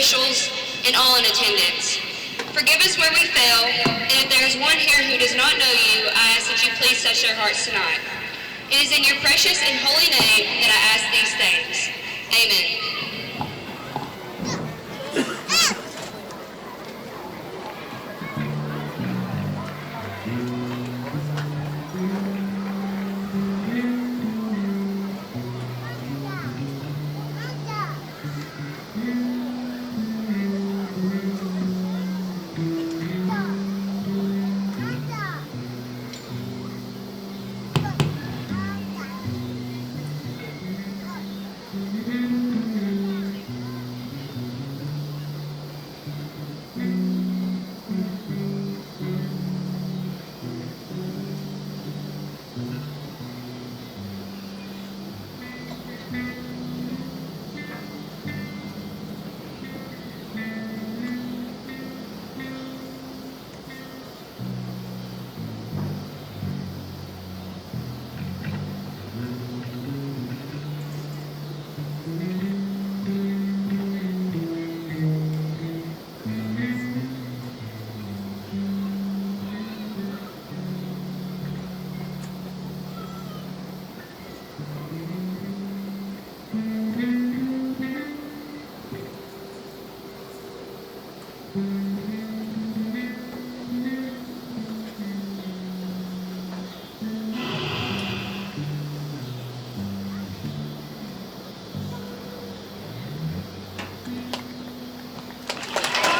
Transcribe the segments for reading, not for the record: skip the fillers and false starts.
officials, and all in attendance. Forgive us where we fail, and if there is one here who does not know you, I ask that you please touch their hearts tonight. It is in your precious and holy name that I ask these things. Amen.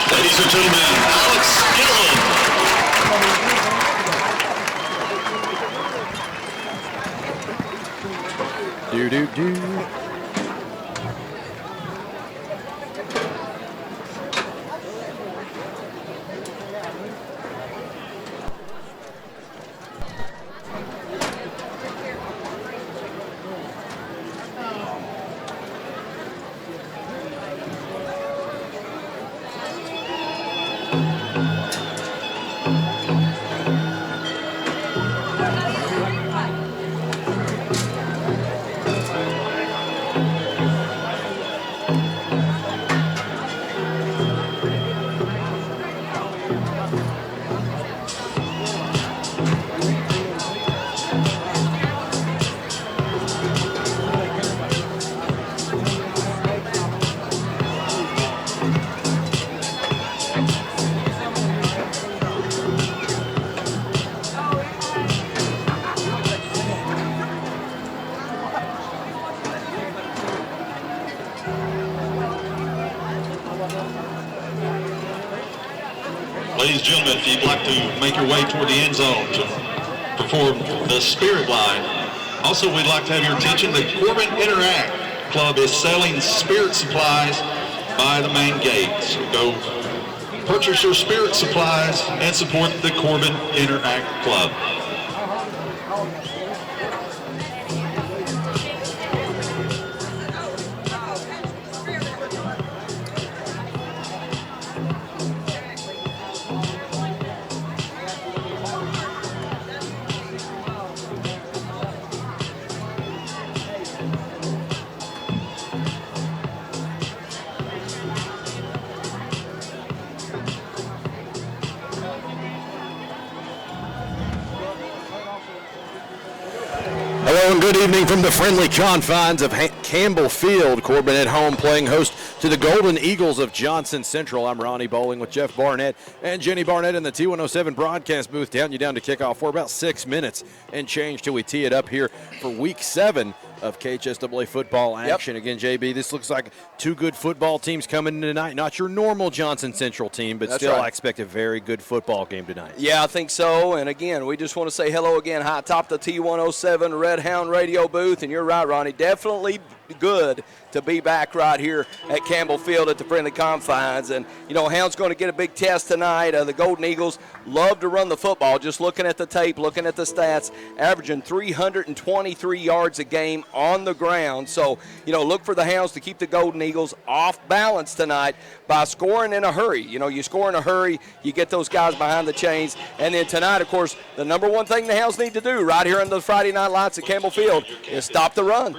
Ladies and gentlemen, Alex Gillen. Do. Ladies and gentlemen, if you'd like to make your way toward the end zone to perform the spirit line. Also, we'd like to have your attention. The Corbin Interact Club is selling spirit supplies by the main gate. So go purchase your spirit supplies and support the Corbin Interact Club. Hello and good evening from the friendly confines of Campbell Field. Corbin at home playing host to the Golden Eagles of Johnson Central. I'm Ronnie Bowling with Jeff Barnett and Jenny Barnett in the T107 broadcast booth. Down to kickoff for about 6 minutes and change till we tee it up here for week 7 of KHSAA football action. Yep. Again, JB, this looks like two good football teams coming in tonight. Not your normal Johnson Central team, but still I expect a very good football game tonight. Yeah, I think so. And again, we just want to say hello again, high top the T107 Red Hound radio booth. And you're right, Ronnie, definitely good to be back right here at Campbell Field at the friendly confines. And, you know, Hound's going to get a big test tonight. The Golden Eagles love to run the football. Just looking at the tape, looking at the stats, averaging 323 yards a game on the ground. So, you know, look for the Hounds to keep the Golden Eagles off balance tonight by scoring in a hurry. You know, you score in a hurry, you get those guys behind the chains. And then tonight, of course, the number one thing the Hounds need to do right here in the Friday Night Lights at Campbell Field is stop the run.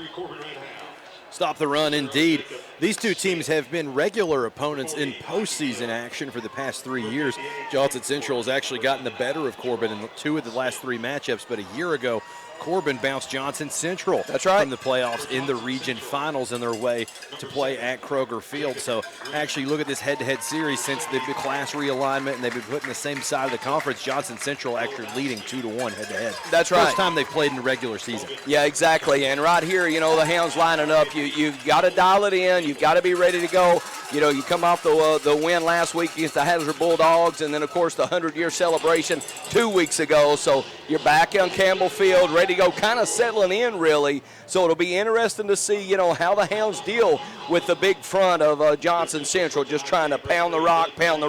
Stop the run, indeed. These two teams have been regular opponents in postseason action for the past 3 years. Johnson Central has actually gotten the better of Corbin in 2 of the last 3 matchups, but a year ago, Corbin bounced Johnson Central from the playoffs in the region finals in their way to play at Kroger Field. So actually look at this head-to-head series since the class realignment and they've been put in the same side of the conference. Johnson Central actually leading 2-1 head-to-head. That's right. First time they've played in the regular season. Yeah, exactly. And right here, the Hounds lining up. You've got to dial it in. You've got to be ready to go. You come off the win last week against the Hazard Bulldogs, and then, of course, the 100-year celebration 2 weeks ago. So you're back on Campbell Field, ready to go, kind of settling in, really. So it'll be interesting to see, how the Hounds deal with the big front of Johnson Central, just trying to pound the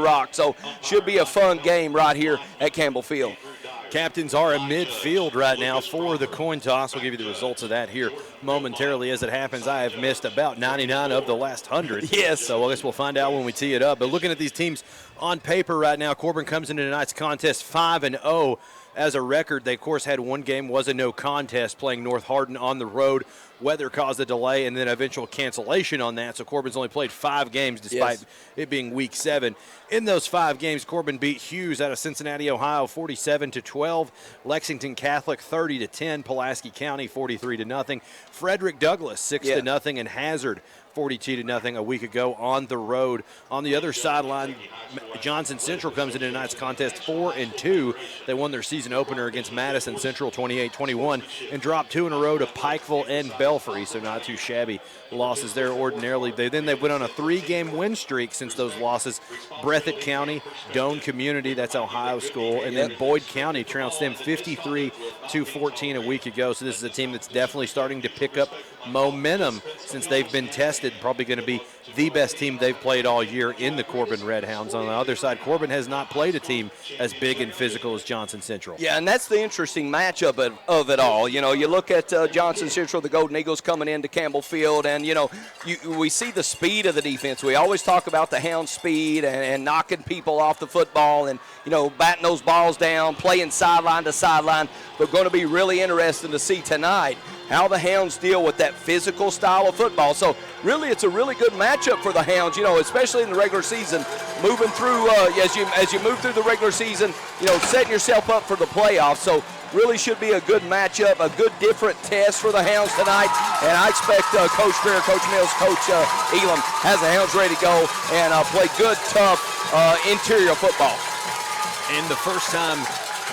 rock. So should be a fun game right here at Campbell Field. Captains are in midfield right now for the coin toss. We'll give you the results of that here momentarily as it happens. I have missed about 99 of the last 100. Yes. So I guess we'll find out when we tee it up. But looking at these teams on paper right now, Corbin comes into tonight's contest 5-0. As a record, they, of course, had one game, was a no contest, playing North Hardin on the road. Weather caused a delay and then eventual cancellation on that, so Corbin's only played 5 games despite it being week 7. In those 5 games, Corbin beat Hughes out of Cincinnati, Ohio, 47-12, Lexington Catholic 30-10, Pulaski County 43-0, Frederick Douglass 6-0, and Hazard 42-0 a week ago on the road. On the other sideline, Johnson Central comes into tonight's contest 4-2. They won their season opener against Madison Central 28-21 and dropped 2 in a row to Pikeville and Belfry, so not too shabby losses there ordinarily. They went on a 3-game win streak since those losses. Breathitt County, Doane Community, that's Ohio school, and then Boyd County trounced them 53-14 a week ago. So this is a team that's definitely starting to pick up momentum since they've been tested. Probably going to be the best team they've played all year in the Corbin Red Hounds. On the other side, Corbin has not played a team as big and physical as Johnson Central. Yeah, and that's the interesting matchup of it all. You look at Johnson Central, the Golden Eagles coming into Campbell Field, and, we see the speed of the defense. We always talk about the Hound speed and knocking people off the football and, batting those balls down, playing sideline to sideline. They're going to be really interesting to see tonight how the Hounds deal with that physical style of football. So really, it's a really good matchup for the Hounds, especially in the regular season. Moving through, as you move through the regular season, setting yourself up for the playoffs. So really should be a good matchup, a good different test for the Hounds tonight. And I expect Coach Greer, Coach Mills, Coach Elam has the Hounds ready to go and play good, tough interior football. And the first time,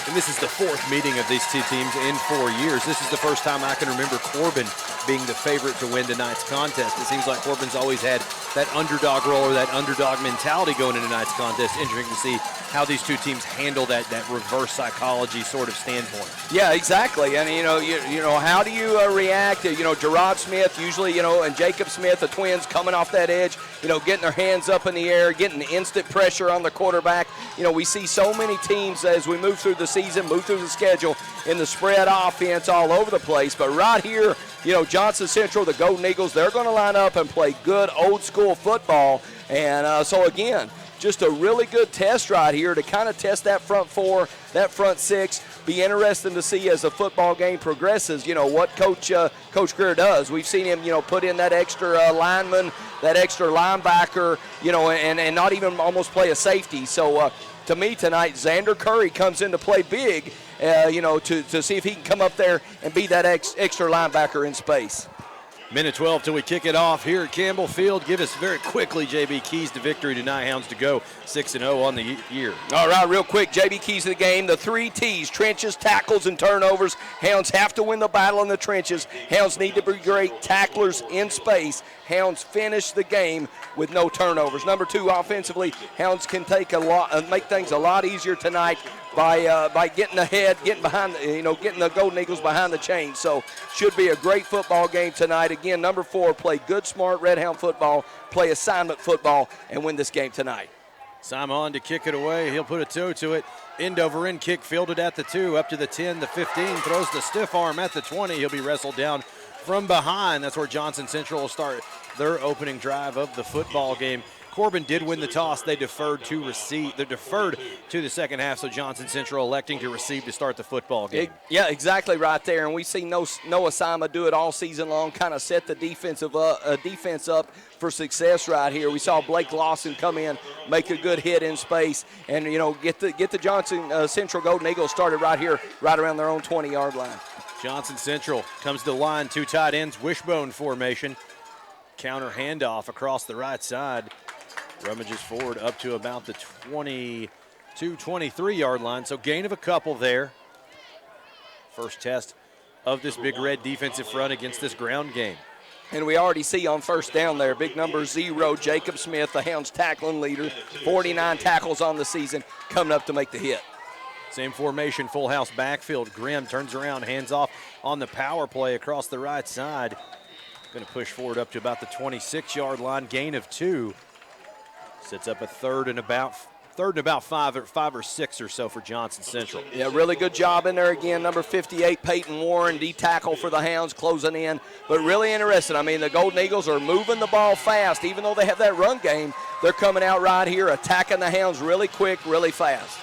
and this is the 4th meeting of these two teams in 4 years, this is the first time I can remember Corbin being the favorite to win tonight's contest. It seems like Corbin's always had that underdog role or that underdog mentality going into tonight's contest. Interesting to see how these two teams handle that reverse psychology sort of standpoint. Yeah, exactly. And, how do you react? Gerard Smith usually, and Jacob Smith, the twins, coming off that edge, getting their hands up in the air, getting instant pressure on the quarterback. We see so many teams as we move through the season, move through the schedule, in the spread offense all over the place. But right here, Johnson Central, the Golden Eagles, they're going to line up and play good old-school football. And so, again, just a really good test right here to kind of test that front 4, that front 6. Be interesting to see as the football game progresses, what Coach Greer does. We've seen him, put in that extra lineman, that extra linebacker, and not even almost play a safety. So, to me tonight, Xander Curry comes in to play big, to see if he can come up there and be that extra linebacker in space. Minute 12 till we kick it off here at Campbell Field. Give us very quickly, JB, keys to victory tonight. Hounds to go 6-0 on the year. All right, real quick, JB, keys to the game. The 3 T's, trenches, tackles, and turnovers. Hounds have to win the battle in the trenches. Hounds need to be great tacklers in space. Hounds finish the game with no turnovers. Number 2, offensively, Hounds can make things a lot easier tonight by getting ahead, getting behind, getting the Golden Eagles behind the chains. So should be a great football game tonight. Again, number 4, play good, smart Red Hound football, play assignment football, and win this game tonight. Simon to kick it away. He'll put a toe to it. End over end kick fielded at the 2, up to the 10, the 15, throws the stiff arm at the 20. He'll be wrestled down from behind. That's where Johnson Central will start their opening drive of the football game. Corbin did win the toss. They deferred to the second half, so Johnson Central electing to receive to start the football game. Yeah, exactly right there. And we see Noah Sima do it all season long, kind of set the defense up for success right here. We saw Blake Lawson come in, make a good hit in space, and get the Johnson Central Golden Eagles started right here, right around their own 20-yard line. Johnson Central comes to the line, 2 tight ends, wishbone formation. Counter handoff across the right side. Rummages forward up to about the 22, 23-yard line. So gain of a couple there. First test of this Big Red defensive front against this ground game. And we already see on first down there, big number 0, Jacob Smith, the Hounds tackling leader, 49 tackles on the season, coming up to make the hit. Same formation, full house backfield. Grimm turns around, hands off on the power play across the right side. Going to push forward up to about the 26-yard line, gain of 2. Sets up a third and about 5 or 6 or so for Johnson Central. Yeah, really good job in there again. Number 58, Peyton Warren, D-tackle for the Hounds, closing in. But really interesting. I mean, the Golden Eagles are moving the ball fast. Even though they have that run game, they're coming out right here, attacking the Hounds really quick, really fast.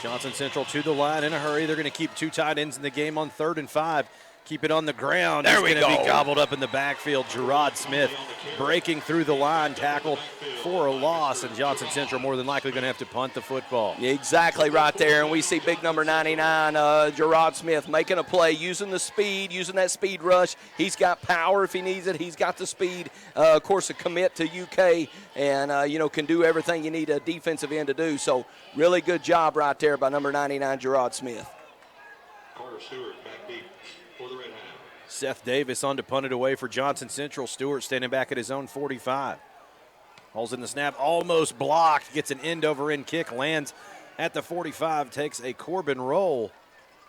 Johnson Central to the line in a hurry. They're going to keep 2 tight ends in the game on 3rd and 5. Keep it on the ground. There we go. It's going to be gobbled up in the backfield. Gerard Smith breaking through the line, tackle for a loss, and Johnson Central more than likely going to have to punt the football. Yeah, exactly right there, and we see big number 99, Gerard Smith, making a play, using the speed, using that speed rush. He's got power if he needs it. He's got the speed, of course, a commit to UK, and, can do everything you need a defensive end to do. So really good job right there by number 99, Gerard Smith. Carter Stewart back deep for the Red Hounds. Seth Davis on to punt it away for Johnson Central. Stewart standing back at his own 45. Hauls in the snap, almost blocked, gets an end-over-end kick, lands at the 45, takes a Corbin roll.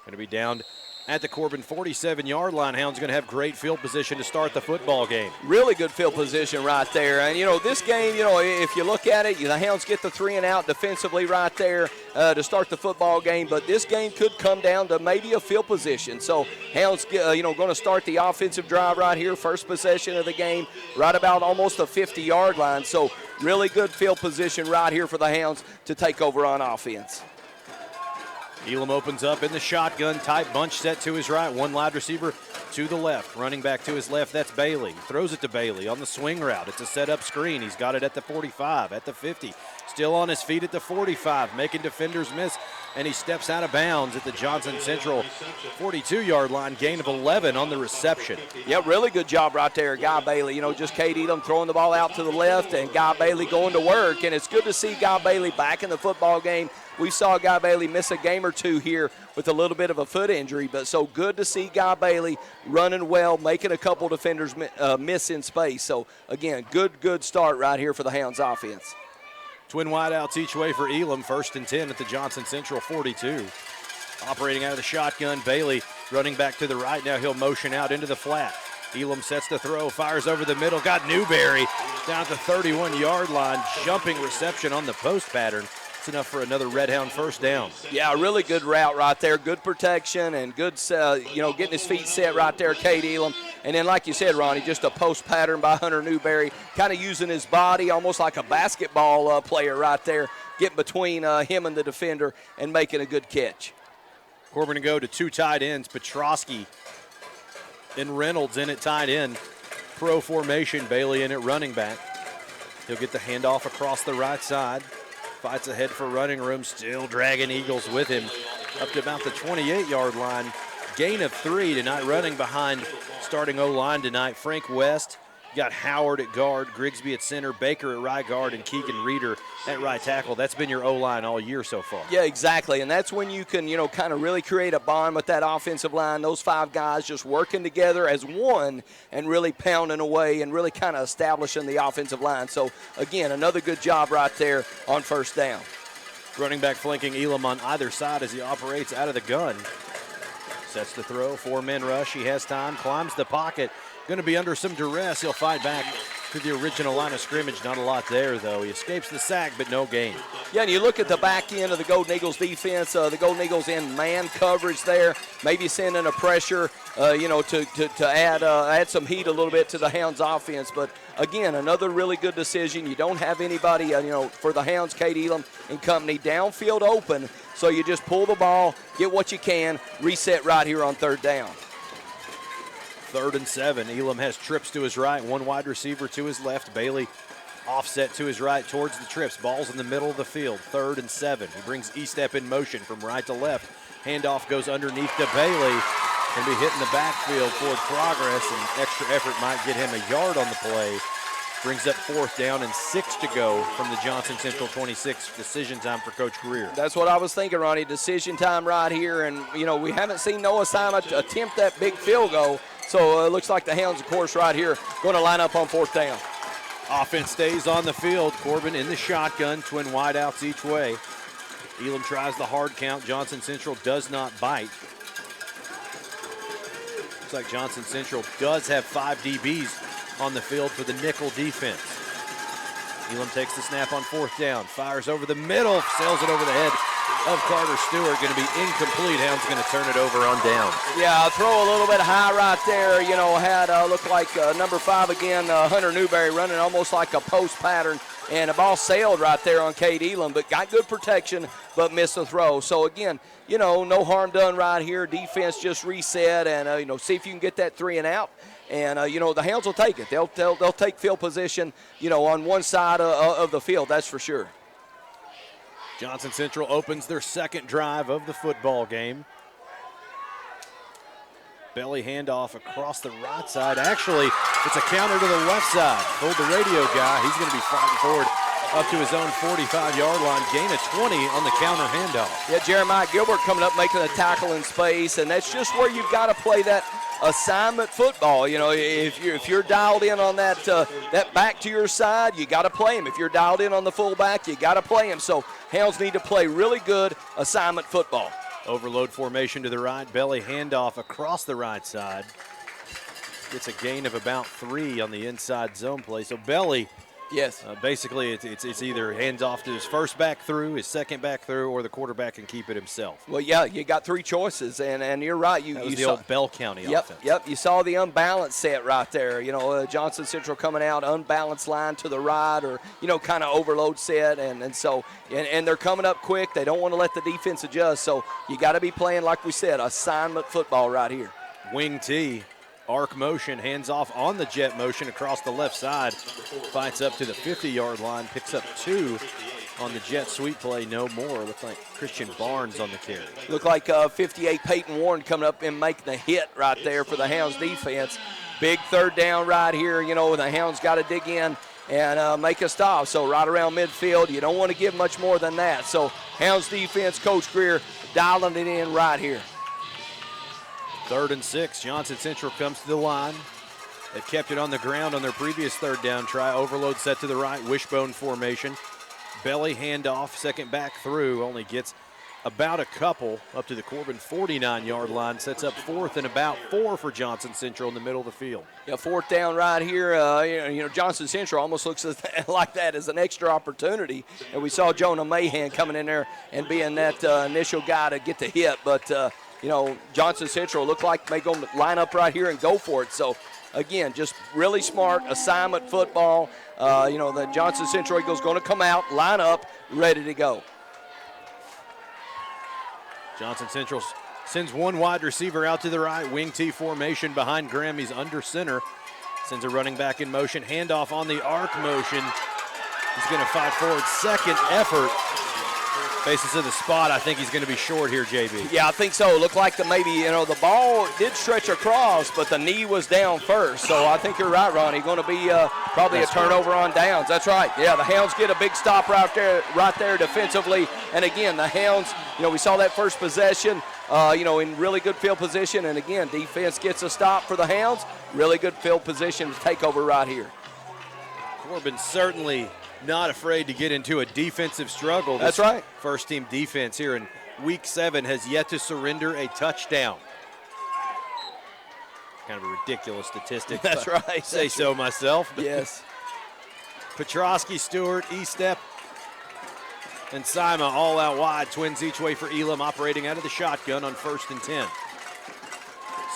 Going to be down at the Corbin 47-yard line. Hounds going to have great field position to start the football game. Really good field position right there. And, this game, if you look at it, the Hounds get the 3 and out defensively right there to start the football game. But this game could come down to maybe a field position. So Hounds, going to start the offensive drive right here, first possession of the game, right about almost the 50-yard line. So really good field position right here for the Hounds to take over on offense. Elam opens up in the shotgun type bunch set to his right. One wide receiver to the left. Running back to his left, that's Bailey. Throws it to Bailey on the swing route. It's a set-up screen. He's got it at the 45, at the 50. Still on his feet at the 45, making defenders miss. And he steps out of bounds at the Johnson Central 42-yard line. Gain of 11 on the reception. Yeah, really good job right there, Guy Bailey. Just Cade Elam throwing the ball out to the left and Guy Bailey going to work. And it's good to see Guy Bailey back in the football game. We saw Guy Bailey miss a game or 2 here with a little bit of a foot injury, but so good to see Guy Bailey running well, making a couple defenders miss in space. So, again, good start right here for the Hounds offense. Twin wideouts each way for Elam, 1st and 10 at the Johnson Central 42. Operating out of the shotgun, Bailey running back to the right. Now he'll motion out into the flat. Elam sets the throw, fires over the middle, got Newberry down at the 31-yard line. Jumping reception on the post pattern. It's enough for another Red Hound first down. Yeah, a really good route right there. Good protection and good, getting his feet set right there, Cade Elam. And then, like you said, Ronnie, just a post pattern by Hunter Newberry, kind of using his body almost like a basketball player right there, getting between him and the defender and making a good catch. Corbin to go to 2 tight ends, Petrosky and Reynolds in at tight end. Pro formation, Bailey in at running back. He'll get the handoff across the right side. Fights ahead for running room, still dragging Eagles with him up to about the 28-yard line. Gain of 3 tonight, running behind starting O-line tonight. Frank West, you got Howard at guard, Grigsby at center, Baker at right guard, and Keegan Reeder at right tackle. That's been your O-line all year so far. Yeah, exactly, and that's when you can, kind of really create a bond with that offensive line. Those 5 guys just working together as one and really pounding away and really kind of establishing the offensive line. So, again, another good job right there on first down. Running back flanking Elam on either side as he operates out of the gun. Sets the throw, 4-man rush. He has time, climbs the pocket. Going to be under some duress. He'll fight back to the original line of scrimmage. Not a lot there, though. He escapes the sack, but no gain. Yeah, and you look at the back end of the Golden Eagles defense. The Golden Eagles in man coverage there, maybe sending a pressure. to add some heat a little bit to the Hounds offense. But again, another really good decision. You don't have anybody, for the Hounds, Kate Elam and company, downfield open. So you just pull the ball, get what you can, reset right here on third down. 3rd and 7. Elam has trips to his right, one wide receiver to his left. Bailey offset to his right towards the trips. Ball's in the middle of the field. 3rd and 7. He brings E-step in motion from right to left. Handoff goes underneath to Bailey. Going to be hitting the backfield for progress, and extra effort might get him a yard on the play. Brings up 4th down and 6 to go from the Johnson Central 26. Decision time for Coach Greer. That's what I was thinking, Ronnie. Decision time right here, and, we haven't seen Noah Simon attempt that big field goal. So it looks like the Hounds, of course, right here, going to line up on 4th down. Offense stays on the field. Corbin in the shotgun, twin wideouts each way. Elam tries the hard count. Johnson Central does not bite. Looks like Johnson Central does have 5 DBs on the field for the nickel defense. Elam takes the snap on 4th down, fires over the middle, sails it over the head of Carter Stewart. Going to be incomplete. Hounds going to turn it over on downs. Yeah, throw a little bit high right there. Had looked like number 5 again, Hunter Newberry, running almost like a post pattern. And the ball sailed right there on Kate Elam, but got good protection, but missed the throw. So, again, no harm done right here. Defense just reset and, see if you can get that 3 and out. And, the Hounds will take it. They'll take field position, on one side of the field, that's for sure. Johnson Central opens their 2nd drive of the football game. Belly handoff across the right side. Actually, it's a counter to the left side. Told the radio guy he's going to be fighting forward up to his own 45-yard line. Gain of 20 on the counter handoff. Yeah, Jeremiah Gilbert coming up making a tackle in space, and that's just where you've got to play that assignment football. If you're dialed in on that back to your side, you got to play him. If you're dialed in on the fullback, you got to play him. So Hounds need to play really good assignment football. Overload formation to the right. Belly handoff across the right side. Gets a gain of about 3 on the inside zone play. So Belly, yes, basically it's either hands off to his first back through, his second back through, or the quarterback can keep it himself. Well, yeah, you got 3 choices, and you're right. That was the old Bell County offense. Yep, you saw the unbalanced set right there. Johnson Central coming out, unbalanced line to the right, or, kind of overload set, and so they're coming up quick. They don't want to let the defense adjust, so you got to be playing, like we said, assignment football right here. Wing T. Arc motion, hands off on the jet motion across the left side. Fights up to the 50-yard line, picks up 2 on the jet sweep play, no more. Looks like Christian Barnes on the carry. Look like 58 Peyton Warren coming up and making the hit right there for the Hounds defense. Big 3rd down right here. The Hounds got to dig in and make a stop. So right around midfield, you don't want to give much more than that. So Hounds defense, Coach Greer dialing it in right here. 3rd and 6. Johnson Central comes to the line. They've kept it on the ground on their previous 3rd down try. Overload set to the right, wishbone formation. Belly handoff, second back through, only gets about a couple up to the Corbin 49-yard line. Sets up 4th and about 4 for Johnson Central in the middle of the field. Yeah, 4th down right here. Johnson Central almost looks like that as an extra opportunity. And we saw Jonah Mahan coming in there and being that initial guy to get the hit. But, Johnson Central looked like they're going to line up right here and go for it. So, again, just really smart assignment football. The Johnson Central Eagles going to come out, line up, ready to go. Johnson Central sends 1 wide receiver out to the right. Wing T formation behind Graham. He's under center. Sends a running back in motion. Handoff on the arc motion. He's going to fight forward. Second effort. Faces to the spot. I think he's going to be short here, JB. Yeah, I think so. It looked like the ball did stretch across, but the knee was down first. So I think you're right, Ronnie. Going to be probably a turnover on downs. That's right. Yeah, the Hounds get a big stop right there defensively. And again, the Hounds, we saw that first possession, in really good field position. And again, defense gets a stop for the Hounds. Really good field position to take over right here. Corbin certainly not afraid to get into a defensive struggle. That's right. First team defense here in week 7 has yet to surrender a touchdown. Kind of a ridiculous statistic. That's right. Say so myself. Yes. Petrosky, Stewart, E-step, and Sima all out wide. Twins each way for Elam, operating out of the shotgun on 1st and 10.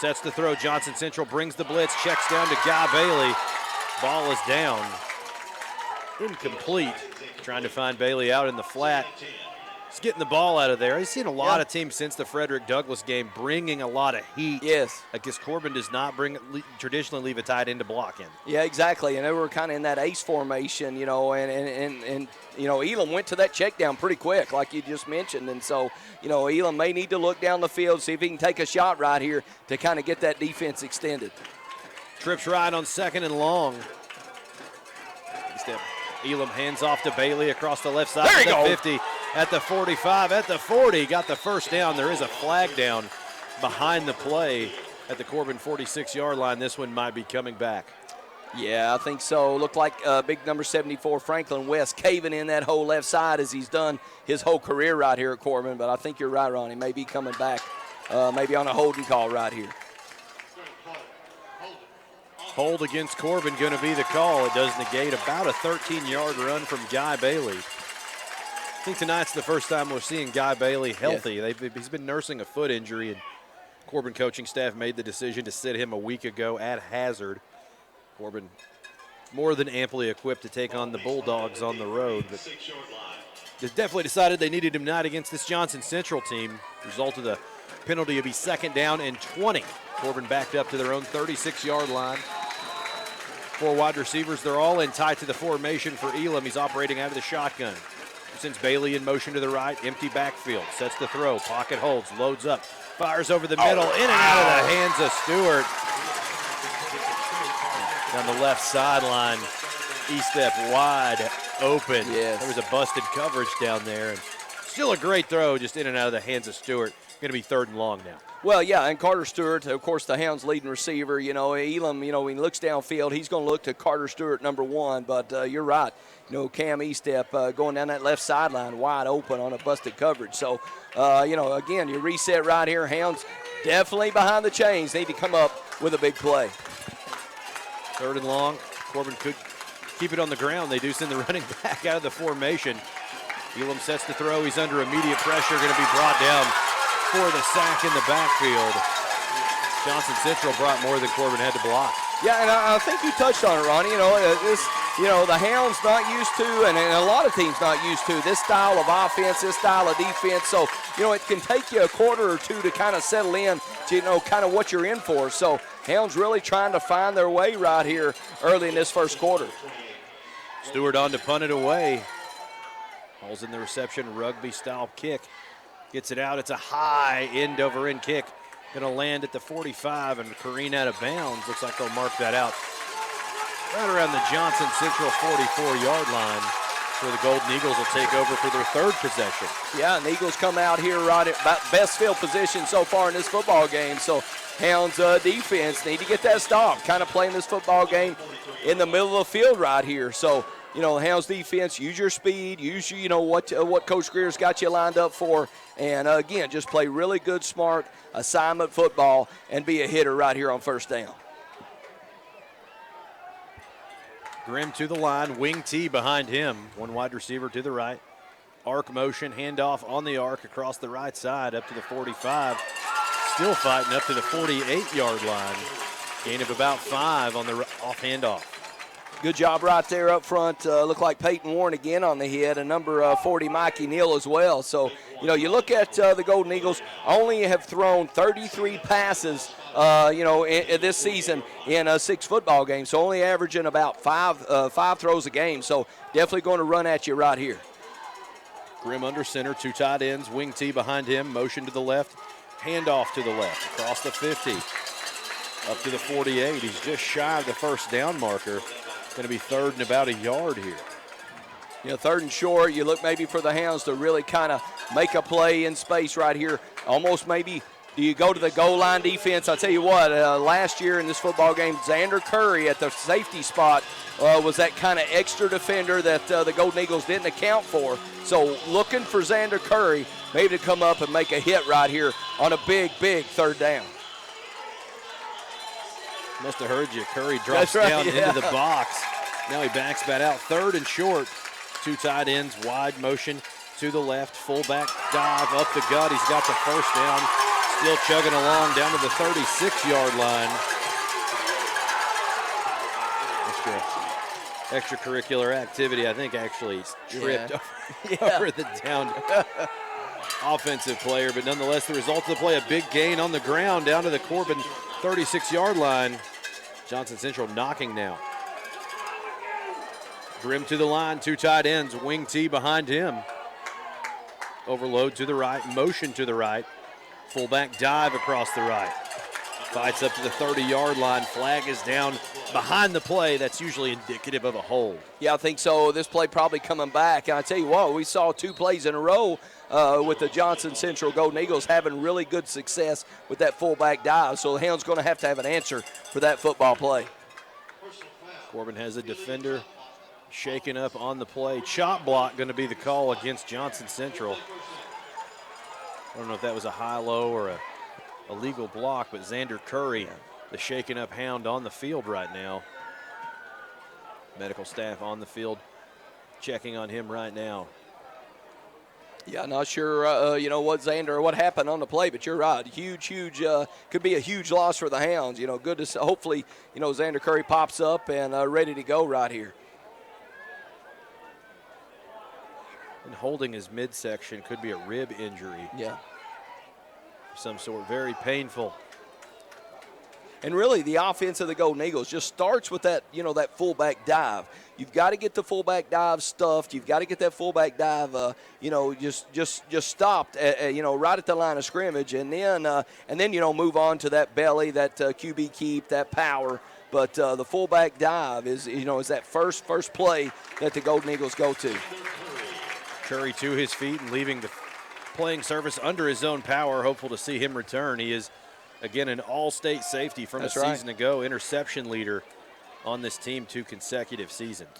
Sets the throw. Johnson Central brings the blitz. Checks down to Guy Bailey. Ball is down. Incomplete. Trying to find Bailey out in the flat. He's getting the ball out of there. He's seen a lot of teams since the Frederick Douglass game bringing a lot of heat. Yes. I guess Corbin does not traditionally leave a tight end to block him. Yeah, exactly. And they were kind of in that ace formation, and Elam went to that check down pretty quick, like you just mentioned. And so, Elam may need to look down the field, see if he can take a shot right here to kind of get that defense extended. Trips right on 2nd and long. Elam hands off to Bailey across the left side. There you at the go. 50, at the 45, at the 40. Got the first down. There is a flag down behind the play at the Corbin 46-yard line. This one might be coming back. Yeah, I think so. Looked like big number 74, Franklin West, caving in that whole left side as he's done his whole career right here at Corbin. But I think you're right, Ronnie. Maybe coming back, maybe on a holding call right here. Hold against Corbin going to be the call. It does negate about a 13-yard run from Guy Bailey. I think tonight's the first time we're seeing Guy Bailey healthy. Yes. He's been nursing a foot injury, and Corbin coaching staff made the decision to sit him a week ago at hazard. Corbin more than amply equipped to take on the Bulldogs on the road, but they definitely decided they needed him tonight against this Johnson Central team. Result of the penalty will be 2nd down and 20. Corbin backed up to their own 36-yard line. 4 wide receivers, they're all in tight to the formation for Elam. He's operating out of the shotgun. Sends Bailey in motion to the right, empty backfield. Sets the throw, pocket holds, loads up, fires over the middle, in and out of the hands of Stewart. Down the left sideline, E-step wide open. Yes. There was a busted coverage down there. And still a great throw, just in and out of the hands of Stewart. Going to be 3rd and long now. Well, yeah, and Carter Stewart, of course, the Hounds' leading receiver. Elam, when he looks downfield, he's going to look to Carter Stewart, number 1. But you're right. Cam E-step going down that left sideline wide open on a busted coverage. So, again, you reset right here. Hounds definitely behind the chains. Need to come up with a big play. 3rd and long. Corbin could keep it on the ground. They do send the running back out of the formation. Elam sets the throw. He's under immediate pressure. Going to be brought down for the sack in the backfield. Johnson Central brought more than Corbin had to block. Yeah, and I think you touched on it, Ronnie. The Hounds not used to, and a lot of teams not used to, this style of offense, this style of defense. So, it can take you a quarter or two to kind of settle in to, kind of what you're in for. So, Hounds really trying to find their way right here early in this first quarter. Stewart on to punt it away. Hauls in the reception, rugby-style kick. Gets it out. It's a high end-over-end kick. Going to land at the 45 and careen out of bounds. Looks like they'll mark that out right around the Johnson Central 44-yard line, where the Golden Eagles will take over for their 3rd possession. Yeah, and the Eagles come out here right at about best field position so far in this football game. So Hounds defense need to get that stop. Kind of playing this football game in the middle of the field right here. So, Hounds defense, use your speed, use what Coach Greer's got you lined up for, and again, just play really good, smart assignment football and be a hitter right here on 1st down. Grimm to the line, wing T behind him, 1 wide receiver to the right. Arc motion, handoff on the arc across the right side up to the 45. Still fighting up to the 48-yard line. Gain of about 5 on the off handoff. Good job right there up front. Looked like Peyton Warren again on the hit, and number 40, Mikey Neal as well. So, you look at the Golden Eagles, only have thrown 33 passes, this season in 6 football games. So only averaging about 5 throws a game. So definitely going to run at you right here. Grimm under center, 2 tight ends, wing T behind him, motion to the left, handoff to the left, across the 50, up to the 48. He's just shy of the 1st down marker. Going to be 3rd and about a yard here. 3rd and short. You look maybe for the Hounds to really kind of make a play in space right here. Almost maybe do you go to the goal line defense? I'll tell you what, last year in this football game, Xander Curry at the safety spot was that kind of extra defender that the Golden Eagles didn't account for. So looking for Xander Curry maybe to come up and make a hit right here on a big, big 3rd down. Must have heard you. Curry drops down into the box. Now he backs back out. 3rd and short. 2 tight ends, wide motion to the left. Fullback dive up the gut. He's got the 1st down. Still chugging along down to the 36-yard line. Extracurricular activity, I think, actually tripped over the down offensive player, but nonetheless, the result of the play, a big gain on the ground down to the Corbin 36-yard line. Johnson Central knocking now. Grimm to the line, 2 tight ends, wing T behind him. Overload to the right, motion to the right, fullback dive across the right. Fights up to the 30-yard line. Flag is down behind the play. That's usually indicative of a hold. Yeah, I think so. This play probably coming back. And I tell you what, we saw 2 plays in a row with the Johnson Central Golden Eagles having really good success with that fullback dive. So the Hounds going to have an answer for that football play. Corbin has a defender shaken up on the play. Chop block going to be the call against Johnson Central. I don't know if that was a high-low or a illegal block, but Xander Curry, the shaken up Hound, on the field right now. Medical staff on the field checking on him right now. Yeah, not sure, what Xander or what happened on the play, but you're right. Huge, could be a huge loss for the Hounds. Good to see. Hopefully, Xander Curry pops up and ready to go right here. And holding his midsection, could be a rib injury. Yeah. Some sort, very painful. And really, the offense of the Golden Eagles just starts with that, that fullback dive. You've got to get the fullback dive stuffed. You've got to get that fullback dive, just stopped, right at the line of scrimmage, and then move on to that belly, that QB keep, that power. But the fullback dive is that first play that the Golden Eagles go to. Curry to his feet and leaving the playing surface under his own power, hopeful to see him return. He is, again, an all-state safety from a season ago, interception leader on this team 2 consecutive seasons.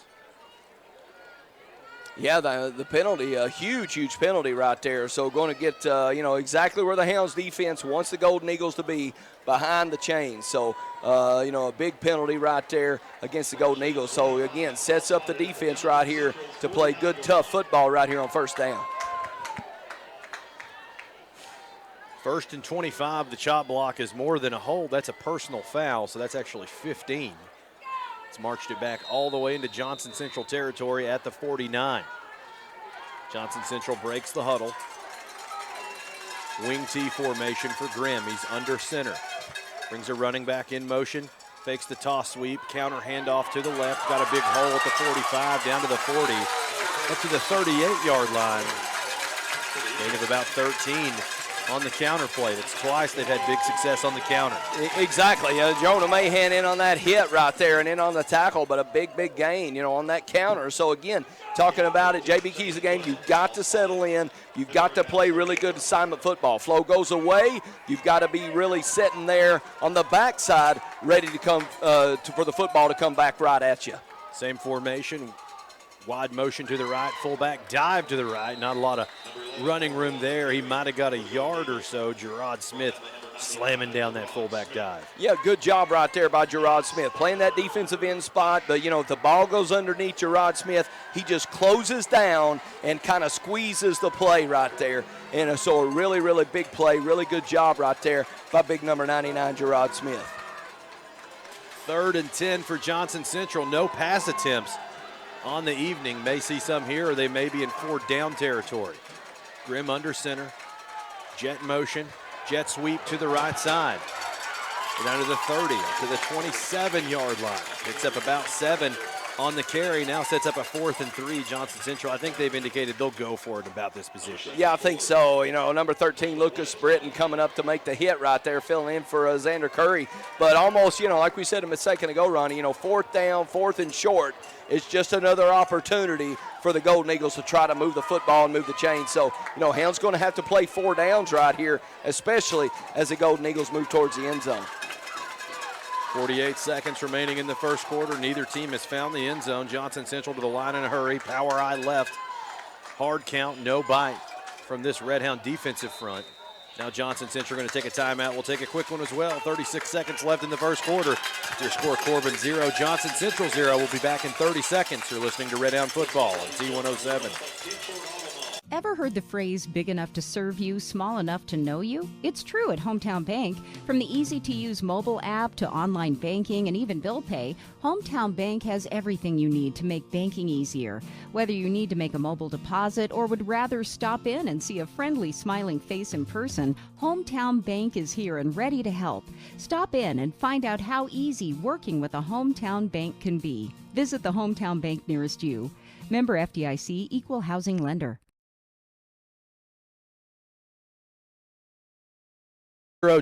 Yeah, the penalty, a huge penalty right there. So going to get, exactly where the Hounds defense wants the Golden Eagles to be, behind the chains. So, a big penalty right there against the Golden Eagles. So, again, sets up the defense right here to play good, tough football right here on first down. 1st and 25, the chop block is more than a hold. That's a personal foul, so that's actually 15. It's marched it back all the way into Johnson Central territory at the 49. Johnson Central breaks the huddle. Wing T formation for Grimm. He's under center. Brings a running back in motion. Fakes the toss sweep. Counter handoff to the left. Got a big hole at the 45, down to the 40. Up to the 38-yard line. Gain of about 13 on the counter play. That's twice they've had big success on the counter. Exactly. Jonah Mahan in on that hit right there and in on the tackle, but a big gain, on that counter. So, again, talking about it, JB Keys the game, you've got to settle in. You've got to play really good assignment football. Flow goes away. You've got to be really sitting there on the backside ready to come for the football to come back right at you. Same formation. Wide motion to the right, fullback dive to the right. Not a lot of running room there. He might have got a yard or so. Gerard Smith slamming down that fullback dive. Yeah, good job right there by Gerard Smith. Playing that defensive end spot, but, if the ball goes underneath Gerard Smith, he just closes down and kind of squeezes the play right there. And so a really big play, really good job right there by big number 99, Gerard Smith. 3rd and 10 for Johnson Central. No pass attempts on the evening. May see some here, or they may be in 4th down territory. Grimm under center, jet motion, jet sweep to the right side. Down to the 30, to the 27-yard line. Picks up about 7 on the carry. Now sets up a 4th and 3. Johnson Central, I think they've indicated they'll go for it about this position. Yeah, I think so. Number 13, Lucas Britton coming up to make the hit right there, filling in for Xander Curry. But almost, like we said a second ago, Ronnie, 4th down, 4th and short. It's just another opportunity for the Golden Eagles to try to move the football and move the chain. So, Hound's going to have to play 4 downs right here, especially as the Golden Eagles move towards the end zone. 48 seconds remaining in the first quarter. Neither team has found the end zone. Johnson Central to the line in a hurry. Power eye left. Hard count, no bite from this Red Hound defensive front. Now Johnson Central going to take a timeout. We'll take a quick one as well. 36 seconds left in the first quarter. Your score, Corbin 0, Johnson Central 0. We'll be back in 30 seconds. You're listening to Red Hound Football on T107. Ever heard the phrase big enough to serve you, small enough to know you? It's true at Hometown Bank. From the easy-to-use mobile app to online banking and even bill pay, Hometown Bank has everything you need to make banking easier. Whether you need to make a mobile deposit or would rather stop in and see a friendly, smiling face in person, Hometown Bank is here and ready to help. Stop in and find out how easy working with a Hometown Bank can be. Visit the Hometown Bank nearest you. Member FDIC, Equal Housing Lender.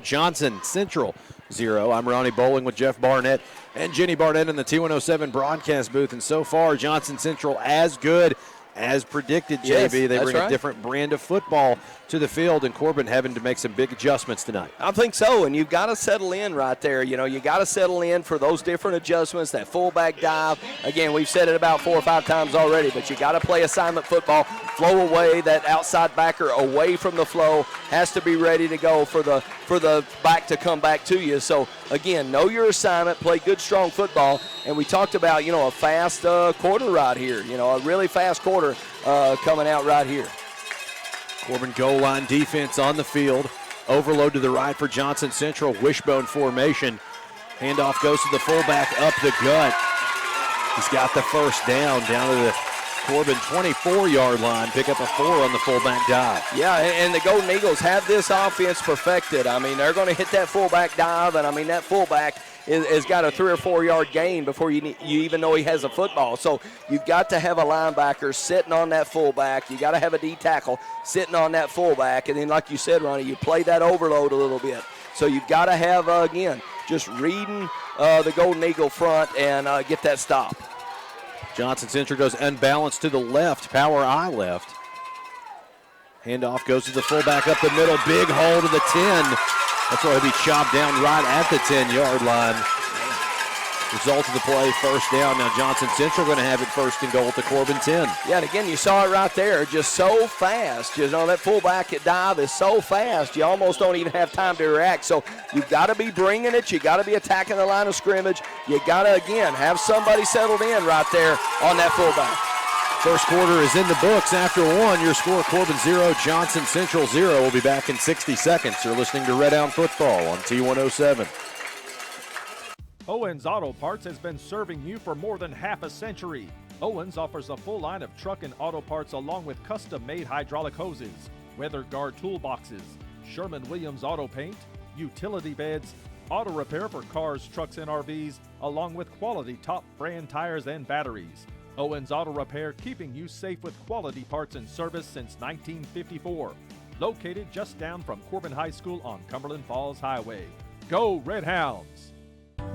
Johnson Central 0. I'm Ronnie Bowling with Jeff Barnett and Jenny Barnett in the T107 broadcast booth. And so far, Johnson Central as good as predicted, JB. Yes, they bring right. a different brand of football to the field, and Corbin having to make some big adjustments tonight. I think so, and you've got to settle in right there. You know, you got to settle in for those different adjustments, that fullback dive. Again, we've said it about 4 or 5 times already, but you got to play assignment football, flow away, that outside backer away from the flow, has to be ready to go for the back to come back to you. So, again, know your assignment, play good, strong football, and we talked about, a fast quarter right here, a really fast quarter coming out right here. Corbin goal line defense on the field. Overload to the right for Johnson Central. Wishbone formation. Handoff goes to the fullback up the gut. He's got the first down to the Corbin 24-yard line. Pick up a 4 on the fullback dive. Yeah, and the Golden Eagles have this offense perfected. I mean, they're going to hit that fullback dive, and, that fullback has got a 3 or 4 yard gain before you even know he has a football. So you've got to have a linebacker sitting on that fullback. You got to have a D tackle sitting on that fullback. And then, like you said, Ronnie, you play that overload a little bit. So you've got to have, again, just reading the Golden Eagle front and get that stop. Johnson Central goes unbalanced to the left, power I left. Handoff goes to the fullback up the middle, big hole to the 10. That's why he'll be chopped down right at the 10-yard line. Result of the play, first down. Now Johnson Central going to have it first and goal at the Corbin 10. Yeah, and again, you saw it right there, just so fast. That fullback at dive is so fast, you almost don't even have time to react. So you've got to be bringing it. You got to be attacking the line of scrimmage. You got to, again, have somebody settled in right there on that fullback. First quarter is in the books. After 1, your score, Corbin 0, Johnson Central 0. We'll be back in 60 seconds. You're listening to Red Hound Football on T107. Owens Auto Parts has been serving you for more than half a century. Owens offers a full line of truck and auto parts along with custom-made hydraulic hoses, weather guard toolboxes, Sherman-Williams auto paint, utility beds, auto repair for cars, trucks, and RVs, along with quality top brand tires and batteries. Owens Auto Repair, keeping you safe with quality parts and service since 1954. Located just down from Corbin High School on Cumberland Falls Highway. Go Red Hounds!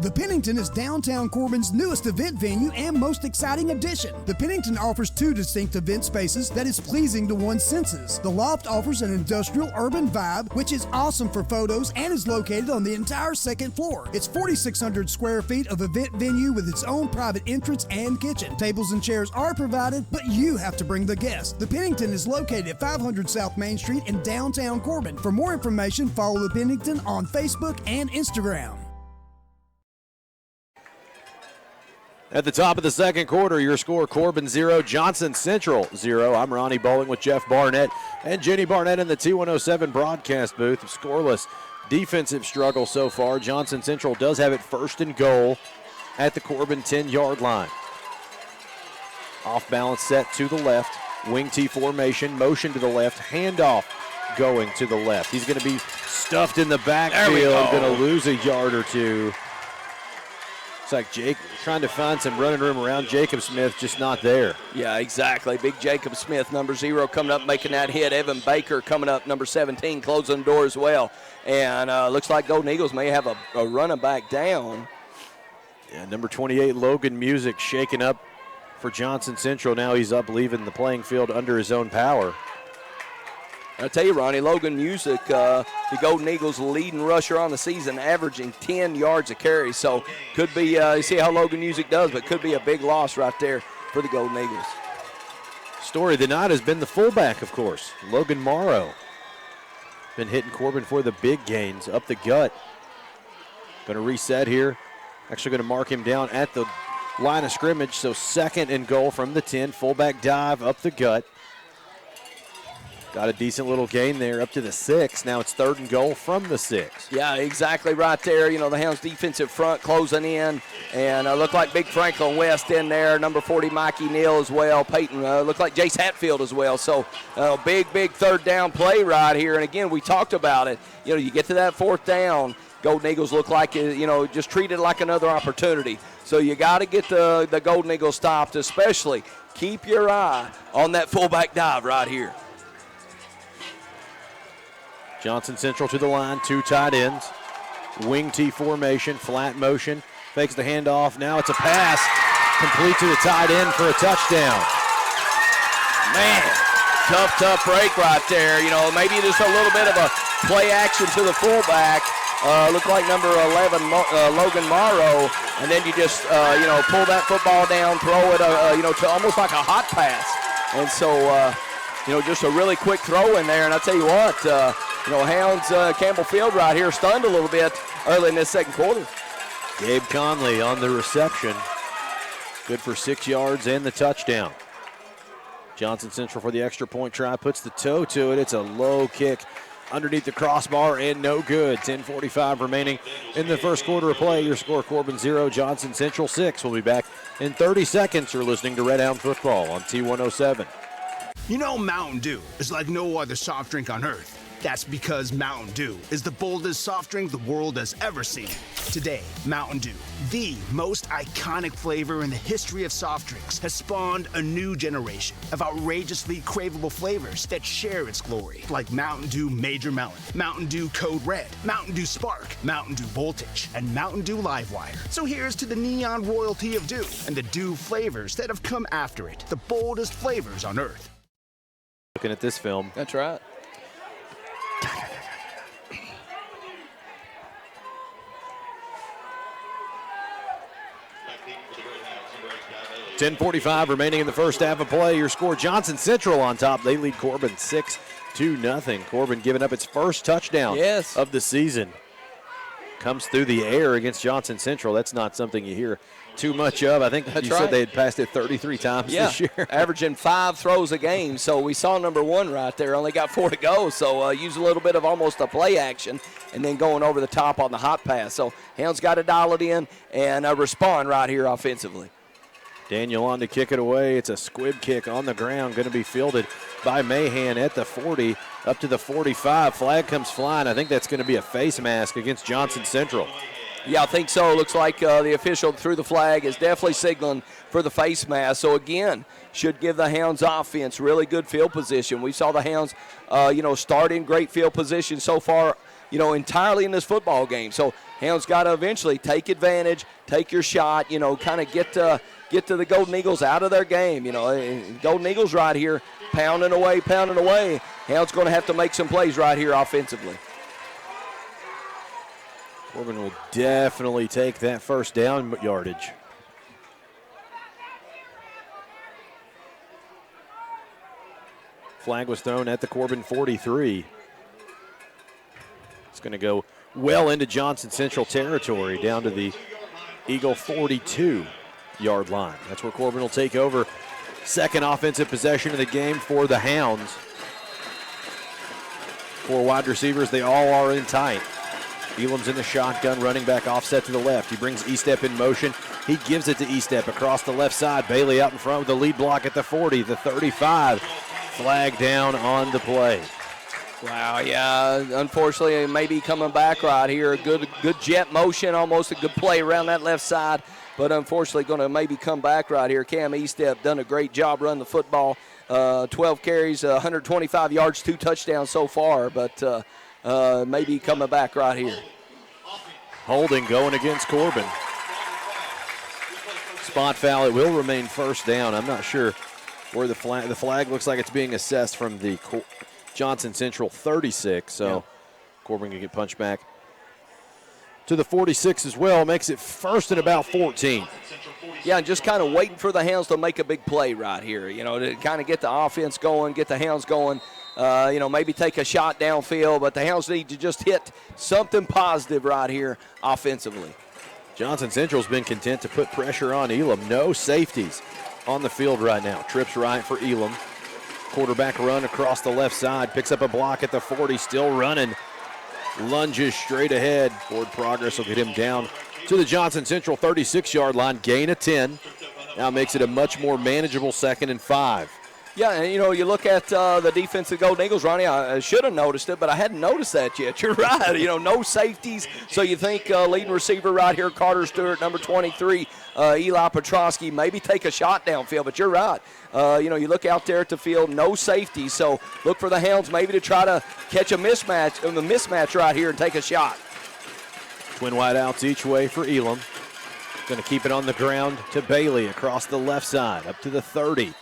The Pennington is downtown Corbin's newest event venue and most exciting addition. The Pennington offers 2 distinct event spaces that is pleasing to one's senses. The Loft offers an industrial urban vibe, which is awesome for photos and is located on the entire 2nd floor. It's 4,600 square feet of event venue with its own private entrance and kitchen. Tables and chairs are provided, but you have to bring the guests. The Pennington is located at 500 South Main Street in downtown Corbin. For more information, follow the Pennington on Facebook and Instagram. At the top of the second quarter, your score, Corbin 0, Johnson Central 0. I'm Ronnie Bowling with Jeff Barnett and Jenny Barnett in the T107 broadcast booth. Scoreless defensive struggle so far. Johnson Central does have it first and goal at the Corbin 10-yard line. Off balance set to the left. Wing T formation, motion to the left, handoff going to the left. He's going to be stuffed in the backfield, going to lose a yard or two. It's like Jake trying to find some running room around Jacob Smith, just not there. Yeah, exactly. Big Jacob Smith, number 0, coming up, making that hit. Evan Baker coming up, number 17, closing the door as well. And looks like Golden Eagles may have a running back down. Yeah, number 28, Logan Music, shaking up for Johnson Central. Now he's up, leaving the playing field under his own power. I tell you, Ronnie, Logan Music, the Golden Eagles' leading rusher on the season, averaging 10 yards a carry. So could be, you see how Logan Music does, but could be a big loss right there for the Golden Eagles. Story of the night has been the fullback, of course, Logan Morrow. Been hitting Corbin for the big gains up the gut. Going to reset here. Actually going to mark him down at the line of scrimmage. So 2nd and goal from the 10. Fullback dive up the gut. Got a decent little gain there up to the 6. Now it's 3rd and goal from the 6. Yeah, exactly right there. The Hounds defensive front closing in, and looked like Big Franklin West in there. Number 40, Mikey Neal as well. Peyton looked like Jace Hatfield as well. So big 3rd down play right here. And again, we talked about it. You get to that 4th down, Golden Eagles look like, just treated like another opportunity. So you got to get the Golden Eagles stopped, especially keep your eye on that fullback dive right here. Johnson Central to the line, 2 tight ends. Wing T formation, flat motion. Fakes the handoff. Now it's a pass. Complete to the tight end for a touchdown. Man, tough break right there. Maybe just a little bit of a play action to the fullback. Looked like number 11, Logan Morrow. And then you just, pull that football down, throw it, to almost like a hot pass. And so, just a really quick throw in there. And I tell you what, Hounds Campbell Field right here stunned a little bit early in this 2nd quarter. Gabe Conley on the reception. Good for 6 yards and the touchdown. Johnson Central for the extra point try, puts the toe to it. It's a low kick underneath the crossbar and no good. 10:45 remaining in the 1st quarter of play. Your score, Corbin 0, Johnson Central 6. We'll be back in 30 seconds. You're listening to Red Hound Football on T107. Mountain Dew is like no other soft drink on earth. That's because Mountain Dew is the boldest soft drink the world has ever seen. Today, Mountain Dew, the most iconic flavor in the history of soft drinks, has spawned a new generation of outrageously craveable flavors that share its glory, like Mountain Dew Major Melon, Mountain Dew Code Red, Mountain Dew Spark, Mountain Dew Voltage, and Mountain Dew Livewire. So here's to the neon royalty of Dew and the Dew flavors that have come after it, the boldest flavors on earth. Looking at this film. That's right. 10:45 remaining in the 1st half of play. Your score, Johnson Central on top. They lead Corbin 6-0. Corbin giving up its first touchdown of the season. Comes through the air against Johnson Central. That's not something you hear too much of. I think you said they had passed it 33 times this year. Averaging 5 throws a game. So we saw number 1 right there. Only got 4 to go. So use a little bit of almost a play action and then going over the top on the hot pass. So Hounds got to dial it in and respond right here offensively. Daniel on to kick it away. It's a squib kick on the ground. Going to be fielded by Mahan at the 40, up to the 45. Flag comes flying. I think that's going to be a face mask against Johnson Central. Yeah, I think so. Looks like the official threw the flag is definitely signaling for the face mask. So, again, should give the Hounds offense really good field position. We saw the Hounds, start in great field position so far, entirely in this football game. So, Hounds got to eventually take advantage, take your shot, kind of get to the Golden Eagles out of their game. Golden Eagles right here pounding away. Hounds going to have to make some plays right here offensively. Corbin will definitely take that first down yardage. Flag was thrown at the Corbin 43. It's going to go well into Johnson Central territory, down to the Eagle 42-yard line. That's where Corbin will take over. Second offensive possession of the game for the Hounds. 4 wide receivers, they all are in tight. Elam's in the shotgun, running back offset to the left. He brings Estep in motion. He gives it to Estep across the left side. Bailey out in front with the lead block at the 40, the 35. Flag down on the play. Wow, yeah, unfortunately, maybe coming back right here. Good jet motion, almost a good play around that left side, but unfortunately going to maybe come back right here. Cam Estep done a great job running the football. 12 carries, 125 yards, 2 touchdowns so far, but maybe coming back right here. Holding going against Corbin. Spot foul, it will remain first down. I'm not sure where the flag looks like it's being assessed from the Johnson Central 36, so Corbin can get punched back to the 46 as well. Makes it first and about 14. Yeah, and just kind of waiting for the Hounds to make a big play right here, to kind of get the offense going, get the Hounds going, maybe take a shot downfield, but the Hounds need to just hit something positive right here offensively. Johnson Central's been content to put pressure on Elam. No safeties on the field right now. Trips right for Elam. Quarterback run across the left side, picks up a block at the 40, still running. Lunges straight ahead. Forward progress will get him down to the Johnson Central 36-yard line, gain of 10. Now makes it a much more manageable 2nd and 5. Yeah, and you look at the defense of the Golden Eagles, Ronnie. I should have noticed it, but I hadn't noticed that yet. You're right. No safeties. So you think leading receiver right here, Carter Stewart, number 23, Eli Petrosky, maybe take a shot downfield. But you're right. You look out there at the field, no safety. So look for the Hounds maybe to try to catch a mismatch right here and take a shot. Twin wideouts each way for Elam. Going to keep it on the ground to Bailey across the left side, up to the 30.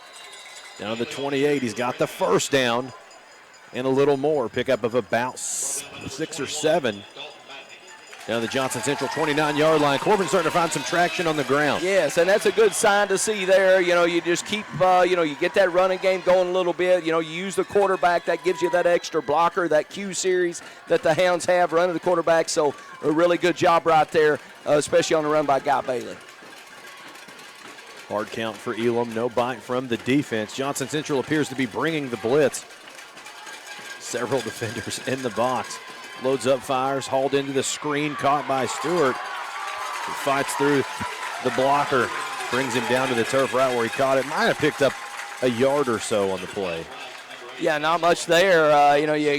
Down to the 28, he's got the first down and a little more. Pickup of about 6 or 7. Down the Johnson Central 29-yard line. Corbin starting to find some traction on the ground. Yes, and that's a good sign to see there. You just keep, you get that running game going a little bit. You use the quarterback. That gives you that extra blocker, that Q series that the Hounds have running the quarterback. So a really good job right there, especially on the run by Guy Bailey. Hard count for Elam, no bite from the defense. Johnson Central appears to be bringing the blitz. Several defenders in the box. Loads up, fires, hauled into the screen, caught by Stewart. He fights through the blocker, brings him down to the turf right where he caught it. Might have picked up a yard or so on the play. Yeah, not much there.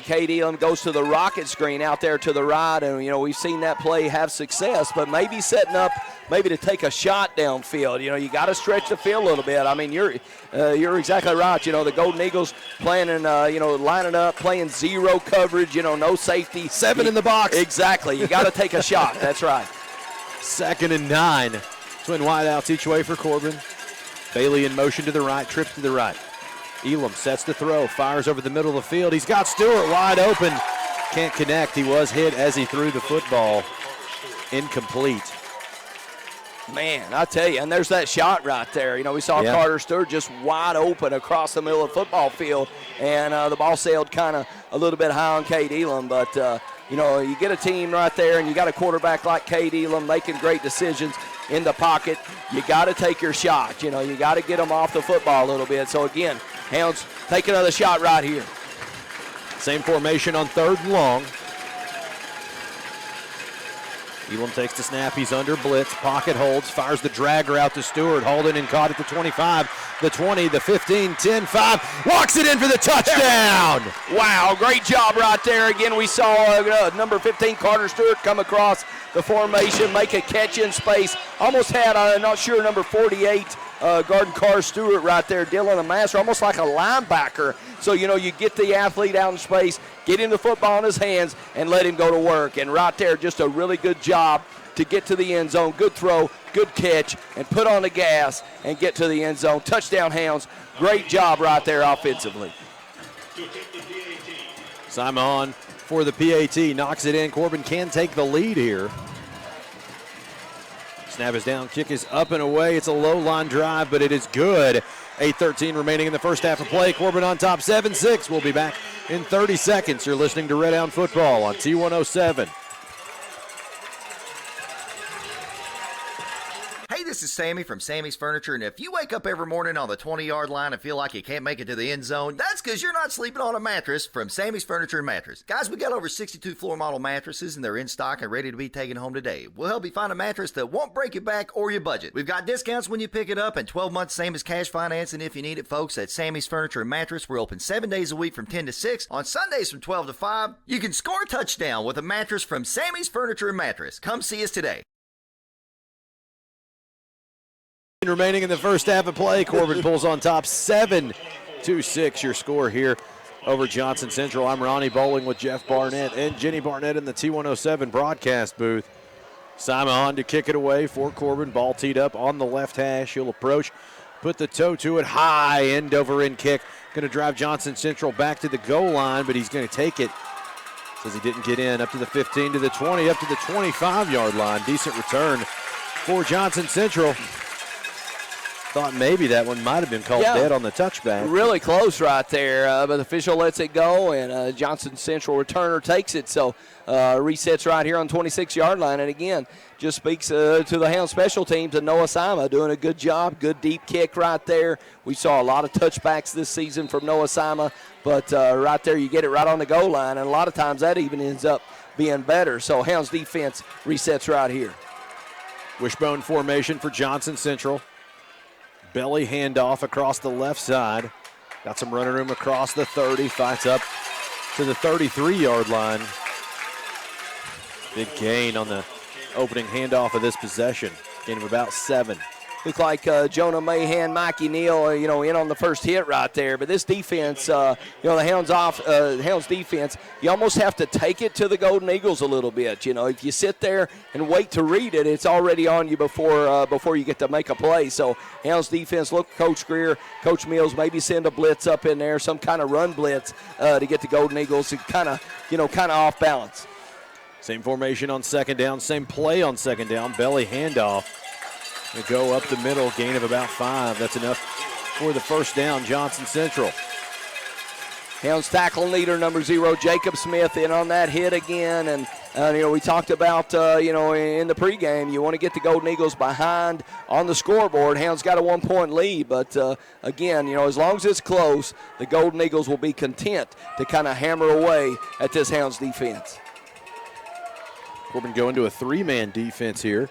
Cade Elam goes to the rocket screen out there to the right, and, we've seen that play have success, but maybe setting up maybe to take a shot downfield. You got to stretch the field a little bit. I mean, you're exactly right. The Golden Eagles planning, lining up, playing zero coverage, no safety. 7 in the box. Exactly. You got to take a shot. That's right. 2nd and 9. Twin wideouts each way for Corbin. Bailey in motion to the right, trips to the right. Elam sets the throw, fires over the middle of the field. He's got Stewart wide open. Can't connect. He was hit as he threw the football. Incomplete. Man, I tell you, and there's that shot right there. We saw Carter Stewart just wide open across the middle of the football field, and the ball sailed kind of a little bit high on Cade Elam. But, you get a team right there, and you got a quarterback like Cade Elam making great decisions in the pocket. You got to take your shot. You got to get them off the football a little bit. So, again, Hounds take another shot right here. Same formation on 3rd and long. Elam takes the snap. He's under blitz. Pocket holds. Fires the dragger out to Stewart. Holden and caught at the 25, the 20, the 15, 10, 5. Walks it in for the touchdown. Wow, great job right there. Again, we saw number 15, Carter Stewart, come across the formation, make a catch in space. Almost had, I'm not sure, number 48, guarding Carter Stewart right there, Dylan Master, almost like a linebacker. So, you get the athlete out in space, get him the football in his hands, and let him go to work. And right there, just a really good job to get to the end zone. Good throw, good catch, and put on the gas and get to the end zone. Touchdown, Hounds. Great job right there offensively. Simon on for the PAT, knocks it in. Corbin can take the lead here. Snap is down, kick is up and away. It's a low line drive, but it is good. 8:13 remaining in the first half of play. Corbin on top, 7-6. We'll be back in 30 seconds. You're listening to Red Hound Football on T107. Hey, this is Sammy from Sammy's Furniture, and if you wake up every morning on the 20-yard line and feel like you can't make it to the end zone, that's because you're not sleeping on a mattress from Sammy's Furniture and Mattress. Guys, we got over 62 floor model mattresses, and they're in stock and ready to be taken home today. We'll help you find a mattress that won't break your back or your budget. We've got discounts when you pick it up, and 12 months same as cash financing if you need it, folks. At Sammy's Furniture and Mattress, we're open 7 days a week from 10 to 6. On Sundays from 12 to 5, you can score a touchdown with a mattress from Sammy's Furniture and Mattress. Come see us today. Remaining in the first half of play, Corbin pulls on top, 7-6 your score here over Johnson Central. I'm Ronnie Bowling with Jeff Barnett and Jenny Barnett in the T107 broadcast booth. Simon on to kick it away for Corbin. Ball teed up on the left hash. He'll approach, put the toe to it, high end over end kick. Going to drive Johnson Central back to the goal line, but he's going to take it. Says he didn't get in. Up to the 15, to the 20, up to the 25-yard line. Decent return for Johnson Central. Thought maybe that one might have been called dead on the touchback. Really close right there, but the official lets it go, and Johnson Central returner takes it. So resets right here on 26-yard line. And again, just speaks to the Hound special teams and Noah Sima doing a good job. Good deep kick right there. We saw a lot of touchbacks this season from Noah Sima, but right there you get it right on the goal line, and a lot of times that even ends up being better. So Hounds defense resets right here. Wishbone formation for Johnson Central. Belly handoff across the left side. Got some running room across the 30. Fights up to the 33-yard line. Big gain on the opening handoff of this possession. Gain of about 7. Look like Jonah Mahan, Mikey Neal, in on the first hit right there. But this defense, the Hounds defense, you almost have to take it to the Golden Eagles a little bit. If you sit there and wait to read it, it's already on you before you get to make a play. So Hounds defense, look, Coach Greer, Coach Mills, maybe send a blitz up in there, some kind of run blitz to get the Golden Eagles to kind of off balance. Same formation on second down, same play on second down. Belly handoff. They go up the middle, gain of about 5. That's enough for the first down, Johnson Central. Hounds tackle leader, number 0, Jacob Smith, in on that hit again. And, we talked about, in the pregame, you want to get the Golden Eagles behind on the scoreboard. Hounds got a 1-point lead, but, again, as long as it's close, the Golden Eagles will be content to kind of hammer away at this Hounds defense. Corbin going to a 3-man defense here.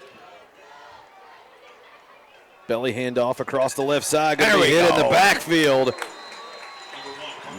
Belly handoff across the left side. Going to be hit in the backfield.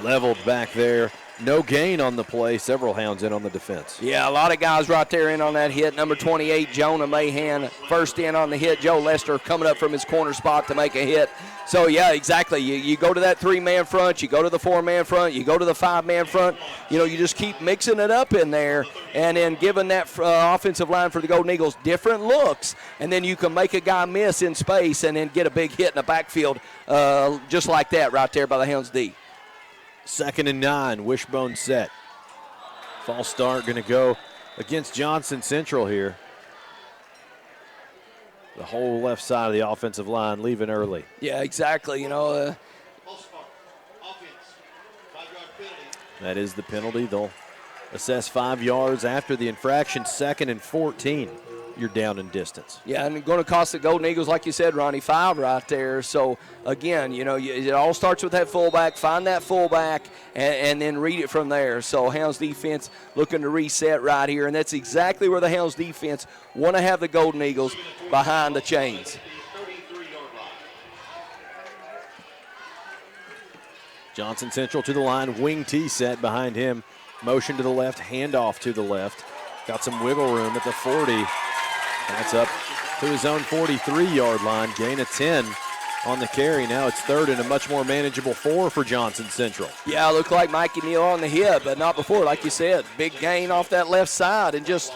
Leveled back there. No gain on the play. Several Hounds in on the defense. Yeah, a lot of guys right there in on that hit. Number 28, Jonah Mahan, first in on the hit. Joe Lester coming up from his corner spot to make a hit. So, yeah, exactly. You go to that 3-man front. You go to the 4-man front. You go to the 5-man front. You just keep mixing it up in there and then giving that offensive line for the Golden Eagles different looks. And then you can make a guy miss in space and then get a big hit in the backfield just like that right there by the Hounds D. 2nd and 9, wishbone set. False start going to go against Johnson Central here. The whole left side of the offensive line leaving early. Yeah, exactly. That is the penalty. They'll assess 5 yards after the infraction. 2nd and 14. You're down in distance. Yeah, and going to cost the Golden Eagles, like you said, Ronnie, 5 right there. So, again, it all starts with that fullback. Find that fullback and then read it from there. So, Hounds defense looking to reset right here, and that's exactly where the Hounds defense want to have the Golden Eagles behind the chains. Johnson Central to the line, wing T set behind him. Motion to the left, handoff to the left. Got some wiggle room at the 40. That's up to his own 43-yard line. Gain of 10 on the carry. Now it's 3rd and a much more manageable 4 for Johnson Central. Yeah, looked like Mikey Neal on the hit, but not before. Like you said, big gain off that left side and just,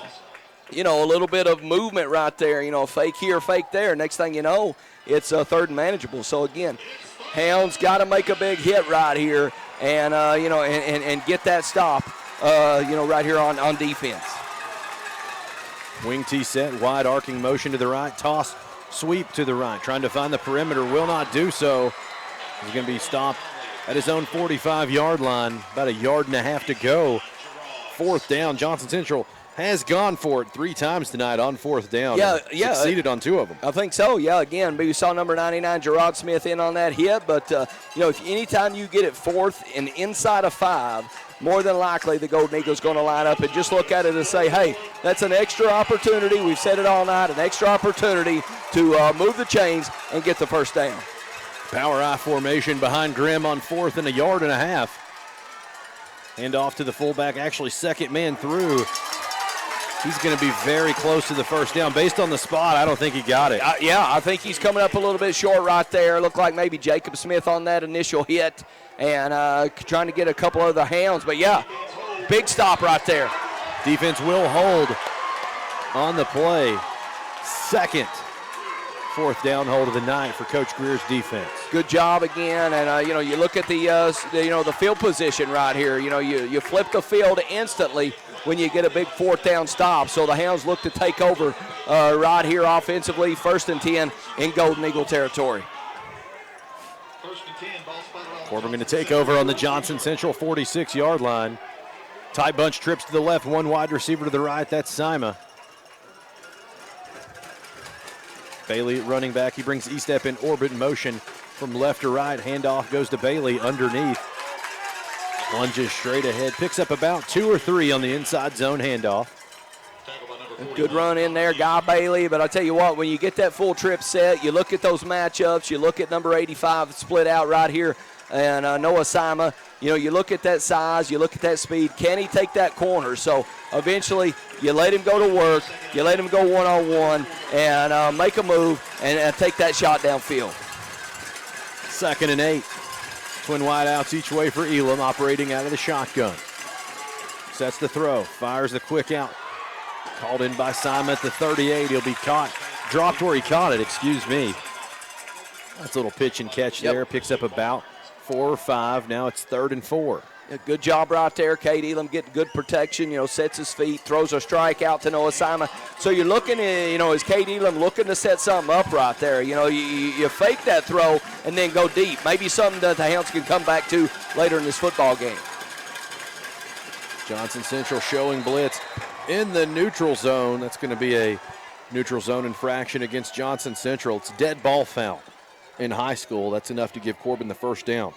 a little bit of movement right there. Fake here, fake there. Next thing you know, it's 3rd and manageable. So, again, Hounds got to make a big hit right here and, and get that stop, right here on defense. Wing T set, wide arcing motion to the right, toss, sweep to the right. Trying to find the perimeter, will not do so. He's going to be stopped at his own 45-yard line. About 1.5 yards to go. 4th down. Johnson Central has gone for it 3 times tonight on 4th down. Yeah. Succeeded on 2 of them. I think so, yeah. Again, we saw number 99, Gerard Smith, in on that hit. But, if anytime you get it 4th and inside of 5, more than likely the Golden Eagles going to line up and just look at it and say, hey, that's an extra opportunity. We've said it all night, an extra opportunity to move the chains and get the first down. Power I formation behind Grimm on 4th and 1.5 yards. Hand off to the fullback, actually 2nd man through. He's going to be very close to the first down. Based on the spot, I don't think he got it. I think he's coming up a little bit short right there. Looked like maybe Jacob Smith on that initial hit and trying to get a couple of the Hounds. But, yeah, big stop right there. Defense will hold on the play. 2nd 4th down hold of the night for Coach Greer's defense. Good job again, and you look at the field position right here. You flip the field instantly when you get a big 4th down stop. So the Hounds look to take over right here offensively, 1st and 10 in Golden Eagle territory. Corbin going to take over on the Johnson Central 46-yard line. Tight bunch trips to the left, one wide receiver to the right. That's Sima. Bailey running back. He brings E-step in orbit motion from left to right. Handoff goes to Bailey underneath. Lunges straight ahead. Picks up about 2 or 3 on the inside zone handoff. Good run in there, Guy Bailey. But I tell you what, when you get that full trip set, you look at those matchups. You look at number 85 split out right here, and Noah Sima. You know, you look at that size, you look at that speed. Can he take that corner? So eventually, you let him go to work. You let him go one-on-one and make a move and take that shot downfield. 2nd and 8. Twin wideouts each way for Elam, operating out of the shotgun. Sets the throw, fires the quick out. Called in by Simon at the 38. He'll be caught. Dropped where he caught it, excuse me. That's a little pitch and catch there. Picks up about 4 or 5. Now it's 3rd and 4. Yeah, good job right there. Cade Elam getting good protection, sets his feet, throws a strike out to Noah Simon. So you're looking at, is Cade Elam looking to set something up right there? You fake that throw and then go deep. Maybe something that the Hounds can come back to later in this football game. Johnson Central showing blitz in the neutral zone. That's going to be a neutral zone infraction against Johnson Central. It's dead ball foul in high school. That's enough to give Corbin the first down.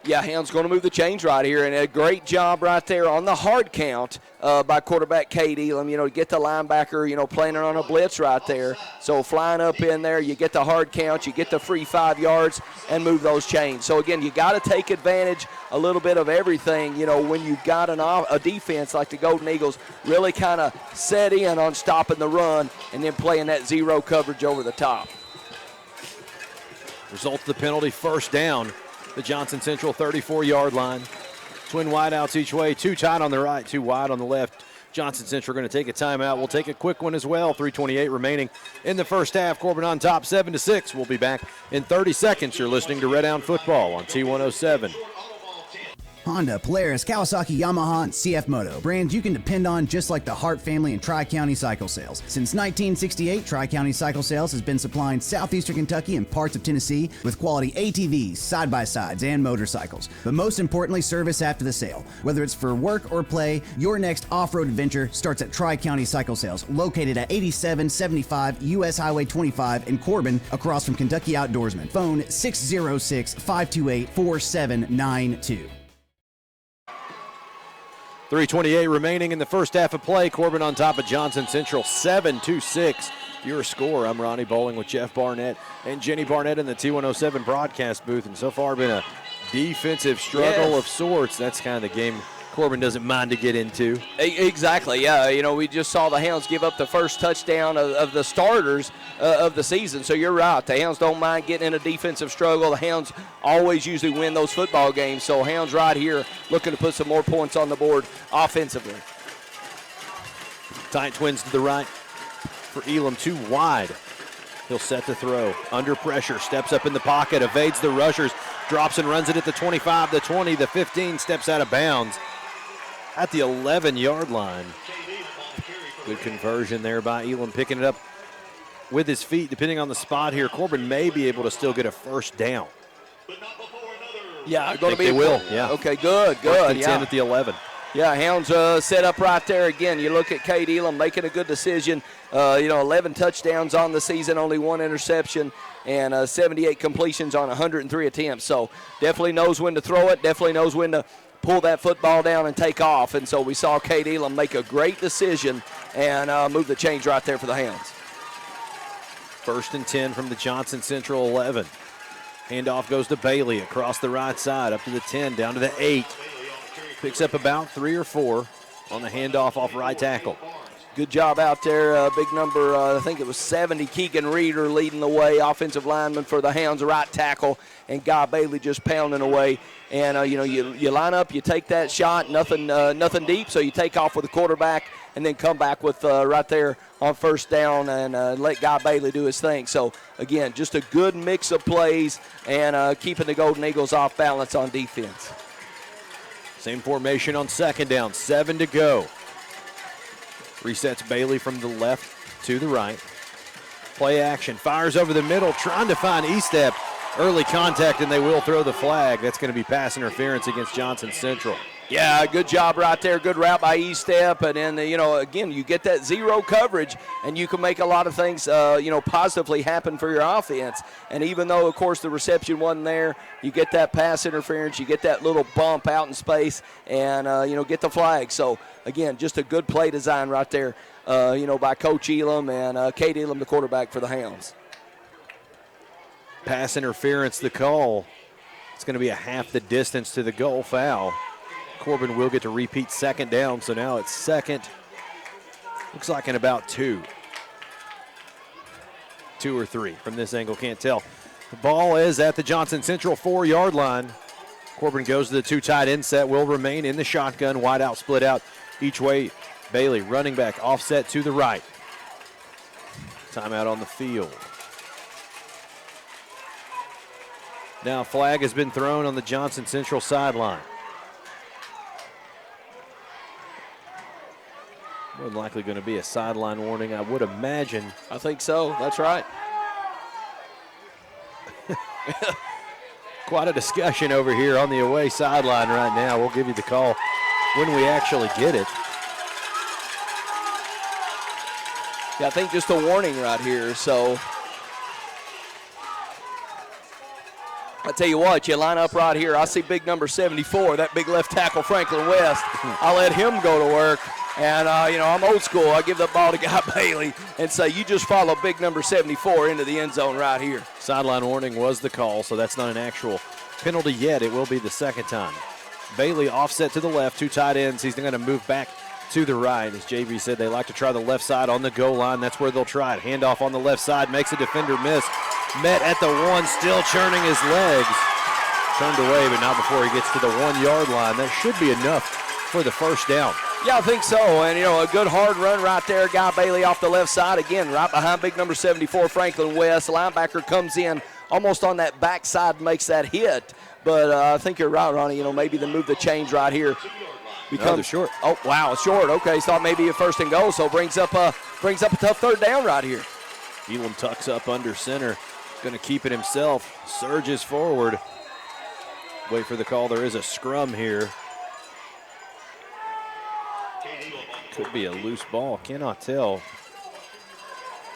Yeah, Hounds going to move the chains right here, and a great job right there on the hard count by quarterback Cade Elam, to get the linebacker, playing on a blitz right there. So flying up in there, you get the hard count, you get the free 5 yards, and move those chains. So, again, you got to take advantage a little bit of everything, when you've got a defense like the Golden Eagles really kind of set in on stopping the run and then playing that zero coverage over the top. Result of the penalty, first down. The Johnson Central 34-yard line. Twin wideouts each way, 2 tight on the right, 2 wide on the left. Johnson Central going to take a timeout. We'll take a quick one as well. 3:28 remaining in the first half. Corbin on top, 7-6. We'll be back in 30 seconds. You're listening to Red Hound Football on T107. Honda, Polaris, Kawasaki, Yamaha, and CF Moto. Brands you can depend on just like the Hart family and Tri-County Cycle Sales. Since 1968, Tri-County Cycle Sales has been supplying southeastern Kentucky and parts of Tennessee with quality ATVs, side-by-sides, and motorcycles. But most importantly, service after the sale. Whether it's for work or play, your next off-road adventure starts at Tri-County Cycle Sales, located at 8775 U.S. Highway 25 in Corbin, across from Kentucky Outdoorsman. Phone 606-528-4792. 3:28 remaining in the first half of play. Corbin on top of Johnson Central, 7-6. Your score. I'm Ronnie Bowling with Jeff Barnett and Jenny Barnett in the T107 broadcast booth. And so far been a defensive struggle of sorts. That's kind of the game Corbin doesn't mind to get into. Exactly, yeah. We just saw the Hounds give up the first touchdown of the starters of the season. So you're right. The Hounds don't mind getting in a defensive struggle. The Hounds always usually win those football games. So Hounds right here looking to put some more points on the board offensively. Tight twins to the right for Elam, 2 wide. He'll set the throw. Under pressure, steps up in the pocket, evades the rushers, drops and runs it at the 25, the 20, the 15, steps out of bounds at the 11-yard line. Good conversion there by Elam, picking it up with his feet. Depending on the spot here, Corbin may be able to still get a first down. Yeah, they will. Yeah. Okay, good. 10 Yeah. at the 11. Yeah, Hounds set up right there again. You look at Cade Elam making a good decision. 11 touchdowns on the season, only 1 interception, and 78 completions on 103 attempts. So definitely knows when to throw it, definitely knows when to pull that football down and take off. And so we saw Cade Elam make a great decision and move the chains right there for the Hounds. 1st and 10 from the Johnson Central 11. Handoff goes to Bailey across the right side, up to the 10, down to the 8. Picks up about 3 or 4 on the handoff off right tackle. Good job out there. Big number, I think it was 70, Keegan Reeder leading the way, offensive lineman for the Hounds, right tackle, and Guy Bailey just pounding away. And, you line up, you take that shot, nothing deep, so you take off with the quarterback and then come back with right there on first down and let Guy Bailey do his thing. So, again, just a good mix of plays and keeping the Golden Eagles off balance on defense. Same formation on 2nd down, 7 to go. Resets Bailey from the left to the right. Play action, fires over the middle, trying to find E-step. early contact, and they will throw the flag. That's going to be pass interference against Johnson Central. Yeah, good job right there. Good route by E-Step. And then, again, you get that zero coverage, and you can make a lot of things, positively happen for your offense. And even though, of course, the reception wasn't there, you get that pass interference, you get that little bump out in space, and, get the flag. So, again, just a good play design right there, by Coach Elam and Kate Elam, the quarterback for the Hounds. Pass interference, the call. It's going to be a half the distance to the goal, foul. Corbin will get to repeat second down, so now it's second. Looks like in about 2 or 3 from this angle, can't tell. The ball is at the Johnson Central 4-yard line. Corbin goes to the 2 tight end set, will remain in the shotgun, wide out, split out each way. Bailey running back, offset to the right. Timeout on the field. Now a flag has been thrown on the Johnson Central sideline. More than likely going to be a sideline warning, I would imagine. I think so. That's right. Quite a discussion over here on the away sideline right now. We'll give you the call when we actually get it. Yeah, I think just a warning right here. So I tell you what, you line up right here. I see big number 74, that big left tackle, Franklin West. I'll let him go to work. And, I'm old school. I give the ball to Guy Bailey and say, you just follow big number 74 into the end zone right here. Sideline warning was the call, so that's not an actual penalty yet. It will be the second time. Bailey offset to the left, 2 tight ends. He's going to move back to the right. As JV said, they like to try the left side on the goal line. That's where they'll try it. Handoff on the left side, makes a defender miss. Met at the 1, still churning his legs. Turned away, but not before he gets to the 1-yard line. That should be enough for the first down. Yeah, I think so. And, a good hard run right there. Guy Bailey off the left side. Again, right behind big number 74, Franklin West. Linebacker comes in almost on that backside, makes that hit. But I think you're right, Ronnie. Maybe the move the change right here. No, they're short. Oh, wow, short. Okay, thought maybe a first and goal, so brings up a tough third down right here. Elam tucks up under center. Going to keep it himself. Surges forward. Wait for the call. There is a scrum here. Could be a loose ball. Cannot tell.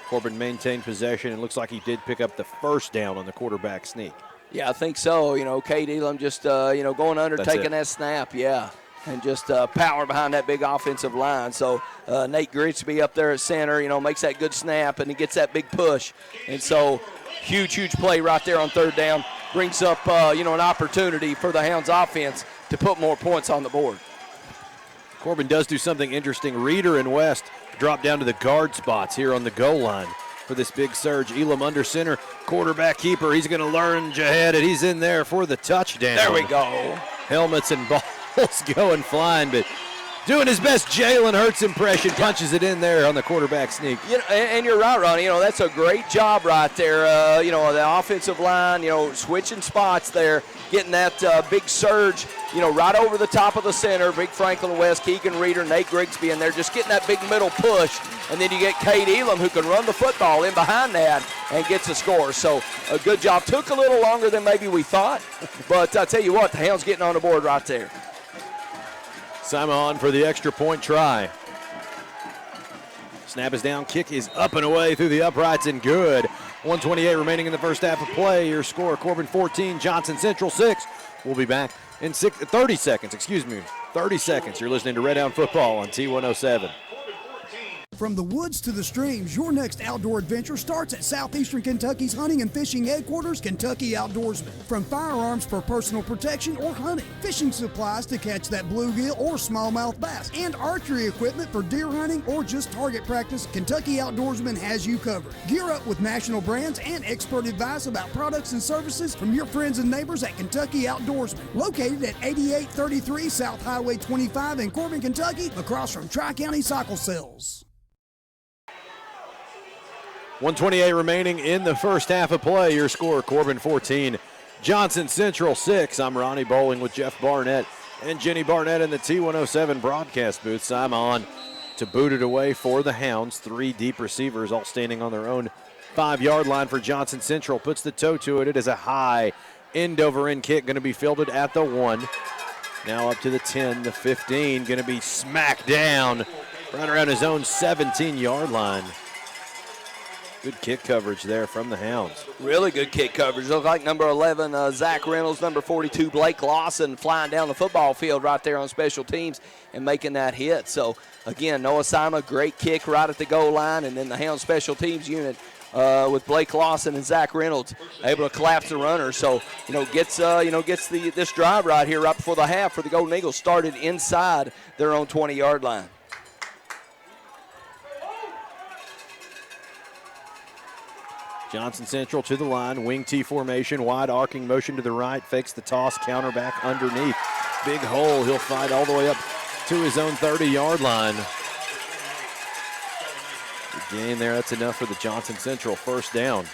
Corbin maintained possession. It looks like he did pick up the first down on the quarterback sneak. Yeah, I think so. Kate Elam just, going under, taking that snap. Yeah. And just power behind that big offensive line. So Nate Grigsby up there at center, makes that good snap, and he gets that big push. And so huge play right there on third down. Brings up, an opportunity for the Hounds offense to put more points on the board. Corbin does do something interesting. Reeder and West drop down to the guard spots here on the goal line for this big surge. Elam under center, quarterback keeper. He's going to lunge ahead, and he's in there for the touchdown. There we go. Helmets and balls going flying, but doing his best Jalen Hurts impression, punches it in there on the quarterback sneak. And you're right, Ronnie. That's a great job right there. The offensive line, switching spots there, getting that big surge, right over the top of the center. Big Franklin West, Keegan Reeder, Nate Grigsby in there, just getting that big middle push. And then you get Kate Elam, who can run the football in behind that and gets a score. So a good job. Took a little longer than maybe we thought, but I tell you what, the Hounds getting on the board right there. Simon for the extra point try. Snap is down, kick is up and away through the uprights and good. 1:28 remaining in the first half of play. Your score, Corbin 14, Johnson Central 6. We'll be back in 30 seconds. 30 seconds. You're listening to Red Hound Football on T107. From the woods to the streams, your next outdoor adventure starts at Southeastern Kentucky's hunting and fishing headquarters, Kentucky Outdoorsman. From firearms for personal protection or hunting, fishing supplies to catch that bluegill or smallmouth bass, and archery equipment for deer hunting or just target practice, Kentucky Outdoorsman has you covered. Gear up with national brands and expert advice about products and services from your friends and neighbors at Kentucky Outdoorsman. Located at 8833 South Highway 25 in Corbin, Kentucky, across from Tri-County Cycle Sales. 1:28 remaining in the first half of play. Your score, Corbin 14, Johnson Central 6. I'm Ronnie Bowling with Jeff Barnett and Jenny Barnett in the T107 broadcast booth. I'm on to boot it away for the Hounds. 3 deep receivers all standing on their own 5-yard line for Johnson Central. Puts the toe to it. It is a high end-over-end kick, going to be fielded at the 1. Now up to the 10, the 15, going to be smacked down right around his own 17-yard line. Good kick coverage there from the Hounds. Really good kick coverage. Looked like number 11, Zach Reynolds, number 42, Blake Lawson, flying down the football field right there on special teams and making that hit. So, again, Noah Sima, great kick right at the goal line, and then the Hound special teams unit with Blake Lawson and Zach Reynolds able to collapse the runner. So, gets this drive right here right before the half for the Golden Eagles started inside their own 20-yard line. Johnson Central to the line, wing T formation, wide arcing motion to the right, fakes the toss, counter back underneath. Big hole, he'll fight all the way up to his own 30-yard line. Good gain there, that's enough for the Johnson Central first down.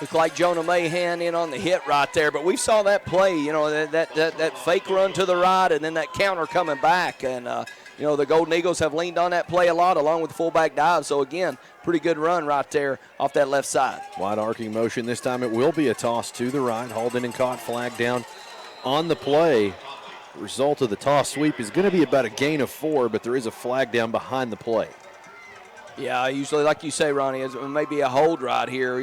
Looked like Jonah Mahan in on the hit right there, but we saw that play, that fake run to the right and then that counter coming back. And, the Golden Eagles have leaned on that play a lot along with the fullback dive. So, again, pretty good run right there off that left side. Wide arcing motion. This time it will be a toss to the right. Hauled in and caught, flag down on the play. The result of the toss sweep is going to be about a gain of 4, but there is a flag down behind the play. Yeah, usually, like you say, Ronnie, it may be a hold right here.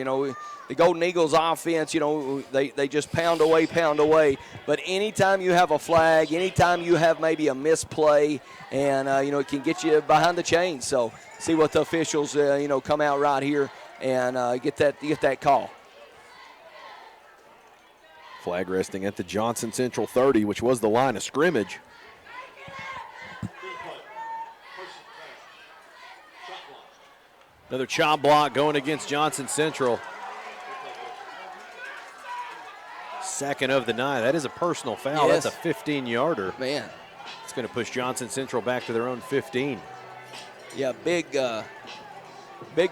The Golden Eagles offense, they just pound away. But anytime you have a flag, anytime you have maybe a misplay, and, it can get you behind the chains. So see what the officials, come out right here and get that call. Flag resting at the Johnson Central 30, which was the line of scrimmage. Another chop block going against Johnson Central. Second of the night. That is a personal foul. Yes. That's a 15-yarder. Man. It's going to push Johnson Central back to their own 15. Yeah, big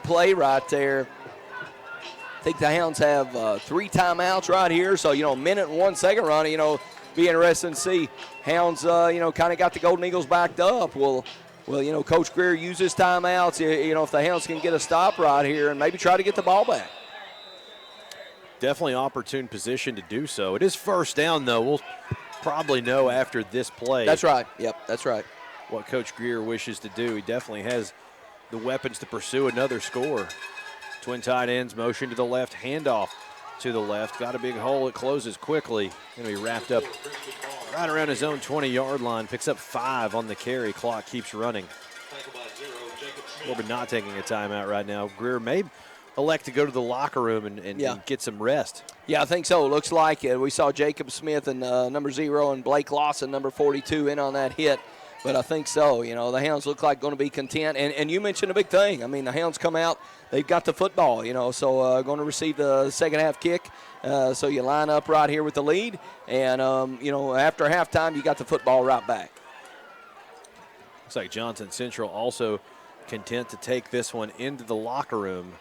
play right there. I think the Hounds have 3 timeouts right here. So, a minute and 1 second, Ronnie, be interesting to see. Hounds, kind of got the Golden Eagles backed up. Well, Coach Greer uses timeouts, if the Hounds can get a stop right here and maybe try to get the ball back. Definitely opportune position to do so. It is first down, though. We'll probably know after this play. That's right. Yep, that's right. What Coach Greer wishes to do. He definitely has the weapons to pursue another score. Twin tight ends, motion to the left, handoff to the left. Got a big hole. It closes quickly. Going to be wrapped up right around his own 20-yard line. Picks up 5 on the carry. Clock keeps running. Corbin not taking a timeout right now. Greer may elect to go to the locker room and get some rest. Yeah, I think so. Looks like it. We saw Jacob Smith and number 0 and Blake Lawson, number 42, in on that hit. But I think so. The Hounds look like going to be content. And you mentioned a big thing. I mean, the Hounds come out, they've got the football, so going to receive the second half kick. So you line up right here with the lead. And, after halftime, you got the football right back. Looks like Johnson Central also content to take this one into the locker room.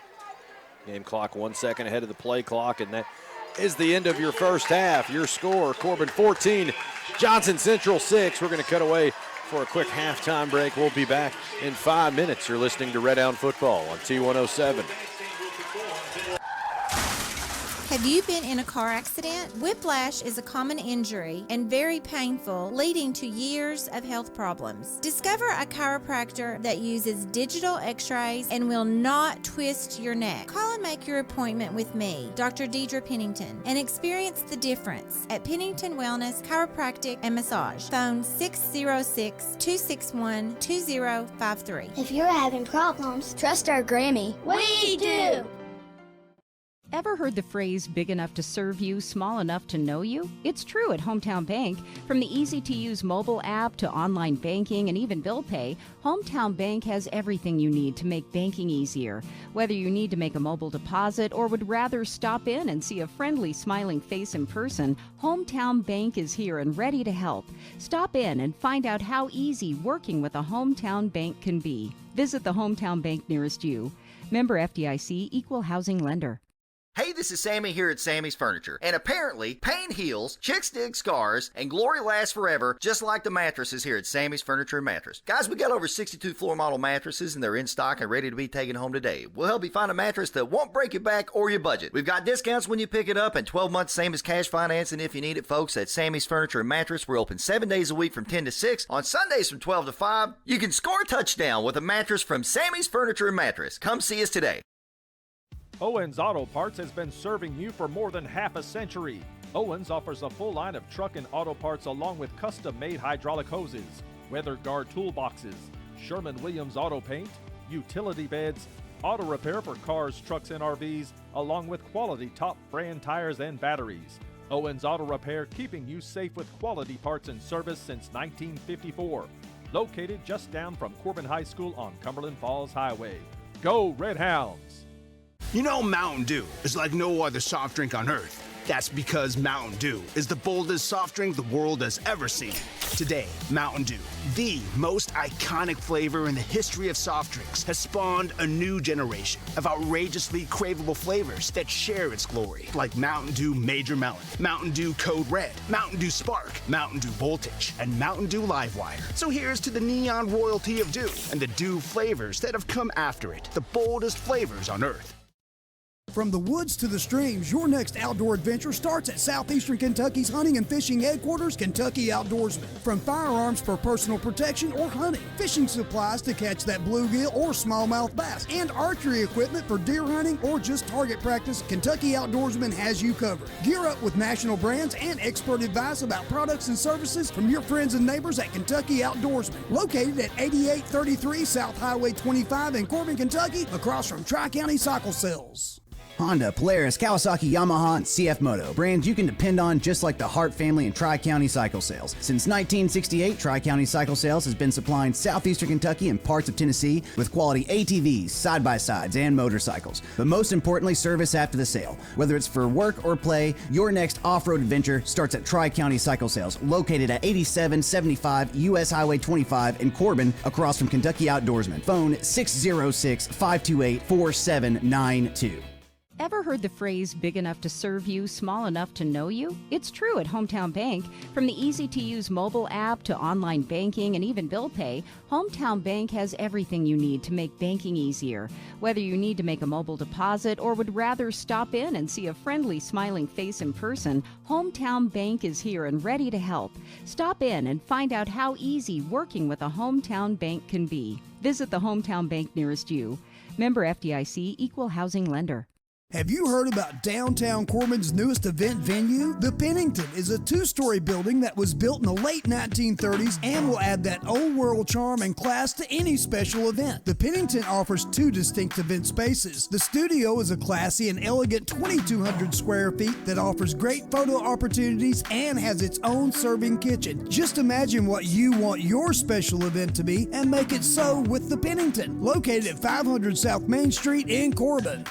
Game clock 1 second ahead of the play clock, and that is the end of your first half. Your score, Corbin 14, Johnson Central 6. We're going to cut away for a quick halftime break. We'll be back in 5 minutes. You're listening to Red Hound Football on T107. Have you been in a car accident? Whiplash is a common injury and very painful, leading to years of health problems. Discover a chiropractor that uses digital x-rays and will not twist your neck. Call and make your appointment with me, Dr. Deidre Pennington, and experience the difference at Pennington Wellness Chiropractic and Massage. Phone 606-261-2053. If you're having problems, trust our Grammy. We do! Ever heard the phrase big enough to serve you, small enough to know you? It's true at Hometown Bank. From the easy-to-use mobile app to online banking and even bill pay, Hometown Bank has everything you need to make banking easier. Whether you need to make a mobile deposit or would rather stop in and see a friendly, smiling face in person, Hometown Bank is here and ready to help. Stop in and find out how easy working with a Hometown Bank can be. Visit the Hometown Bank nearest you. Member FDIC, Equal Housing Lender. Hey, this is Sammy here at Sammy's Furniture, and apparently, pain heals, chicks dig scars, and glory lasts forever, just like the mattresses here at Sammy's Furniture and Mattress. Guys, we got over 62 floor model mattresses, and they're in stock and ready to be taken home today. We'll help you find a mattress that won't break your back or your budget. We've got discounts when you pick it up, and 12 months same as cash financing if you need it, folks. At Sammy's Furniture and Mattress, we're open 7 days a week from 10 to 6, on Sundays from 12 to 5. You can score a touchdown with a mattress from Sammy's Furniture and Mattress. Come see us today. Owens Auto Parts has been serving you for more than half a century. Owens offers a full line of truck and auto parts along with custom-made hydraulic hoses, weather guard toolboxes, Sherman-Williams auto paint, utility beds, auto repair for cars, trucks, and RVs, along with quality top brand tires and batteries. Owens Auto Repair, keeping you safe with quality parts and service since 1954. Located just down from Corbin High School on Cumberland Falls Highway. Go Red Hounds! You know Mountain Dew is like no other soft drink on earth. That's because Mountain Dew is the boldest soft drink the world has ever seen. Today, Mountain Dew, the most iconic flavor in the history of soft drinks, has spawned a new generation of outrageously craveable flavors that share its glory, like Mountain Dew Major Melon, Mountain Dew Code Red, Mountain Dew Spark, Mountain Dew Voltage, and Mountain Dew Livewire. So here's to the neon royalty of Dew and the Dew flavors that have come after it, the boldest flavors on earth. From the woods to the streams, your next outdoor adventure starts at Southeastern Kentucky's hunting and fishing headquarters, Kentucky Outdoorsman. From firearms for personal protection or hunting, fishing supplies to catch that bluegill or smallmouth bass, and archery equipment for deer hunting or just target practice, Kentucky Outdoorsman has you covered. Gear up with national brands and expert advice about products and services from your friends and neighbors at Kentucky Outdoorsman. Located at 8833 South Highway 25 in Corbin, Kentucky, across from Tri-County Cycle Sales. Honda, Polaris, Kawasaki, Yamaha, and CF Moto. Brands you can depend on just like the Hart family and Tri-County Cycle Sales. Since 1968, Tri-County Cycle Sales has been supplying southeastern Kentucky and parts of Tennessee with quality ATVs, side-by-sides, and motorcycles. But most importantly, service after the sale. Whether it's for work or play, your next off-road adventure starts at Tri-County Cycle Sales, located at 8775 U.S. Highway 25 in Corbin, across from Kentucky Outdoorsman. Phone 606-528-4792. Ever heard the phrase big enough to serve you, small enough to know you? It's true at Hometown Bank. From the easy-to-use mobile app to online banking and even bill pay, Hometown Bank has everything you need to make banking easier. Whether you need to make a mobile deposit or would rather stop in and see a friendly, smiling face in person, Hometown Bank is here and ready to help. Stop in and find out how easy working with a Hometown Bank can be. Visit the Hometown Bank nearest you. Member FDIC, Equal Housing Lender. Have you heard about downtown Corbin's newest event venue? The Pennington is a two-story building that was built in the late 1930s and will add that old-world charm and class to any special event. The Pennington offers two distinct event spaces. The studio is a classy and elegant 2,200 square feet that offers great photo opportunities and has its own serving kitchen. Just imagine what you want your special event to be and make it so with the Pennington, located at 500 South Main Street in Corbin.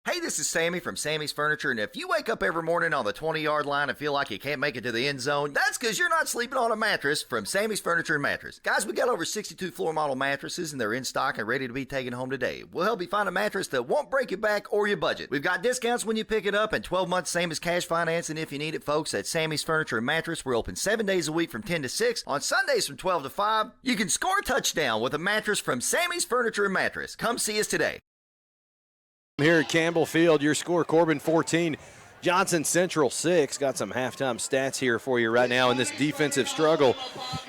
Hey, this is Sammy from Sammy's Furniture, and if you wake up every morning on the 20-yard line and feel like you can't make it to the end zone, that's because you're not sleeping on a mattress from Sammy's Furniture and Mattress. Guys, we got over 62 floor model mattresses, and they're in stock and ready to be taken home today. We'll help you find a mattress that won't break your back or your budget. We've got discounts when you pick it up, and 12 months same as cash financing if you need it, folks. At Sammy's Furniture and Mattress, we're open 7 days a week from 10 to 6, on Sundays from 12 to 5. You can score a touchdown with a mattress from Sammy's Furniture and Mattress. Come see us today. Here at Campbell Field, your score, Corbin 14, Johnson Central 6. Got some halftime stats here for you right now in this defensive struggle.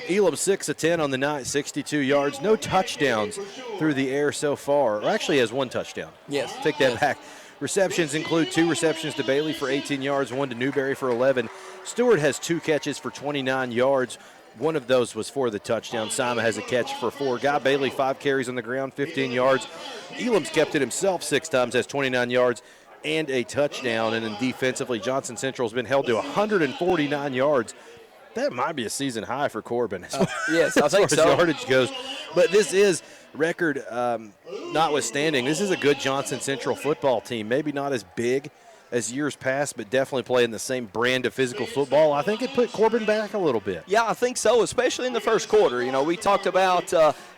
Elam 6 of 10 on the night, 62 yards. No touchdowns through the air so far. Or actually has one touchdown. Yes. Take that back. Receptions include 2 receptions to Bailey for 18 yards, 1 to Newberry for 11. Stewart has 2 catches for 29 yards. One of those was for the touchdown. Simon has a catch for 4. Guy Bailey, 5 carries on the ground, 15 yards. Elam's kept it himself 6 times, has 29 yards and a touchdown. And then defensively, Johnson Central's been held to 149 yards. That might be a season high for Corbin. Yes, I think as so. far as yardage goes. But this is record notwithstanding. This is a good Johnson Central football team. Maybe not as big as years past, but definitely playing the same brand of physical football. I think it put Corbin back a little bit. Yeah, I think so, especially in the first quarter. You know, we talked about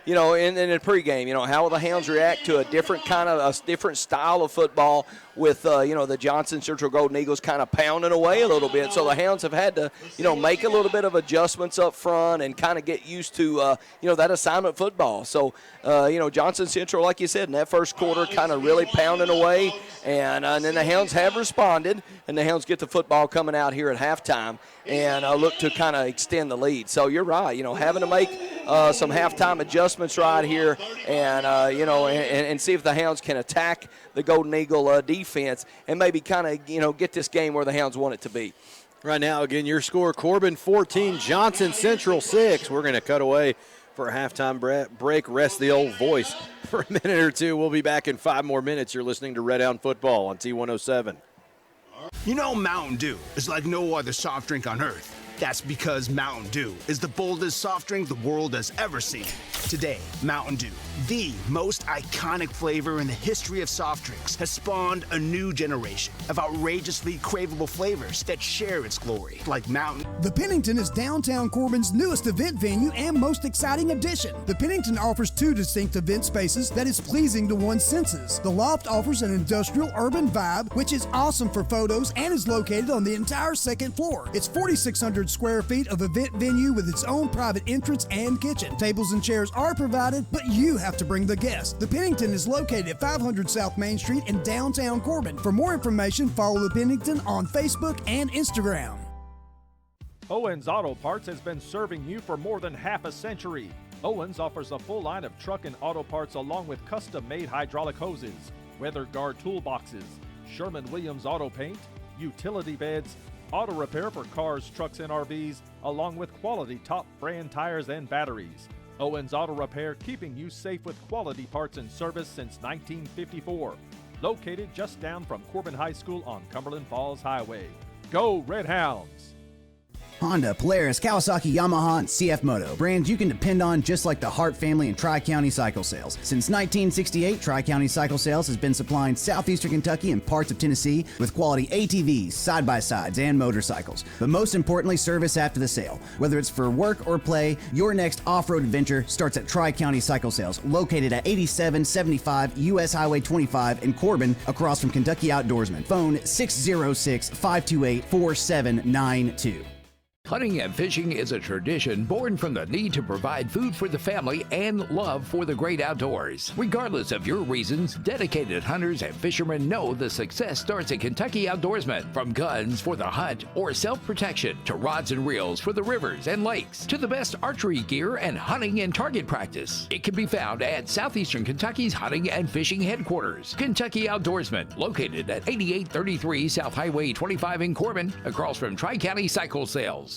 in the pregame, how will the Hounds react to a different style of football with, the Johnson Central Golden Eagles kind of pounding away a little bit. So the Hounds have had to, make a little bit of adjustments up front and kind of get used to, that assignment football. So, Johnson Central, like you said, in that first quarter kind of really pounding away. And then the Hounds have responded, and the Hounds get the football coming out here at halftime and look to kind of extend the lead. So you're right, having to make some halftime adjustments right here and, and see if the Hounds can attack the Golden Eagle defense and maybe kind of, get this game where the Hounds want it to be. Right now, again, your score, Corbin 14, Johnson Central 6. We're going to cut away for a halftime break, rest the old voice for a minute or two. We'll be back in 5 more minutes. You're listening to Red Hound Football on T107. Mountain Dew is like no other soft drink on earth. That's because Mountain Dew is the boldest soft drink the world has ever seen. Today, Mountain Dew, the most iconic flavor in the history of soft drinks, has spawned a new generation of outrageously craveable flavors that share its glory, like Mountain. The Pennington is downtown Corbin's newest event venue and most exciting addition. The Pennington offers 2 distinct event spaces that is pleasing to one's senses. The Loft offers an industrial urban vibe, which is awesome for photos and is located on the entire 2nd floor. It's 4,600 square feet of event venue with its own private entrance and kitchen. Tables and chairs are provided, but you have to bring the guests. The Pennington is located at 500 South Main Street in downtown Corbin. For more information, follow the Pennington on Facebook and Instagram. Owens Auto Parts has been serving you for more than half a century. Owens offers a full line of truck and auto parts along with custom-made hydraulic hoses, weather guard toolboxes, Sherman-Williams auto paint, utility beds, auto repair for cars, trucks, and RVs, along with quality top brand tires and batteries. Owens Auto Repair, keeping you safe with quality parts and service since 1954. Located just down from Corbin High School on Cumberland Falls Highway. Go Red Hounds! Honda, Polaris, Kawasaki, Yamaha, and CF Moto. Brands you can depend on just like the Hart family and Tri-County Cycle Sales. Since 1968, Tri-County Cycle Sales has been supplying southeastern Kentucky and parts of Tennessee with quality ATVs, side-by-sides, and motorcycles. But most importantly, service after the sale. Whether it's for work or play, your next off-road adventure starts at Tri-County Cycle Sales, located at 8775 U.S. Highway 25 in Corbin, across from Kentucky Outdoorsman. Phone 606-528-4792. Hunting and fishing is a tradition born from the need to provide food for the family and love for the great outdoors. Regardless of your reasons, dedicated hunters and fishermen know the success starts at Kentucky Outdoorsman. From guns for the hunt or self-protection to rods and reels for the rivers and lakes to the best archery gear and hunting and target practice. It can be found at Southeastern Kentucky's hunting and fishing headquarters. Kentucky Outdoorsman, located at 8833 South Highway 25 in Corbin, across from Tri-County Cycle Sales.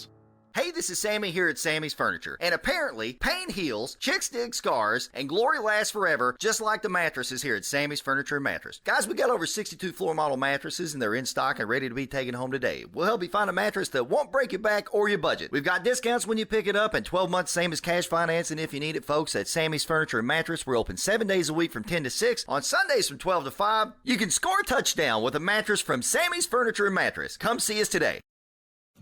Hey, this is Sammy here at Sammy's Furniture, and apparently pain heals, chicks dig scars, and glory lasts forever, just like the mattresses here at Sammy's Furniture and Mattress. Guys, we got over 62 floor model mattresses, and they're in stock and ready to be taken home today. We'll help you find a mattress that won't break your back or your budget. We've got discounts when you pick it up, and 12 months same as cash financing if you need it, folks. At Sammy's Furniture and Mattress, we're open 7 days a week from 10 to 6, on Sundays from 12 to 5. You can score a touchdown with a mattress from Sammy's Furniture and Mattress. Come see us today.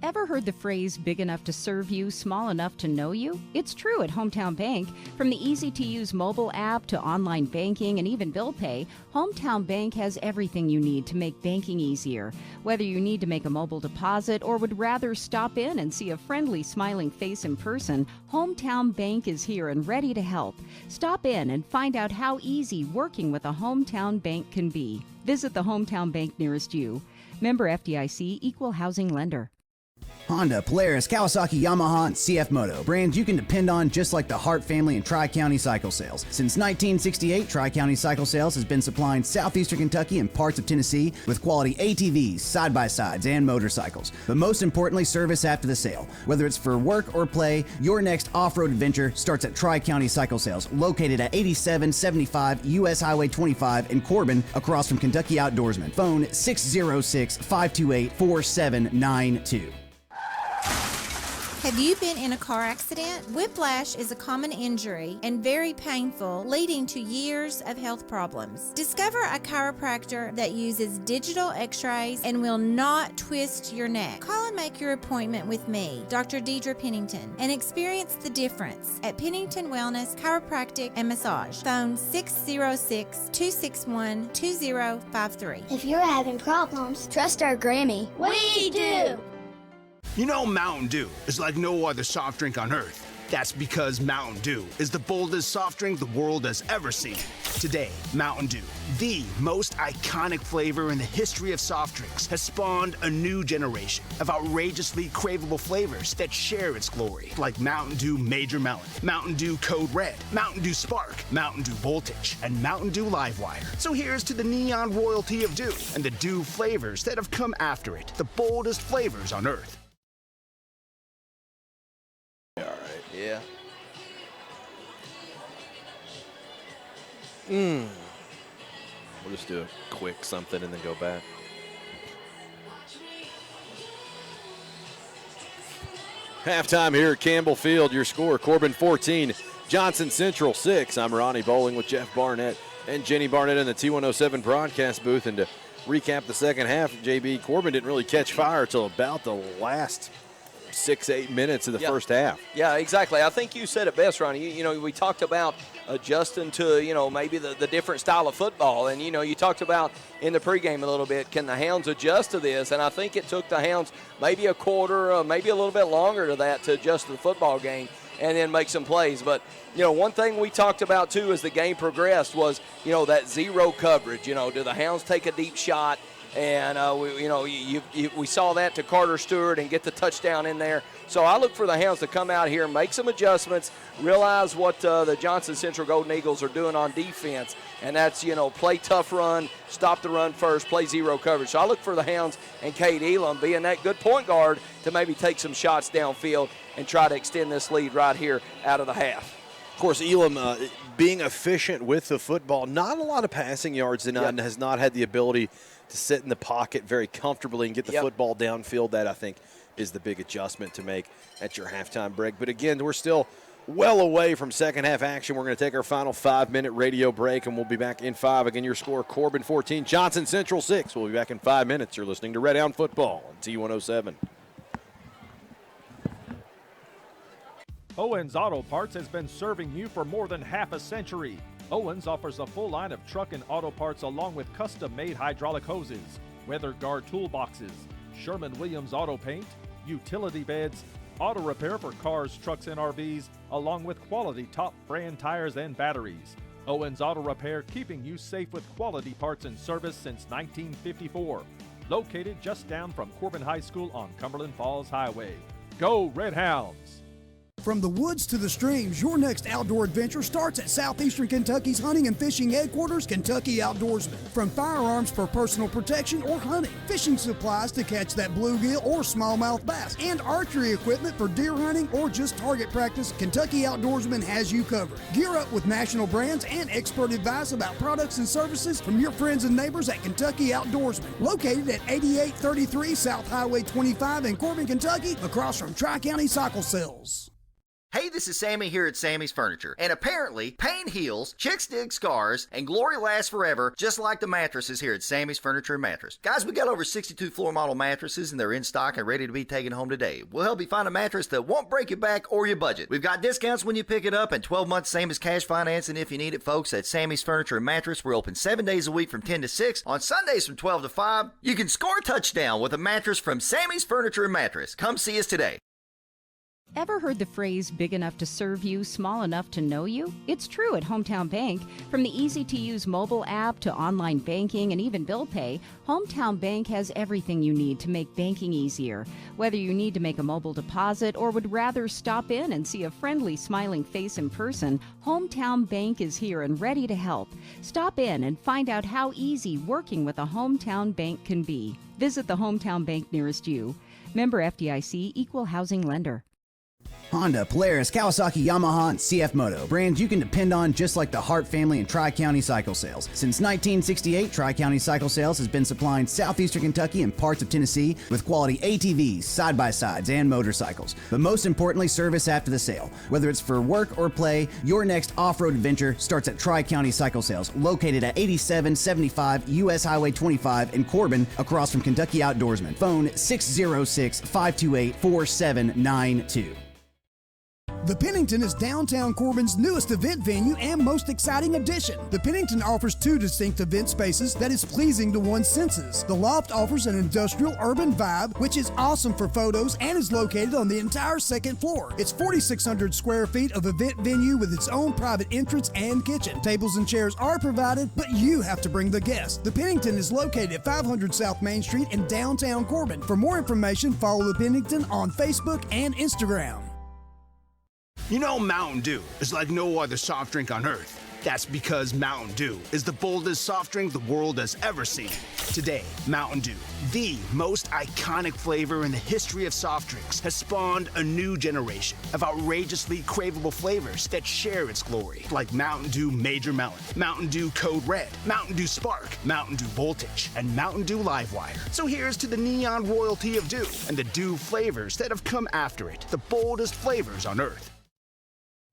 Ever heard the phrase big enough to serve you, small enough to know you? It's true at Hometown Bank. From the easy-to-use mobile app to online banking and even bill pay, Hometown Bank has everything you need to make banking easier. Whether you need to make a mobile deposit or would rather stop in and see a friendly, smiling face in person, Hometown Bank is here and ready to help. Stop in and find out how easy working with a Hometown Bank can be. Visit the Hometown Bank nearest you. Member FDIC, Equal Housing Lender. Honda, Polaris, Kawasaki, Yamaha, and CF Moto. Brands you can depend on just like the Hart family and Tri-County Cycle Sales. Since 1968, Tri-County Cycle Sales has been supplying southeastern Kentucky and parts of Tennessee with quality ATVs, side-by-sides, and motorcycles. But most importantly, service after the sale. Whether it's for work or play, your next off-road adventure starts at Tri-County Cycle Sales, located at 8775 U.S. Highway 25 in Corbin, across from Kentucky Outdoorsman. Phone 606-528-4792. Have you been in a car accident? Whiplash is a common injury and very painful, leading to years of health problems. Discover a chiropractor that uses digital x-rays and will not twist your neck. Call and make your appointment with me, Dr. Deidre Pennington, and experience the difference at Pennington Wellness Chiropractic and Massage. Phone 606-261-2053. If you're having problems, trust our Grammy. We do! You know Mountain Dew is like no other soft drink on earth. That's because Mountain Dew is the boldest soft drink the world has ever seen. Today, Mountain Dew, the most iconic flavor in the history of soft drinks, has spawned a new generation of outrageously craveable flavors that share its glory, like Mountain Dew Major Melon, Mountain Dew Code Red, Mountain Dew Spark, Mountain Dew Voltage, and Mountain Dew Livewire. So here's to the neon royalty of Dew and the Dew flavors that have come after it, the boldest flavors on earth. Yeah. We'll just do a quick something and then go back. Halftime here at Campbell Field. Your score, Corbin 14, Johnson Central 6. I'm Ronnie Bowling with Jeff Barnett and Jenny Barnett in the T107 broadcast booth. And to recap the second half, JB, Corbin didn't really catch fire until about the last 6-8 minutes of the first half. Yeah, exactly. I think you said it best, Ronnie. You know, we talked about adjusting to, maybe the different style of football. And, you talked about in the pregame a little bit, can the Hounds adjust to this? And I think it took the Hounds maybe a quarter, maybe a little bit longer to that to adjust to the football game and then make some plays. But, one thing we talked about, too, as the game progressed was, that zero coverage. Do the Hounds take a deep shot? And, we saw that to Carter Stewart and get the touchdown in there. So I look for the Hounds to come out here, make some adjustments, realize what the Johnson Central Golden Eagles are doing on defense, and that's, play tough run, stop the run first, play zero coverage. So I look for the Hounds and Cade Elam being that good point guard to maybe take some shots downfield and try to extend this lead right here out of the half. Of course, Elam being efficient with the football, not a lot of passing yards tonight, and has not had the ability to sit in the pocket very comfortably and get the football downfield. That, I think, is the big adjustment to make at your halftime break. But again, we're still well away from second half action. We're going to take our final 5-minute radio break, and we'll be back in 5. Again, your score, Corbin 14, Johnson Central 6. We'll be back in 5 minutes. You're listening to Red Hound Football on T107. Owens Auto Parts has been serving you for more than half a century. Owens offers a full line of truck and auto parts along with custom-made hydraulic hoses, weather guard toolboxes, Sherman-Williams auto paint, utility beds, auto repair for cars, trucks, and RVs, along with quality top brand tires and batteries. Owens Auto Repair, keeping you safe with quality parts and service since 1954. Located just down from Corbin High School on Cumberland Falls Highway. Go Red Hounds! From the woods to the streams, your next outdoor adventure starts at Southeastern Kentucky's hunting and fishing headquarters, Kentucky Outdoorsman. From firearms for personal protection or hunting, fishing supplies to catch that bluegill or smallmouth bass, and archery equipment for deer hunting or just target practice, Kentucky Outdoorsman has you covered. Gear up with national brands and expert advice about products and services from your friends and neighbors at Kentucky Outdoorsman. Located at 8833 South Highway 25 in Corbin, Kentucky, across from Tri-County Cycle Sales. Hey, this is Sammy here at Sammy's Furniture, and apparently pain heals, chicks dig scars, and glory lasts forever, just like the mattresses here at Sammy's Furniture and Mattress. Guys, we got over 62 floor model mattresses, and they're in stock and ready to be taken home today. We'll help you find a mattress that won't break your back or your budget. We've got discounts when you pick it up, and 12 months same as cash financing if you need it, folks. At Sammy's Furniture and Mattress, we're open 7 days a week from 10 to 6, on Sundays from 12 to 5. You can score a touchdown with a mattress from Sammy's Furniture and Mattress. Come see us today. Ever heard the phrase big enough to serve you, small enough to know you? It's true at Hometown Bank. From the easy-to-use mobile app to online banking and even bill pay, Hometown Bank has everything you need to make banking easier. Whether you need to make a mobile deposit or would rather stop in and see a friendly, smiling face in person, Hometown Bank is here and ready to help. Stop in and find out how easy working with a Hometown Bank can be. Visit the Hometown Bank nearest you. Member FDIC, Equal Housing Lender. Honda, Polaris, Kawasaki, Yamaha, and CF Moto. Brands you can depend on just like the Hart family and Tri-County Cycle Sales. Since 1968, Tri-County Cycle Sales has been supplying southeastern Kentucky and parts of Tennessee with quality ATVs, side-by-sides, and motorcycles. But most importantly, service after the sale. Whether it's for work or play, your next off-road adventure starts at Tri-County Cycle Sales, located at 8775 U.S. Highway 25 in Corbin, across from Kentucky Outdoorsman. Phone 606-528-4792. The Pennington is downtown Corbin's newest event venue and most exciting addition. The Pennington offers two distinct event spaces that is pleasing to one's senses. The Loft offers an industrial urban vibe, which is awesome for photos and is located on the entire second floor. It's 4,600 square feet of event venue with its own private entrance and kitchen. Tables and chairs are provided, but you have to bring the guests. The Pennington is located at 500 South Main Street in downtown Corbin. For more information, follow the Pennington on Facebook and Instagram. You know Mountain Dew is like no other soft drink on earth. That's because Mountain Dew is the boldest soft drink the world has ever seen. Today, Mountain Dew, the most iconic flavor in the history of soft drinks, has spawned a new generation of outrageously craveable flavors that share its glory, like Mountain Dew Major Melon, Mountain Dew Code Red, Mountain Dew Spark, Mountain Dew Voltage, and Mountain Dew Livewire. So here's to the neon royalty of Dew and the Dew flavors that have come after it, the boldest flavors on earth.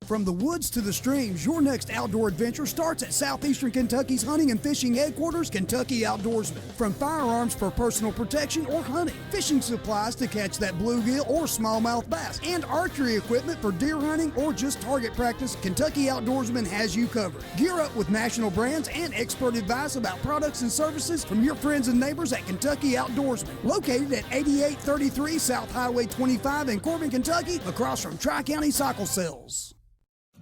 From the woods to the streams, your next outdoor adventure starts at Southeastern Kentucky's hunting and fishing headquarters, Kentucky Outdoorsman. From firearms for personal protection or hunting, fishing supplies to catch that bluegill or smallmouth bass, and archery equipment for deer hunting or just target practice, Kentucky Outdoorsman has you covered. Gear up with national brands and expert advice about products and services from your friends and neighbors at Kentucky Outdoorsman, located at 8833 South Highway 25 in Corbin, Kentucky, across from Tri-County Cycle Sales.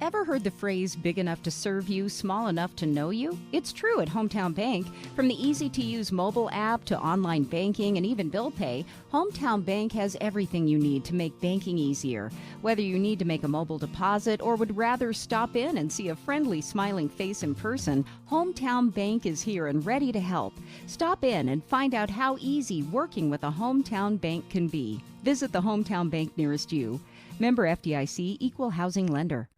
Ever heard the phrase big enough to serve you, small enough to know you? It's true at Hometown Bank. From the easy-to-use mobile app to online banking and even bill pay, Hometown Bank has everything you need to make banking easier. Whether you need to make a mobile deposit or would rather stop in and see a friendly, smiling face in person, Hometown Bank is here and ready to help. Stop in and find out how easy working with a Hometown Bank can be. Visit the Hometown Bank nearest you. Member FDIC, Equal Housing Lender.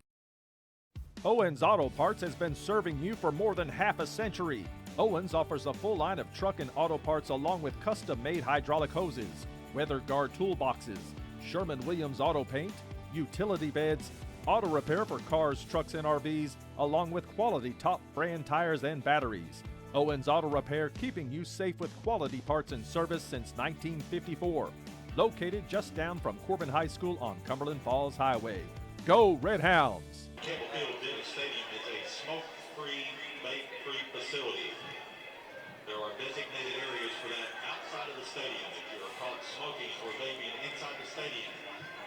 Owens Auto Parts has been serving you for more than half a century. Owens offers a full line of truck and auto parts along with custom-made hydraulic hoses, weather guard toolboxes, Sherman-Williams auto paint, utility beds, auto repair for cars, trucks, and RVs, along with quality top brand tires and batteries. Owens Auto Repair, keeping you safe with quality parts and service since 1954. Located just down from Corbin High School on Cumberland Falls Highway. Go Red Hounds! Campbell Field Dennis Stadium is a smoke-free, vape-free facility. There are designated areas for that outside of the stadium. If you are caught smoking or vaping inside the stadium,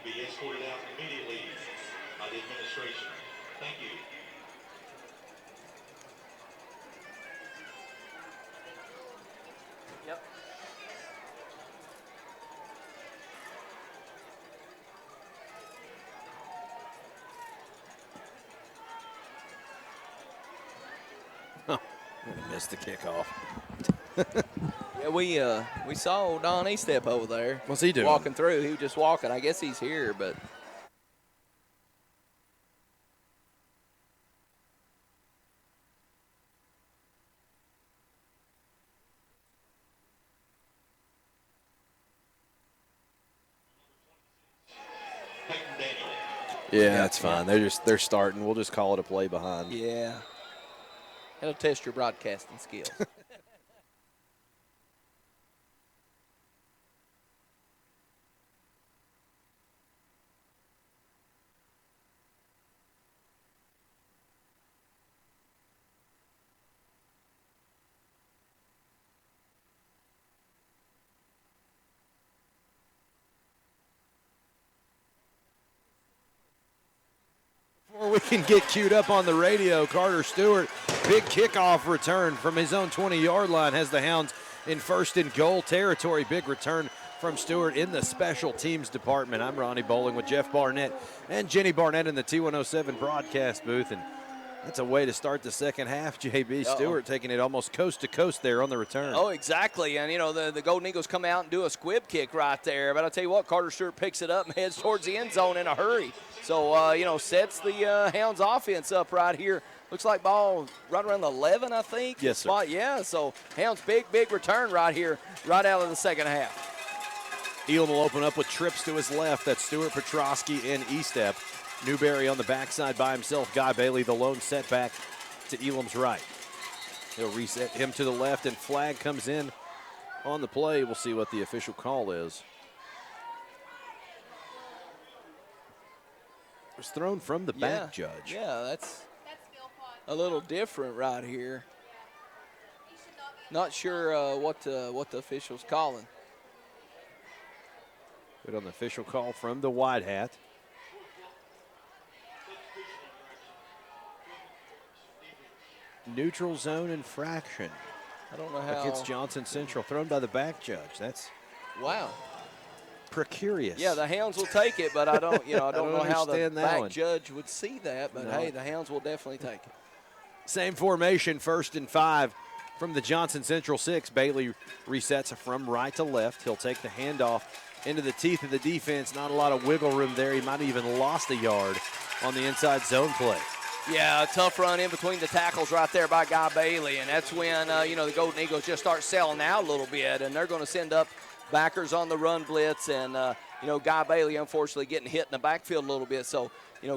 be escorted out immediately by the administration. Thank you. Yep. Missed the kickoff. Yeah, we saw Don Estep over there. What's he doing? Walking through. He was just walking. I guess he's here, but. Yeah, that's fine. They're starting. We'll just call it a play behind. Yeah. It'll test your broadcasting skills. Before we can get queued up on the radio, Carter Stewart, big kickoff return from his own 20-yard line, has the Hounds in first and goal territory. Big return from Stewart in the special teams department. I'm Ronnie Bowling with Jeff Barnett and Jenny Barnett in the T107 broadcast booth. And That's a way to start the second half, J.B. Stewart taking it almost coast to coast there on the return. Oh, exactly. And, the Golden Eagles come out and do a squib kick right there. But I'll tell you what, Carter Stewart picks it up and heads towards the end zone in a hurry. So, sets the Hounds offense up right here. Looks like ball right around the 11, I think. Yes, sir. Spot. Yeah, so Hounds big return right here, right out of the second half. Elam will open up with trips to his left. That's Stewart, Petrosky, and Estep. Newberry on the backside by himself. Guy Bailey, the lone setback to Elam's right. He'll reset him to the left, and flag comes in on the play. We'll see what the official call is. It was thrown from the back, Judge. Yeah, that's a little different right here. Not sure what the official's calling. Good on the official call from the wide hat. Neutral zone infraction. I don't know how. Against Johnson Central, thrown by the back judge. That's wow. Precarious. Yeah, the Hounds will take it, but I don't, I don't know how the back one. judge would see that. But hey, the Hounds will definitely take it. Same formation, 1st and 5 from the Johnson Central 6. Bailey resets from right to left. He'll take the handoff into the teeth of the defense. Not a lot of wiggle room there. He might have even lost a yard on the inside zone play. Yeah, a tough run in between the tackles right there by Guy Bailey, and that's when, the Golden Eagles just start selling out a little bit, and they're going to send up backers on the run blitz, and, Guy Bailey, unfortunately, getting hit in the backfield a little bit, so,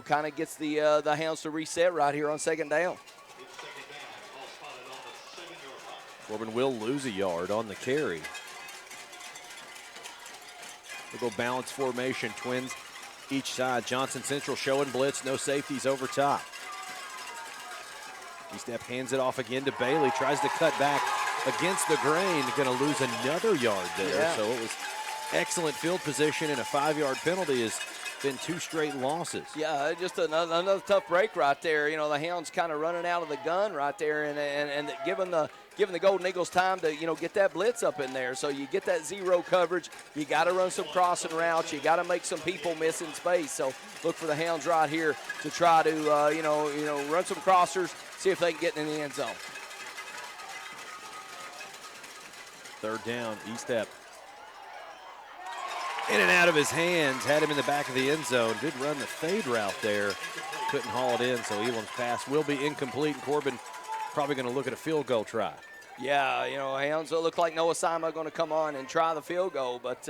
kind of gets the Hounds to reset right here on 2nd down. Corbin will lose a yard on the carry. We'll go balance formation, twins each side. Johnson Central showing blitz, no safeties over top. Estep hands it off again to Bailey, tries to cut back against the grain, going to lose another yard there. Yeah. So it was excellent field position, and a 5-yard penalty has been 2 straight losses. Yeah, just another tough break right there. The Hounds kind of running out of the gun right there, and giving the Golden Eagles time to get that blitz up in there. So you get that zero coverage. You got to run some crossing routes. You got to make some people miss in space. So look for the Hounds right here to try to run some crossers, see if they can get in the end zone. 3rd down, Estep. In and out of his hands, had him in the back of the end zone. Did run the fade route there. Couldn't haul it in, so Elam's pass will be incomplete. And Corbin probably going to look at a field goal try. Yeah, Hounds look like Noah Sima going to come on and try the field goal, but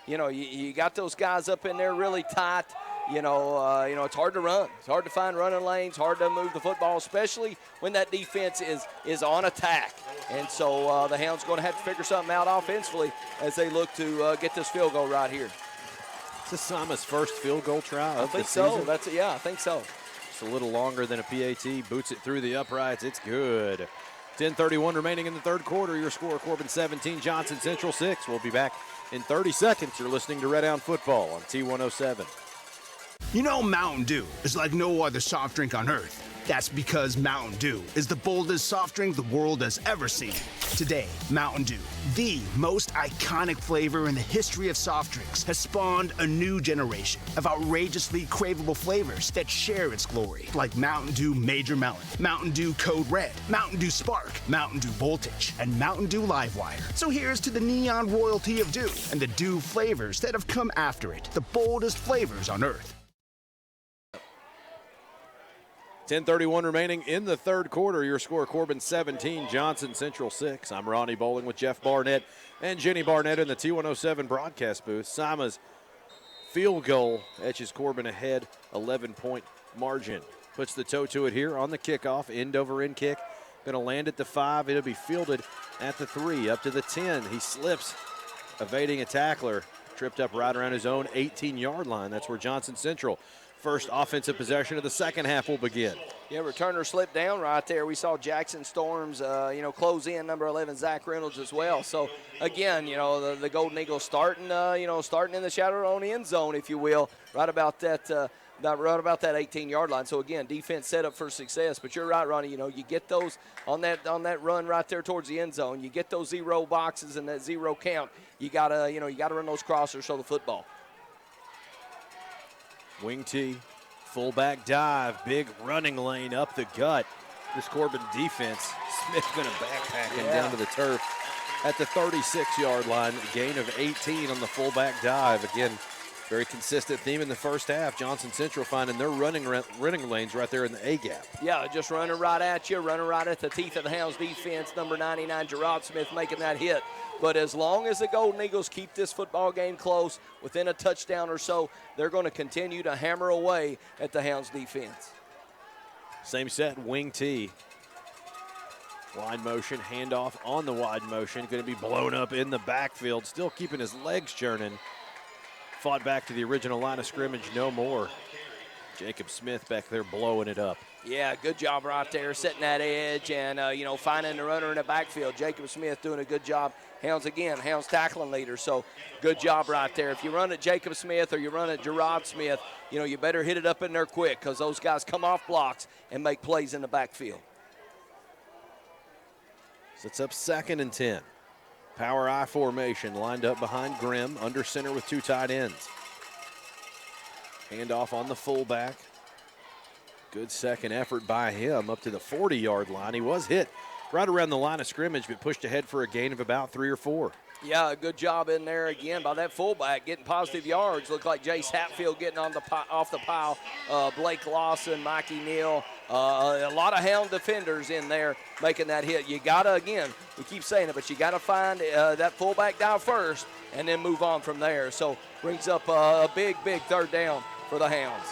you got those guys up in there really tight. It's hard to run. It's hard to find running lanes, hard to move the football, especially when that defense is on attack. And so the Hounds going to have to figure something out offensively as they look to get this field goal right here. Is this Sima's first field goal try of the so. season? Yeah, I think so. Just a little longer than a PAT. Boots it through the uprights. It's good. 10:31 remaining in the 3rd quarter. Your score, Corbin 17, Johnson Central 6. We'll be back in 30 seconds. You're listening to Red Hound Football on T107. Mountain Dew is like no other soft drink on earth. That's because Mountain Dew is the boldest soft drink the world has ever seen. Today, Mountain Dew, the most iconic flavor in the history of soft drinks, has spawned a new generation of outrageously craveable flavors that share its glory, like Mountain Dew Major Melon, Mountain Dew Code Red, Mountain Dew Spark, Mountain Dew Voltage, and Mountain Dew Livewire. So here's to the neon royalty of Dew and the Dew flavors that have come after it, the boldest flavors on earth. 10:31 remaining in the 3rd quarter. Your score, Corbin 17, Johnson Central 6. I'm Ronnie Bowling with Jeff Barnett and Jenny Barnett in the T107 broadcast booth. Sima's field goal etches Corbin ahead, 11-point margin. Puts the toe to it here on the kickoff, end-over-end kick. Going to land at the 5. It'll be fielded at the 3, up to the 10. He slips, evading a tackler. Tripped up right around his own 18-yard line. That's where Johnson Central first offensive possession of the second half will begin. Yeah, returner slipped down right there. We saw Jackson Storms, close in, number 11, Zach Reynolds as well. So, again, the Golden Eagles starting in the shadow on the end zone, if you will, right about that 18-yard line. So, again, defense set up for success. But you're right, Ronnie, you get those on that run right there towards the end zone. You get those zero boxes and that zero count. You got to run those crossers, so the football. Wing T, Fullback dive, big running lane up the gut. This Corbin defense, Smith going to backpack him down to the turf at the 36-yard line. Gain of 18 on the fullback dive. Again, very consistent theme in the first half. Johnson Central finding their running lanes right there in the A-gap. Yeah, just running right at you, running right at the teeth of the Hounds defense. Number 99, Gerard Smith, making that hit. But as long as the Golden Eagles keep this football game close, within a touchdown or so, they're going to continue to hammer away at the Hounds defense. Same set, wing T. Wide motion, handoff on the wide motion. Going to be blown up in the backfield, still keeping his legs churning. Fought back to the original line of scrimmage, no more. Jacob Smith back there blowing it up. Yeah, good job right there, setting that edge and, finding the runner in the backfield. Jacob Smith doing a good job. Hounds tackling leader, so good job right there. If you run at Jacob Smith or you run at Gerard Smith, you better hit it up in there quick because those guys come off blocks and make plays in the backfield. Sets up 2nd and 10. Power I formation lined up behind Grimm, under center with 2 tight ends. Handoff on the fullback. Good second effort by him up to the 40-yard line. He was hit right around the line of scrimmage, but pushed ahead for a gain of about 3 or 4. Yeah, a good job in there again by that fullback, getting positive yards. Looked like Jace Hatfield getting on off the pile. Blake Lawson, Mikey Neal, a lot of Hound defenders in there making that hit. You got to, again, we keep saying it, but you got to find that fullback down first and then move on from there. So brings up a big 3rd down for the Hounds.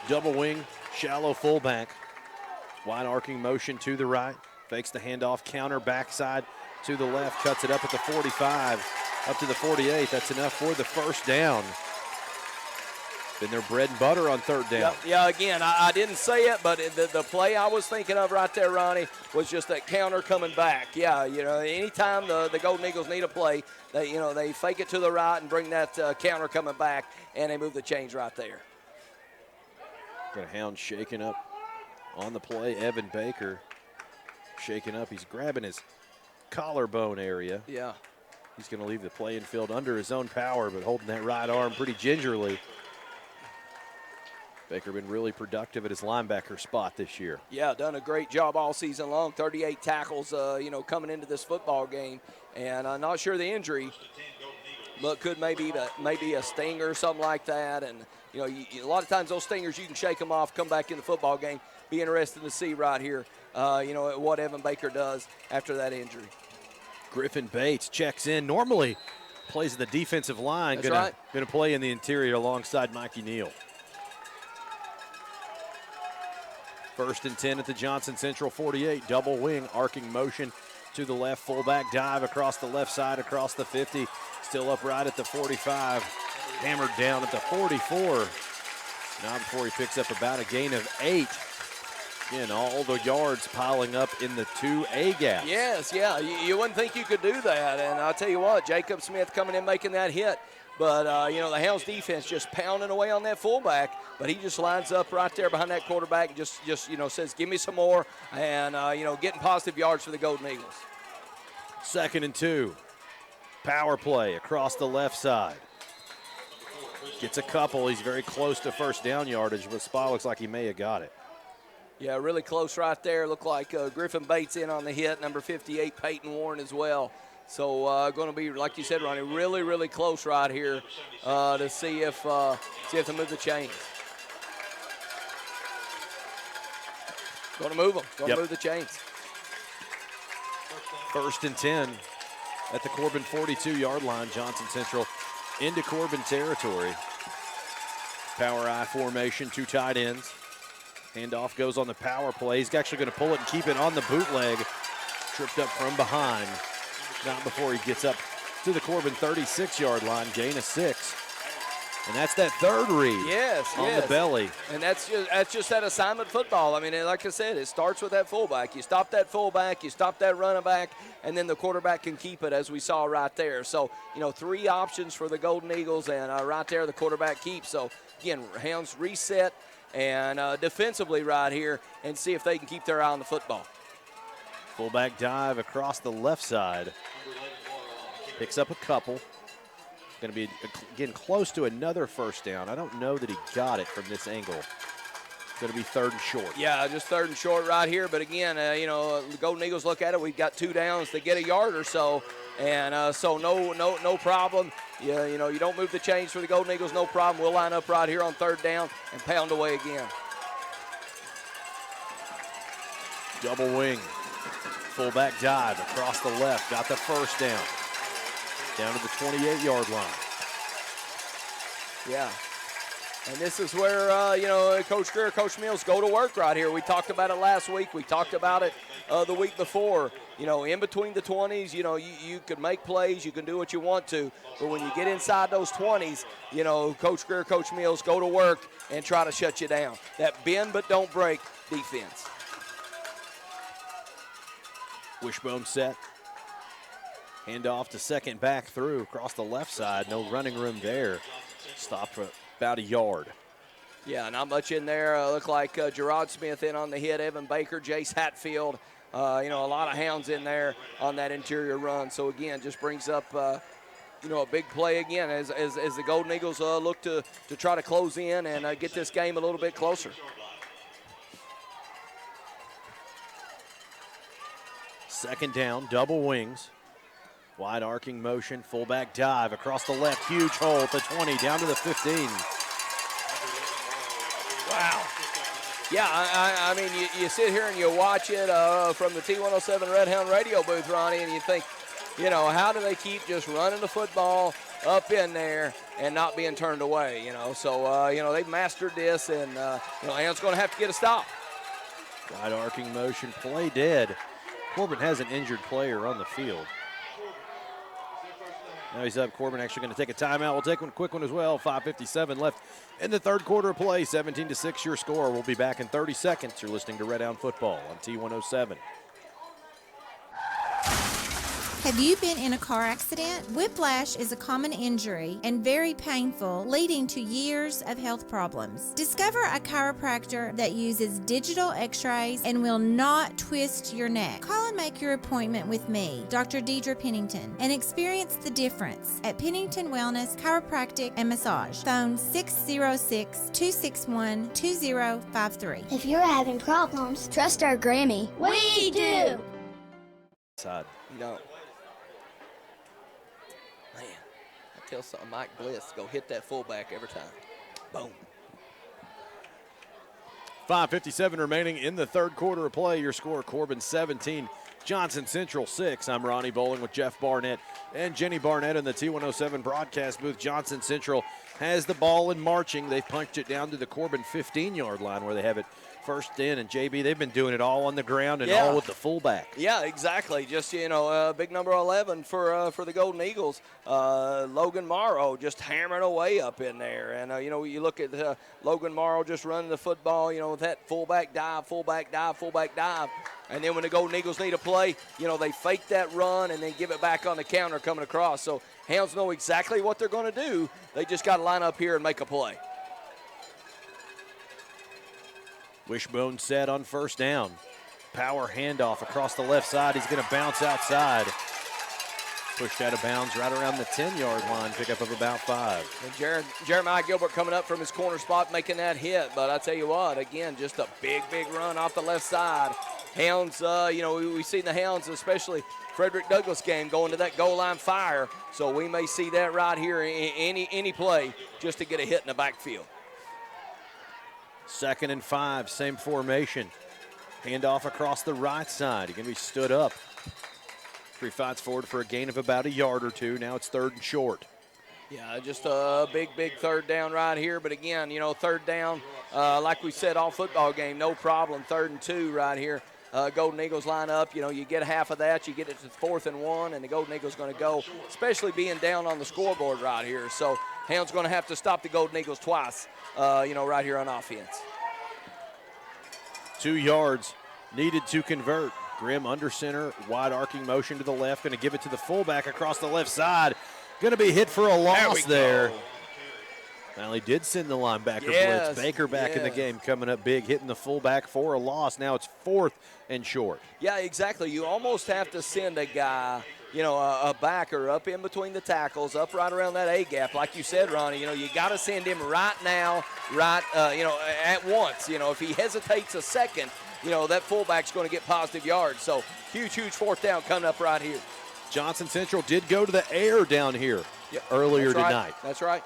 Double wing, shallow fullback. Wide arcing motion to the right. Fakes the handoff, counter backside to the left, cuts it up at the 45, up to the 48. That's enough for the 1st down. Been their bread and butter on 3rd down. Yeah, again, I didn't say it, but the play I was thinking of right there, Ronnie, was just that counter coming back. Yeah, anytime the Golden Eagles need a play, they fake it to the right and bring that counter coming back, and they move the chains right there. Got a Hound shaking up on the play. Evan Baker shaking up. He's grabbing his collarbone area. Yeah. He's going to leave the playing field under his own power, but holding that right arm pretty gingerly. Baker been really productive at his linebacker spot this year. Yeah, done a great job all season long. 38 tackles, coming into this football game. And I'm not sure the injury, but could maybe a stinger or something like that. And, a lot of times those stingers, you can shake them off, come back in the football game. Be interesting to see right here, what Evan Baker does after that injury. Griffin Bates checks in. Normally plays the defensive line. That's gonna play in the interior alongside Mikey Neal. 1st and 10 at the Johnson Central 48. Double wing, arcing motion to the left. Fullback dive across the left side, across the 50. Still upright at the 45. Hammered down at the 44. Now before he picks up about a gain of 8. Again, all the yards piling up in the 2A gaps. Yes, yeah. You wouldn't think you could do that. And I'll tell you what, Jacob Smith coming in making that hit. But, the Hounds defense just pounding away on that fullback. But he just lines up right there behind that quarterback and just says, give me some more. And, getting positive yards for the Golden Eagles. 2nd and 2. Power play across the left side. Gets a couple. He's very close to 1st down yardage, but Spa looks like he may have got it. Yeah, really close right there. Looked like Griffin Bates in on the hit. Number 58, Peyton Warren as well. So going to be, like you said, Ronnie, really, really close right here to see if they move the chains. Going to move them. Going to move the chains. 1st and 10 at the Corbin 42-yard line. Johnson Central into Corbin territory. Power I formation, 2 tight ends. Handoff goes on the power play. He's actually going to pull it and keep it on the bootleg. Tripped up from behind. Not before he gets up to the Corbin 36-yard line, gain of 6. And that's that 3rd read on the belly. And that's just that assignment football. I mean, like I said, it starts with that fullback. You stop that fullback, you stop that running back, and then the quarterback can keep it, as we saw right there. So, 3 options for the Golden Eagles, and right there the quarterback keeps. So, again, Hounds reset and defensively right here and see if they can keep their eye on the football. Fullback dive across the left side. Picks up a couple. Going to be, getting close to another first down. I don't know that he got it from this angle. Going to be 3rd and short. Yeah, just 3rd and short right here. But again, the Golden Eagles look at it. We've got 2 downs to get a yard or so, and so no problem. Yeah, you don't move the chains for the Golden Eagles, no problem. We'll line up right here on 3rd down and pound away again. Double wing, fullback dive across the left. Got the first down. Down to the 28-yard line. Yeah. And this is where, Coach Greer, Coach Mills go to work right here. We talked about it last week. We talked about it the week before. In between the 20s, you can make plays. You can do what you want to. But when you get inside those 20s, Coach Greer, Coach Mills go to work and try to shut you down. That bend but don't break defense. Wishbone set. Hand off to second back through across the left side. No running room there. Stopped for about a yard. Yeah, not much in there. Looked like Gerard Smith in on the hit, Evan Baker, Jace Hatfield. A lot of hounds in there on that interior run. So, again, just brings up, a big play again as the Golden Eagles look to try to close in and get this game a little bit closer. Second down, double wings. Wide arcing motion, fullback dive across the left, huge hole at the 20, down to the 15. Wow. Yeah, I mean, you sit here and you watch it from the T107 Red Hound radio booth, Ronnie, and you think, how do they keep just running the football up in there and not being turned away, So, they've mastered this, and, Ann's going to have to get a stop. Wide arcing motion, play dead. Corbin has an injured player on the field. Now he's up. Corbin actually going to take a timeout. We'll take one quick one as well. 5:57 left in the 3rd quarter of play. 17-6 your score. We'll be back in 30 seconds. You're listening to Red Hound Football on T107. Have you been in a car accident? Whiplash is a common injury and very painful, leading to years of health problems. Discover a chiropractor that uses digital x-rays and will not twist your neck. Call and make your appointment with me, Dr. Deidre Pennington, and experience the difference at Pennington Wellness Chiropractic and Massage. Phone 606-261-2053. If you're having problems, trust our Grammy. We do! Side. No. Man, I tell something, Mike Bliss, go hit that fullback every time. Boom. 5:57 remaining in the 3rd quarter of play. Your score, Corbin 17, Johnson Central 6. I'm Ronnie Bowling with Jeff Barnett and Jenny Barnett in the T107 broadcast booth. Johnson Central has the ball in marching. They've punched it down to the Corbin 15-yard line where they have it first in. And, JB, they've been doing it all on the ground and all with the fullback. Yeah, exactly. Just, big number 11 for the Golden Eagles. Logan Morrow just hammering away up in there. And, you look at Logan Morrow just running the football, with that fullback dive. And then when the Golden Eagles need a play, they fake that run and then give it back on the counter coming across. So Hounds know exactly what they're going to do. They just got to line up here and make a play. Wishbone set on first down. Power handoff across the left side. He's going to bounce outside. Pushed out of bounds right around the 10-yard line. Pickup of about 5. And Jeremiah Gilbert coming up from his corner spot making that hit. But I tell you what, again, just a big run off the left side. Hounds, we've seen the Hounds, especially Frederick Douglass game, going to that goal line fire. So we may see that right here in any play just to get a hit in the backfield. 2nd and 5, same formation. Handoff across the right side. He's going to be stood up. He fights forward for a gain of about a yard or two. Now it's 3rd and short. Yeah, just a big 3rd down right here. But again, 3rd down, like we said, all football game, no problem. 3rd and 2 right here. Golden Eagles line up. You get half of that. You get it to 4th and 1, and the Golden Eagles going to go, especially being down on the scoreboard right here. So Hounds going to have to stop the Golden Eagles twice, right here on offense. 2 yards needed to convert. Grimm under center, wide arcing motion to the left. Going to give it to the fullback across the left side. Going to be hit for a loss there. Well, he did send the linebacker blitz. Baker back in the game, coming up big, hitting the fullback for a loss. Now it's 4th and short. Yeah, exactly. You almost have to send a guy a backer up in between the tackles, up right around that A gap, like you said, Ronnie. You got to send him right now, at once. If he hesitates a second, that fullback's going to get positive yards. So huge fourth down coming up right here. Johnson Central did go to the air down here earlier tonight. That's right.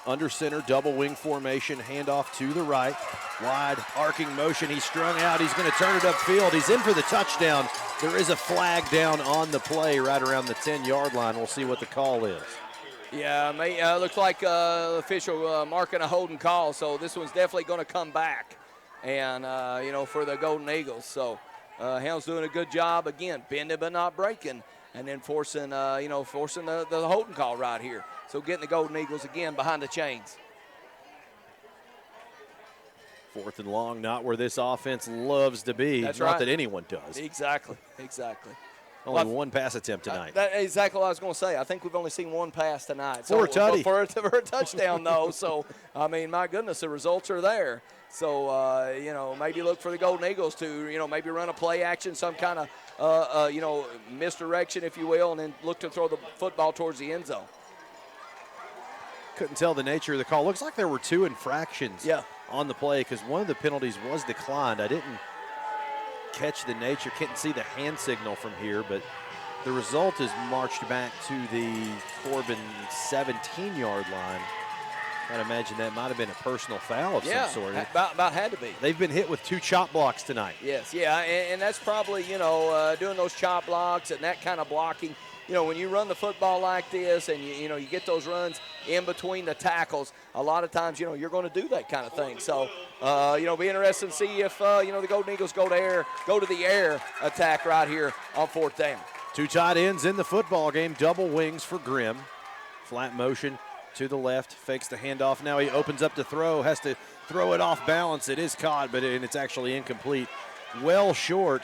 Under center, double wing formation, handoff to the right. Wide arcing motion. He's strung out. He's going to turn it upfield. He's in for the touchdown. There is a flag down on the play right around the 10-yard line. We'll see what the call is. Yeah, looks like the official marking a holding call, so this one's definitely going to come back. And, for the Golden Eagles. So Hounds doing a good job, again, bending but not breaking, and then forcing the holding call right here. So getting the Golden Eagles again behind the chains. 4th and long, not where this offense loves to be. That's not right. that anyone does. Exactly. Only one pass attempt tonight. That's exactly what I was going to say. I think we've only seen one pass tonight. For a tutty. For a touchdown, though. So, my goodness, the results are there. So, maybe look for the Golden Eagles to, maybe run a play action, some kind of, misdirection, if you will, and then look to throw the football towards the end zone. Couldn't tell the nature of the call. Looks like there were 2 infractions on the play because one of the penalties was declined. I didn't catch the nature, couldn't see the hand signal from here, but the result is marched back to the Corbin 17-yard line. I'd imagine that might have been a personal foul of some sort. About had to be. They've been hit with 2 chop blocks tonight. Yes, and that's probably, doing those chop blocks and that kind of blocking. When you run the football like this and, you get those runs in between the tackles, a lot of times, you're going to do that kind of thing. So, be interested to see if, the Golden Eagles go to the air attack right here on 4th down. 2 tight ends in the football game, double wings for Grimm. Flat motion to the left, fakes the handoff. Now he opens up to throw, has to throw it off balance. It is caught, and it's actually incomplete. Well short.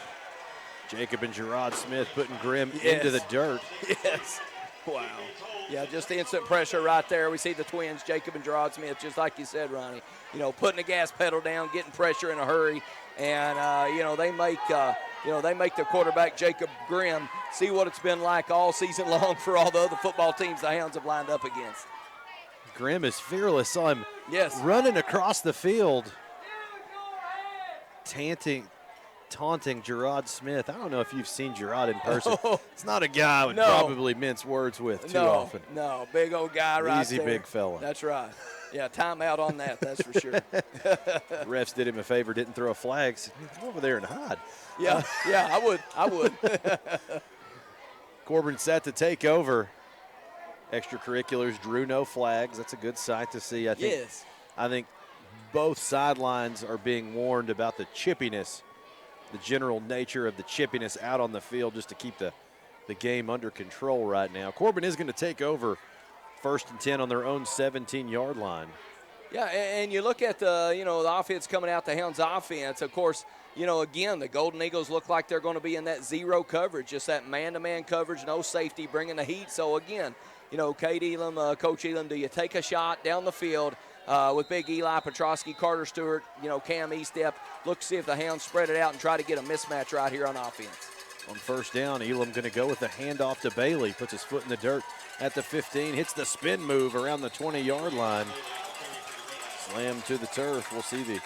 Jacob and Gerard Smith putting Grimm into the dirt. Yes. Wow. Yeah, just instant pressure right there. We see the twins, Jacob and Gerard Smith, just like you said, Ronnie. Putting the gas pedal down, getting pressure in a hurry, and they make the quarterback Jacob Grimm see what it's been like all season long for all the other football teams the Hounds have lined up against. Grimm is fearless. Saw him running across the field, taunting Gerard Smith. I don't know if you've seen Gerard in person. It's not a guy I would probably mince words with too often. No, big old guy right Easy there. big fella. That's right. Yeah, timeout on that, that's for sure. Refs did him a favor, didn't throw a flag. Said, "Come over there and hide." Yeah, I would. Corbin set to take over. Extracurriculars drew no flags. That's a good sight to see. I think both sidelines are being warned about the chippiness, the general nature of the chippiness out on the field just to keep the game under control right now. Corbin is going to take over 1st and 10 on their own 17-yard line. Yeah, and you look at the offense coming out, the Hounds offense, of course, again, the Golden Eagles look like they're going to be in that zero coverage, just that man-to-man coverage, no safety, bringing the heat. So, again, Kate Elam, Coach Elam, do you take a shot down the field with big Eli Petrosky, Carter Stewart, Cam Estep, look to see if the Hounds spread it out and try to get a mismatch right here on offense. On 1st down, Elam going to go with the handoff to Bailey, puts his foot in the dirt at the 15, hits the spin move around the 20-yard line. Slam to the turf. We'll see the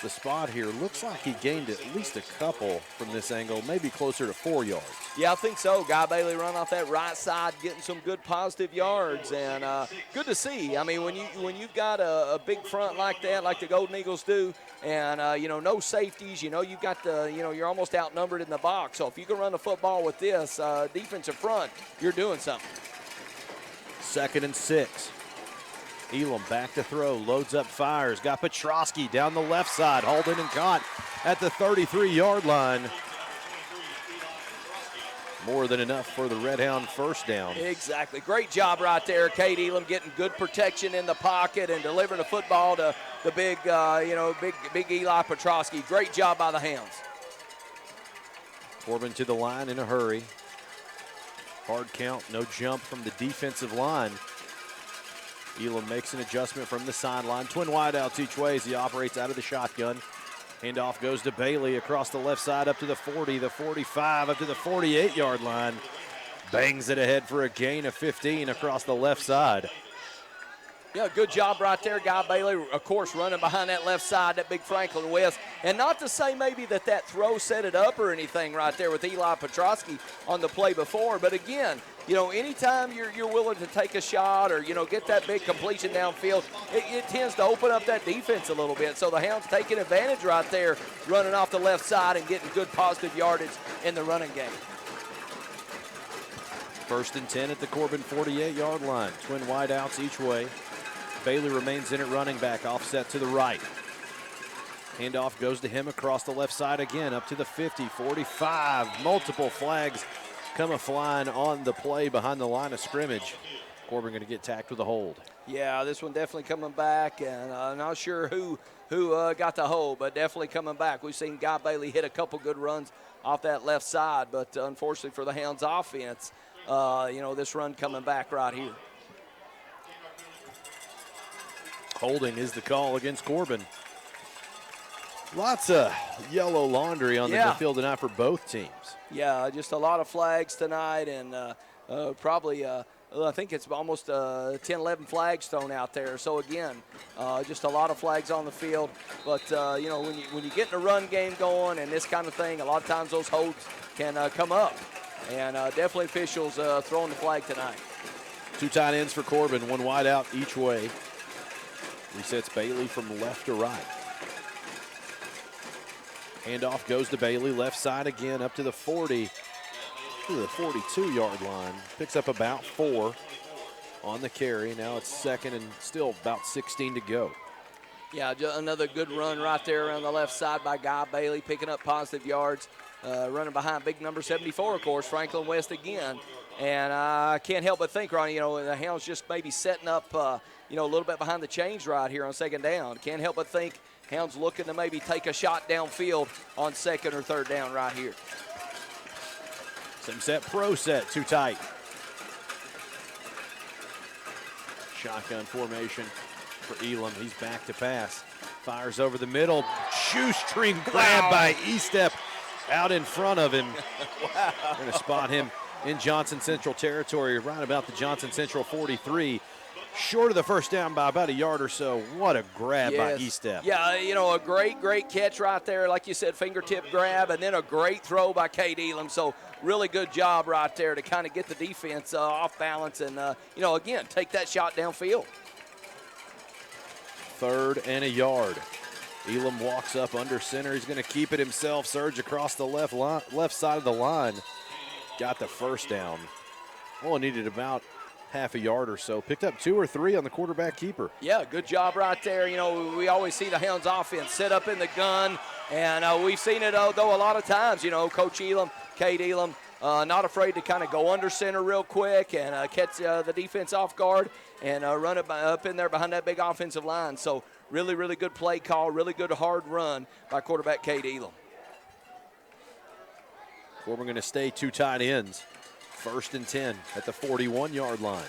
spot here. Looks like he gained at least a couple from this angle, maybe closer to 4 yards. Yeah, I think so. Guy Bailey run off that right side, getting some good positive yards, and good to see. I mean, when you've got a big front like that, like the Golden Eagles do, and no safeties, you've got you're almost outnumbered in the box. So if you can run the football with this defensive front, you're doing something. 2nd and 6. Elam back to throw, loads up, fires. Got Petrosky down the left side, hauled in and caught at the 33-yard line. More than enough for the Red Hound 1st down. Exactly. Great job right there. Kate Elam getting good protection in the pocket and delivering the football to the big Eli Petrosky. Great job by the Hounds. Corbin to the line in a hurry. Hard count, no jump from the defensive line. Elam makes an adjustment from the sideline. Twin wideouts each way as he operates out of the shotgun. Handoff goes to Bailey across the left side up to the 40, the 45, up to the 48-yard line. Bangs it ahead for a gain of 15 across the left side. Yeah, good job right there, Guy Bailey, of course, running behind that left side, that big Franklin West. And not to say maybe that throw set it up or anything right there with Eli Petrosky on the play before, but again, anytime you're willing to take a shot or, get that big completion downfield, it tends to open up that defense a little bit. So the Hounds taking advantage right there, running off the left side and getting good positive yardage in the running game. 1st and 10 at the Corbin 48-yard line. Twin wideouts each way. Bailey remains in at running back, offset to the right. Handoff goes to him across the left side again, up to the 50, 45. Multiple flags come a-flying on the play behind the line of scrimmage. Corbin going to get tacked with a hold. Yeah, this one definitely coming back, and I'm not sure who got the hold, but definitely coming back. We've seen Guy Bailey hit a couple good runs off that left side, but unfortunately for the Hounds offense, this run coming back right here. Holding is the call against Corbin. Lots of yellow laundry on the field tonight for both teams. Yeah, just a lot of flags tonight, and probably I think it's almost 10, 11 flags thrown out there. So again, just a lot of flags on the field. But when you get in a run game going and this kind of thing, a lot of times those holds can come up, and definitely officials throwing the flag tonight. 2 tight ends for Corbin, 1 wide out each way. Resets Bailey from left to right. Handoff goes to Bailey, left side again, up to the 40, to the 42-yard line. Picks up about 4 on the carry. Now it's 2nd and still about 16 to go. Yeah, another good run right there around the left side by Guy Bailey, picking up positive yards, running behind big number 74, of course, Franklin West again. And I can't help but think, Ronnie, the Hounds just maybe setting up, a little bit behind the chains right here on 2nd down. Can't help but think Hounds looking to maybe take a shot downfield on 2nd or 3rd down right here. Sim set, pro set, too tight. Shotgun formation for Elam. He's back to pass. Fires over the middle. Shoestring grab by Estep out in front of him. Wow. We're going to spot him in Johnson Central territory, right about the Johnson Central 43. Short of the first down by about a yard or so. What a grab by Estep. Yeah, a great catch right there. Like you said, fingertip grab, and then a great throw by Cade Elam. So really good job right there to kind of get the defense off balance and, again, take that shot downfield. 3rd and a yard. Elam walks up under center. He's going to keep it himself. Surge across the left side of the line. Got the first down. Well, needed about half a yard or so. Picked up 2 or 3 on the quarterback keeper. Yeah, good job right there. We always see the Hounds offense set up in the gun, and we've seen it, though, a lot of times. Coach Elam, Cade Elam, not afraid to kind of go under center real quick and catch the defense off guard and run it up in there behind that big offensive line. So really, really good play call, really good hard run by quarterback Cade Elam. Corbin going to stay 2 tight ends. 1st and 10 at the 41-yard line.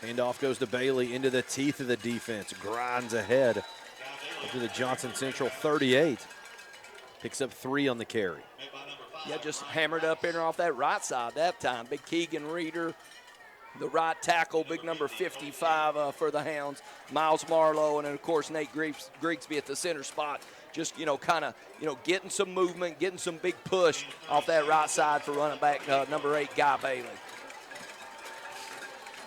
Handoff goes to Bailey into the teeth of the defense. Grinds ahead up to the Johnson Central 38. Picks up 3 on the carry. Yeah, just hammered up in or off that right side that time. Big Keegan Reeder, the right tackle, big number 55 for the Hounds. Miles Marlowe, and then, of course, Nate Grigsby at the center spot. Just, kind of, getting some movement, getting some big push off that right side for running back number 8, Guy Bailey.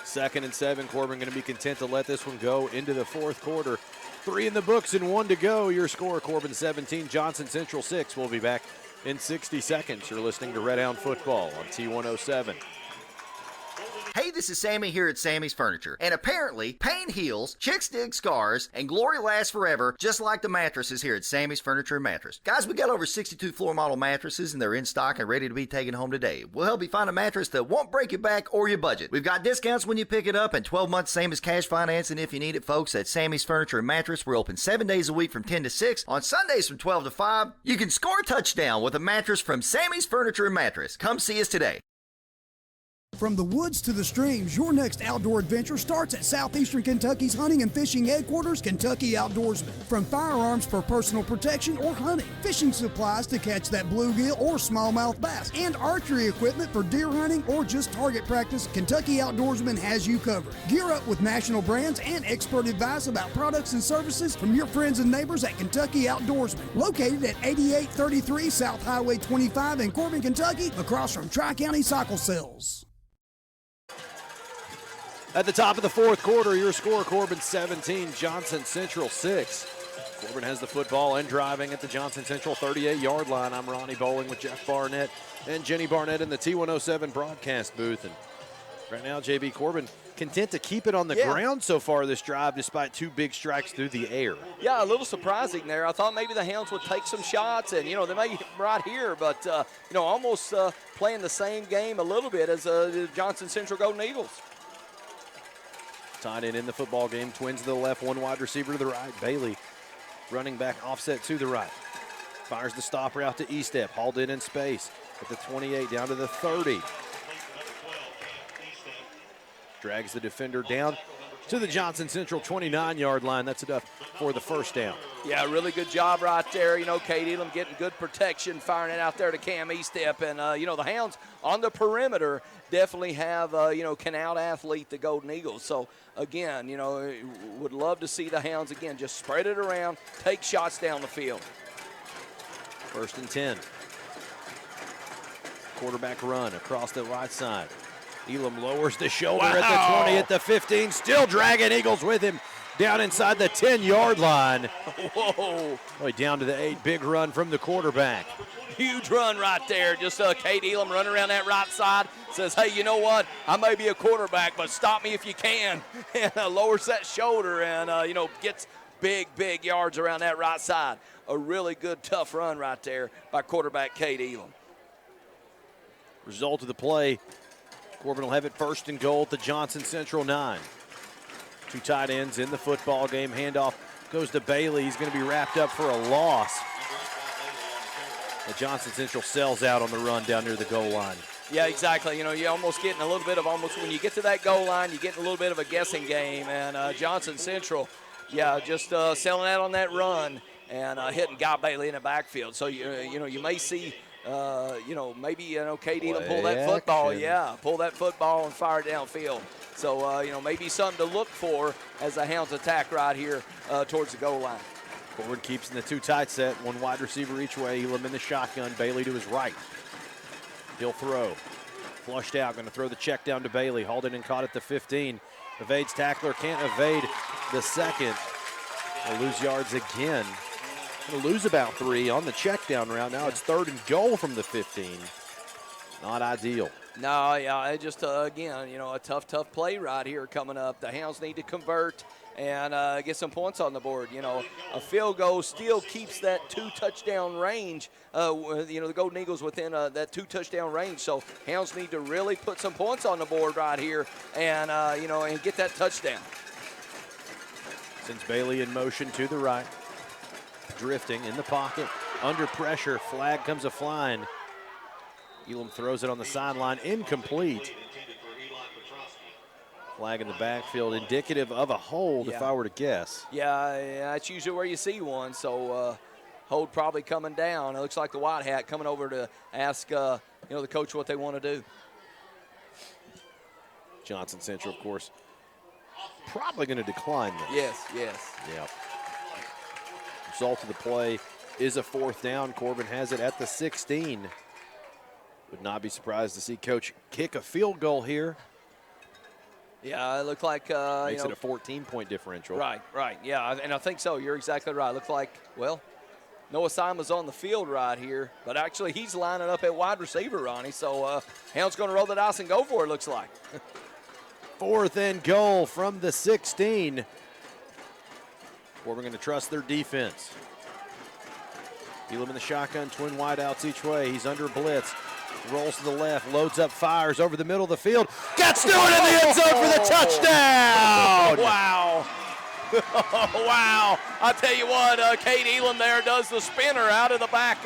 2nd and 7. Corbin going to be content to let this one go into the 4th quarter. 3 in the books and 1 to go. Your score, Corbin 17, Johnson Central 6. We'll be back in 60 seconds. You're listening to Red Hound Football on T107. Hey, this is Sammy here at Sammy's Furniture. And apparently, pain heals, chicks dig scars, and glory lasts forever, just like the mattresses here at Sammy's Furniture and Mattress. Guys, we got over 62 floor model mattresses, and they're in stock and ready to be taken home today. We'll help you find a mattress that won't break your back or your budget. We've got discounts when you pick it up, and 12 months same as cash financing if you need it, folks. At Sammy's Furniture and Mattress, we're open 7 days a week from 10 to 6. On Sundays from 12 to 5, you can score a touchdown with a mattress from Sammy's Furniture and Mattress. Come see us today. From the woods to the streams, your next outdoor adventure starts at Southeastern Kentucky's hunting and fishing headquarters, Kentucky Outdoorsman. From firearms for personal protection or hunting, fishing supplies to catch that bluegill or smallmouth bass, and archery equipment for deer hunting or just target practice, Kentucky Outdoorsman has you covered. Gear up with national brands and expert advice about products and services from your friends and neighbors at Kentucky Outdoorsman. Located at 8833 South Highway 25 in Corbin, Kentucky, across from Tri-County Cycle Sales. At the top of the fourth quarter, your score, Corbin 17, Johnson Central 6. Corbin has the football and driving at the Johnson Central 38-yard line. I'm Ronnie Bowling with Jeff Barnett and Jenny Barnett in the T107 broadcast booth. And right now, JB, Corbin content to keep it on the ground so far this drive despite 2 big strikes through the air. Yeah, a little surprising there. I thought maybe the Hounds would take some shots, and, they may right here, but, almost playing the same game a little bit as the Johnson Central Golden Eagles. Tied in the football game, twins to the left, 1 wide receiver to the right. Bailey running back offset to the right. Fires the stop route to E-step, hauled in space at the 28 down to the 30. Drags the defender down to the Johnson Central 29-yard line. That's enough for the first down. Yeah, really good job right there. Kate Elam getting good protection, firing it out there to Cam E-step. And, the Hounds on the perimeter definitely have, can out-athlete the Golden Eagles. So, again, would love to see the Hounds, again, just spread it around, take shots down the field. 1st and 10. Quarterback run across the right side. Elam lowers the shoulder at the 20, at the 15, still dragging Eagles with him down inside the 10-yard line. Whoa. Down to the 8, big run from the quarterback. Huge run right there. Just Kate Elam running around that right side. Says, hey, you know what? I may be a quarterback, but stop me if you can. And lowers that shoulder and, gets big yards around that right side. A really good, tough run right there by quarterback Kate Elam. Result of the play, Corbin will have it 1st and goal at the Johnson Central 9. 2 tight ends in the football game. Handoff goes to Bailey. He's going to be wrapped up for a loss. The Johnson Central sells out on the run down near the goal line. Yeah, exactly. You're almost getting a little bit of when you get to that goal line, you're getting a little bit of a guessing game. And Johnson Central, just selling out on that run and hitting Guy Bailey in the backfield. So, you may see maybe, Kate Elam pull that football. Action. Yeah, pull that football and fire it downfield. So, maybe something to look for as the Hounds attack right here towards the goal line. Corbin keeps in the 2 tight set, 1 wide receiver each way. Elam in the shotgun, Bailey to his right. He'll throw. Flushed out, going to throw the check down to Bailey. Hauled in and caught at the 15. Evades tackler, can't evade the second. They'll lose yards again. Going to lose about 3 on the check down route. Now it's 3rd and goal from the 15. Not ideal. No, yeah, it just, again, a tough play right here coming up. The Hounds need to convert and get some points on the board. A field goal still keeps that 2-touchdown range, the Golden Eagles within that 2-touchdown range. So Hounds need to really put some points on the board right here and, and get that touchdown. Sends Bailey in motion to the right. Drifting in the pocket, under pressure, flag comes a-flying. Elam throws it on the sideline, incomplete. Flag in the backfield, indicative of a hold, if I were to guess. Yeah, that's usually where you see one, so hold probably coming down. It looks like the white hat coming over to ask, the coach what they want to do. Johnson Central, of course, probably going to decline this. Yes. Yep. Result of the play is a 4th down. Corbin has it at the 16. Would not be surprised to see Coach kick a field goal here. Yeah, it looked like makes it a 14-point differential. Right. Yeah, and I think so. You're exactly right. Looked like, Noah Simon's on the field right here, but actually he's lining up at wide receiver, Ronnie. So Hound's going to roll the dice and go for it, looks like. 4th and goal from the 16. Corbin going to trust their defense. Elam in the shotgun, twin wideouts each way. He's under blitz. Rolls to the left, loads up, fires over the middle of the field. Got Stewart in the end zone for the touchdown! Wow. Wow. I tell you what, Kate Elam there does the spinner out of the back,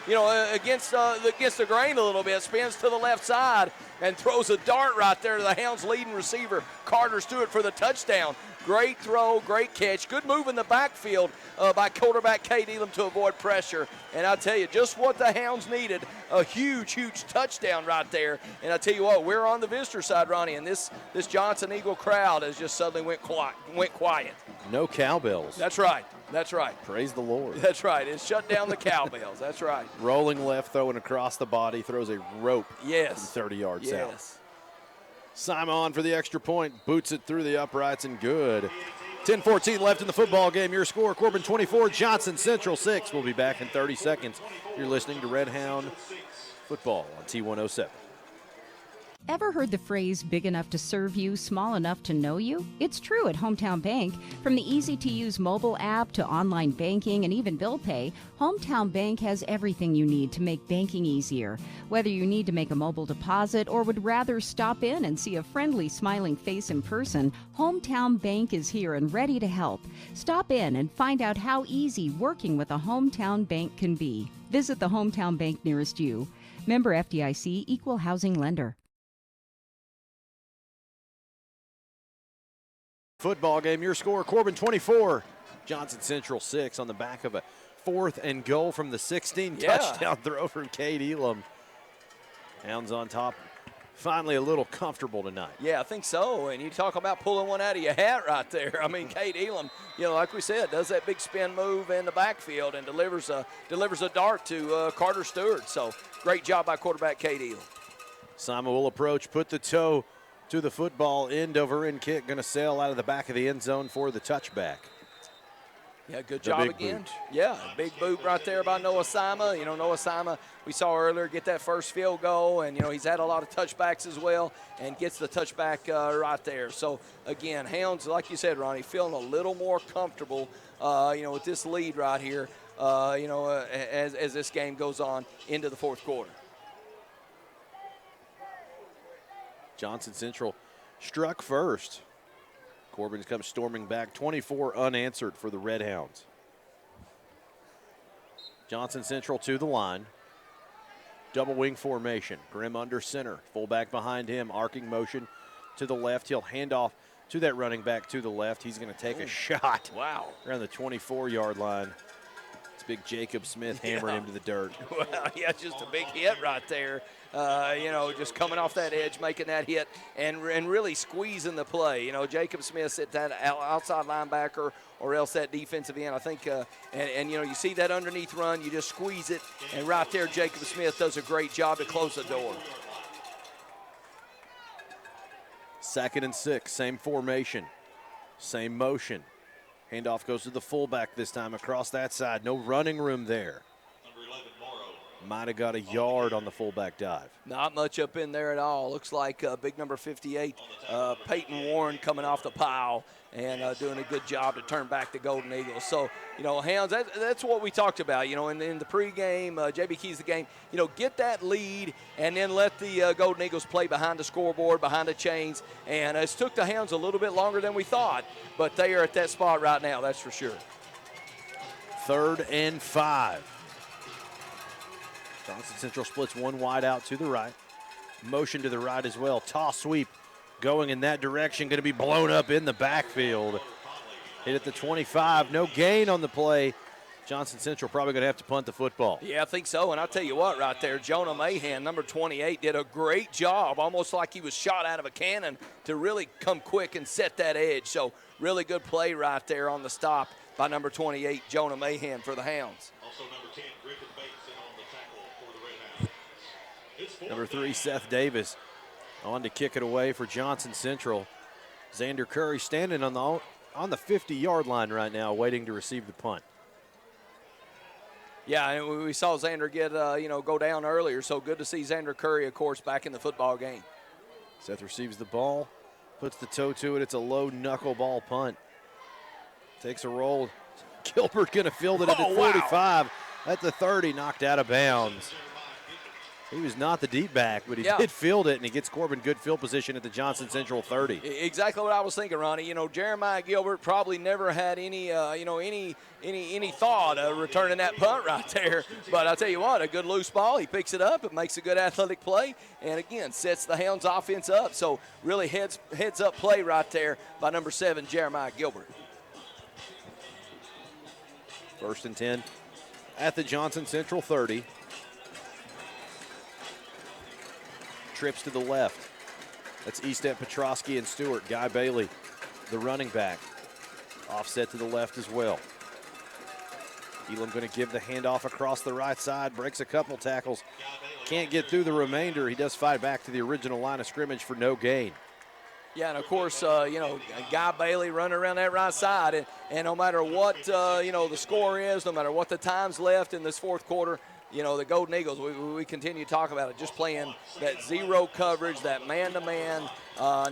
against the grain a little bit. Spins to the left side and throws a dart right there to the Hounds' leading receiver, Carter Stewart, for the touchdown. Great throw, great catch. Good move in the backfield by quarterback Cade Elam to avoid pressure. And I'll tell you, just what the Hounds needed, a huge, huge touchdown right there. And I tell you what, we're on the visitor side, Ronnie, and this Johnson Eagle crowd has just suddenly went quiet. No cowbells. That's right. That's right. Praise the Lord. That's right. It's shut down the cowbells. That's right. Rolling left, throwing across the body, throws a rope yes. from 30 yards out. Yes. Simon for the extra point, boots it through the uprights and good. 10-14 left in the football game. Your score, Corbin 24, Johnson Central 6. We'll be back in 30 seconds. You're listening to Red Hound Football on T107. Ever heard the phrase big enough to serve you, small enough to know you? It's true at Hometown Bank. From the easy-to-use mobile app to online banking and even bill pay, Hometown Bank has everything you need to make banking easier. Whether you need to make a mobile deposit or would rather stop in and see a friendly, smiling face in person, Hometown Bank is here and ready to help. Stop in and find out how easy working with a Hometown Bank can be. Visit the Hometown Bank nearest you. Member FDIC, Equal Housing Lender. Football game, your score, Corbin 24, Johnson Central 6 on the back of a 4th and goal from the 16. Touchdown throw from Cade Elam. Hounds on top. Finally a little comfortable tonight. Yeah, I think so. And you talk about pulling one out of your hat right there. I mean, Cade Elam, like we said, does that big spin move in the backfield and delivers a dart to Carter Stewart. So great job by quarterback Cade Elam. Simon will approach, put the toe to the football, end over end kick, going to sail out of the back of the end zone for the touchback. Yeah, good job again. Boot. Yeah, big boot right there by Noah Sima. Noah Sima, we saw earlier, get that first field goal, and, he's had a lot of touchbacks as well and gets the touchback right there. So, again, Hounds, like you said, Ronnie, feeling a little more comfortable, with this lead right here, as this game goes on into the fourth quarter. Johnson Central struck first. Corbin comes storming back, 24 unanswered for the Red Hounds. Johnson Central to the line. Double wing formation. Grimm under center. Fullback behind him. Arcing motion to the left. He'll hand off to that running back to the left. He's going to take a shot. Wow. Around the 24-yard line. It's big Jacob Smith hammering him to the dirt. Well, yeah, just a big hit right there. Just coming off that edge, making that hit, and really squeezing the play. Jacob Smith at that outside linebacker or else that defensive end. I think, you see that underneath run, you just squeeze it, and right there Jacob Smith does a great job to close the door. 2nd and 6, same formation, same motion. Handoff goes to the fullback this time across that side. No running room there. Might have got a yard on the fullback dive. Not much up in there at all. Looks like big number 58, Peyton Warren, coming off the pile and doing a good job to turn back the Golden Eagles. So, Hounds, that's what we talked about, in the pregame, JB Keys the game, get that lead and then let the Golden Eagles play behind the scoreboard, behind the chains. And it's took the Hounds a little bit longer than we thought, but they are at that spot right now, that's for sure. 3rd and 5. Johnson Central splits one wide out to the right. Motion to the right as well. Toss sweep going in that direction. Going to be blown up in the backfield. Hit at the 25. No gain on the play. Johnson Central probably going to have to punt the football. Yeah, I think so. And I'll tell you what right there, Jonah Mahan, number 28, did a great job, almost like he was shot out of a cannon, to really come quick and set that edge. So really good play right there on the stop by number 28, Jonah Mahan for the Hounds. Also number 10, Griffin Bates in on the tackle for the Red Hounds. Number 3, Seth Davis on to kick it away for Johnson Central. Xander Curry standing on the 50-yard line right now, waiting to receive the punt. Yeah, and we saw Xander get, go down earlier, so good to see Xander Curry, of course, back in the football game. Seth receives the ball, puts the toe to it. It's a low knuckleball punt. Takes a roll. Gilbert going to field it at the 45. Wow. At the 30, knocked out of bounds. He was not the deep back, but he did field it, and he gets Corbin good field position at the Johnson Central 30. Exactly what I was thinking, Ronnie. You know, Jeremiah Gilbert probably never had any thought of returning that punt right there. But I'll tell you what, a good loose ball. He picks it up. It makes a good athletic play, and again sets the Hounds offense up. So really heads up play right there by number 7, Jeremiah Gilbert. 1st and 10 at the Johnson Central 30. Trips to the left. That's Eastet, Petrosky, and Stewart. Guy Bailey, the running back. Offset to the left as well. Elam going to give the handoff across the right side. Breaks a couple tackles. Can't get through the remainder. He does fight back to the original line of scrimmage for no gain. Yeah, and of course, Guy Bailey running around that right side. And no matter what, the score is, no matter what the time's left in this fourth quarter, the Golden Eagles, we continue to talk about it, just playing that zero coverage, that man-to-man,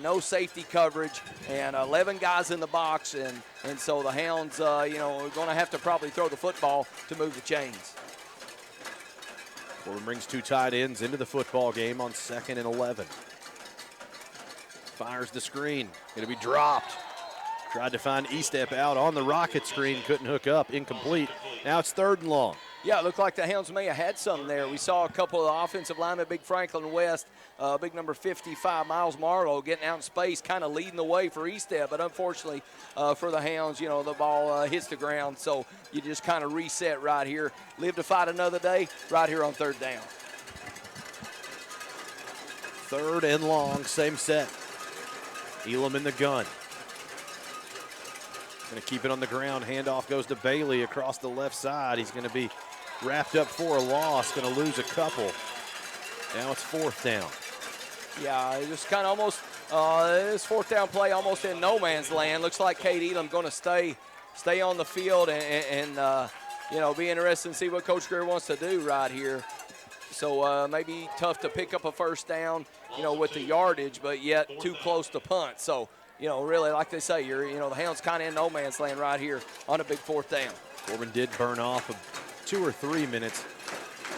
no safety coverage, and 11 guys in the box. And so the Hounds, are going to have to probably throw the football to move the chains. Corbin brings 2 tight ends into the football game on 2nd and 11. Fires the screen. Going to be dropped. Tried to find Estep out on the rocket screen. Couldn't hook up. Incomplete. Now it's 3rd and long. Yeah, it looked like the Hounds may have had something there. We saw a couple of the offensive linemen, big Franklin West, big number 55, Miles Marlowe, getting out in space, kind of leading the way for Estep. But unfortunately for the Hounds, the ball hits the ground. So you just kind of reset right here. Live to fight another day right here on 3rd down. 3rd and long, same set. Elam in the gun. Going to keep it on the ground. Handoff goes to Bailey across the left side. He's going to be wrapped up for a loss. Going to lose a couple. Now it's 4th down. Yeah, just kind of almost this 4th down play almost in no man's land. Looks like Cade Elam going to stay on the field and be interested to see what Coach Greer wants to do right here. So maybe tough to pick up a 1st down, with the yardage, but yet too close to punt. So, really, like they say, the Hounds kind of in no man's land right here on a big 4th down. Corbin did burn off 2 or 3 minutes.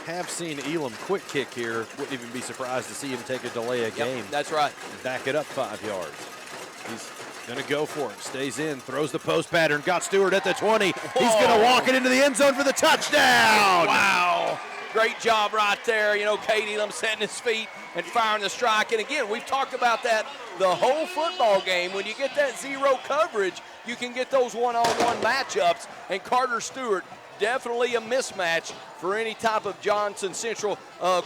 Have seen Elam quick kick here. Wouldn't even be surprised to see him take a delay of game. That's right. Back it up 5 yards. He's going to go for it. Stays in, throws the post pattern. Got Stewart at the 20. Whoa. He's going to walk it into the end zone for the touchdown. Wow. Great job right there. Cade Elam setting his feet and firing the strike. And again, we've talked about that the whole football game. When you get that zero coverage, you can get those one-on-one matchups. And Carter Stewart, definitely a mismatch for any type of Johnson Central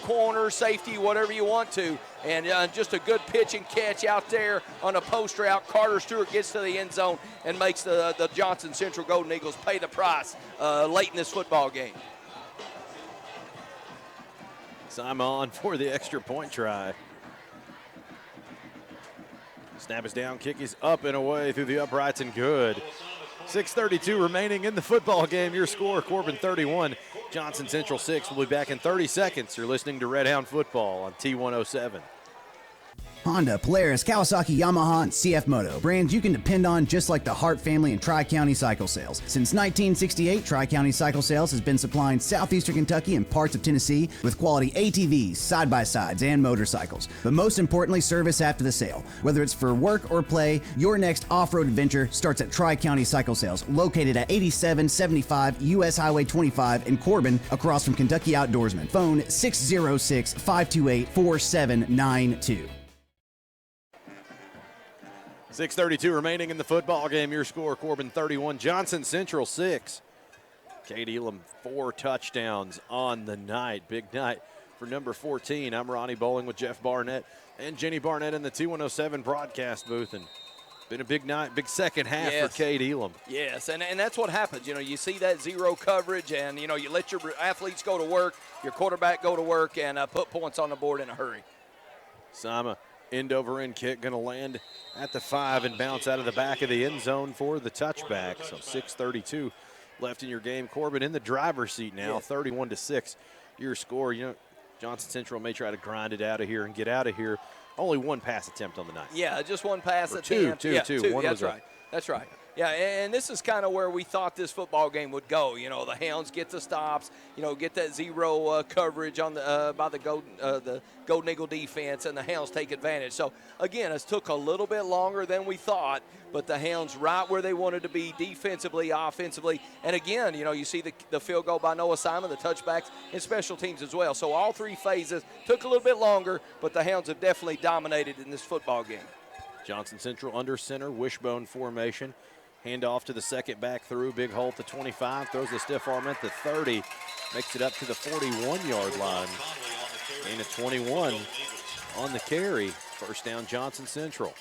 corner, safety, whatever you want to. And just a good pitch and catch out there on a post route. Carter Stewart gets to the end zone and makes the Johnson Central Golden Eagles pay the price late in this football game. I'm on for the extra point try. Snap is down, kick is up and away through the uprights and good. 6:32 remaining in the football game. Your score, Corbin 31, Johnson Central 6. We'll be back in 30 seconds. You're listening to Red Hound Football on T107. Honda, Polaris, Kawasaki, Yamaha, and CF Moto. Brands you can depend on just like the Hart family and Tri-County Cycle Sales. Since 1968, Tri-County Cycle Sales has been supplying southeastern Kentucky and parts of Tennessee with quality ATVs, side-by-sides, and motorcycles. But most importantly, service after the sale. Whether it's for work or play, your next off-road adventure starts at Tri-County Cycle Sales, located at 8775 U.S. Highway 25 in Corbin, across from Kentucky Outdoorsman. Phone 606-528-4792. 6:32 remaining in the football game. Your score, Corbin 31, Johnson Central 6. Cade Elam 4 touchdowns on the night. Big night for number 14. I'm Ronnie Bowling with Jeff Barnett and Jenny Barnett in the T107 broadcast booth. And been a big night, big second half for Cade Elam. Yes, and that's what happens. You see that zero coverage, and, you let your athletes go to work, your quarterback go to work, and put points on the board in a hurry. Sama, end over end kick, going to land at the 5 and bounce out of the back of the end zone for the touchback. So 6:32 left in your game. Corbin in the driver's seat now, 31-6. Your score. Johnson Central may try to grind it out of here and get out of here. Only one pass attempt on the night. Yeah, just one pass or attempt. Two. One that's was right. That's right. Yeah, and this is kind of where we thought this football game would go. You know, the Hounds get the stops, you know, get that zero coverage on the by the Golden Eagle defense, and the Hounds take advantage. So, again, it took a little bit longer than we thought, but the Hounds right where they wanted to be defensively, offensively. And, again, you know, you see the field goal by Noah Simon, the touchbacks, and special teams as well. So all three phases took a little bit longer, but the Hounds have definitely dominated in this football game. Johnson Central under center, wishbone formation. Hand off to the second back through. Big hole at the 25. Throws the stiff arm at the 30. Makes it up to the 41-yard line. Gain of 21 on the carry. First down, Johnson Central.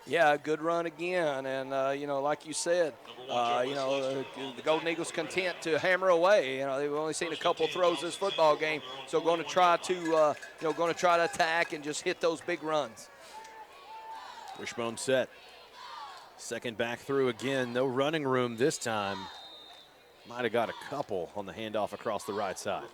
Yeah, good run again. And, you know, like you said, the Golden Eagles content to hammer away. You know, they've only seen a couple throws this football game, so going to try to, attack and just hit those big runs. Wishbone set. Second back through again. No running room this time. Might have got a couple on the handoff across the right side.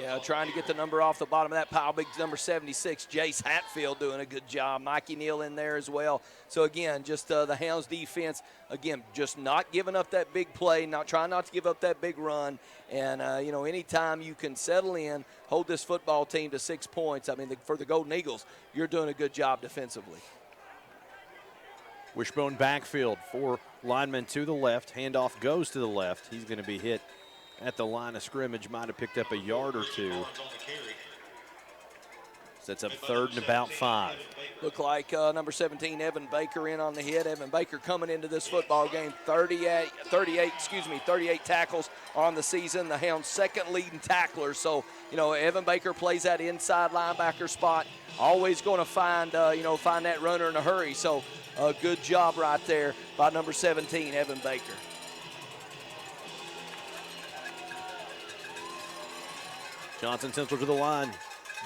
Yeah, trying to get the number off the bottom of that pile. Big number 76, Jace Hatfield doing a good job. Mikey Neal in there as well. So, again, just the Hounds defense, again, just not giving up that big play, trying not to give up that big run. And, anytime you can settle in, hold this football team to 6 points, I mean, for the Golden Eagles, you're doing a good job defensively. Wishbone backfield, 4 linemen to the left. Handoff goes to the left. He's going to be hit at the line of scrimmage. Might have picked up a yard or two. Sets up third and about 5. Look like number 17, Evan Baker, in on the hit. Evan Baker coming into this football game, 38 tackles on the season. The Hounds' second leading tackler. So, Evan Baker plays that inside linebacker spot. Always going to find that runner in a hurry. So, a good job right there by number 17, Evan Baker. Johnson Central to the line.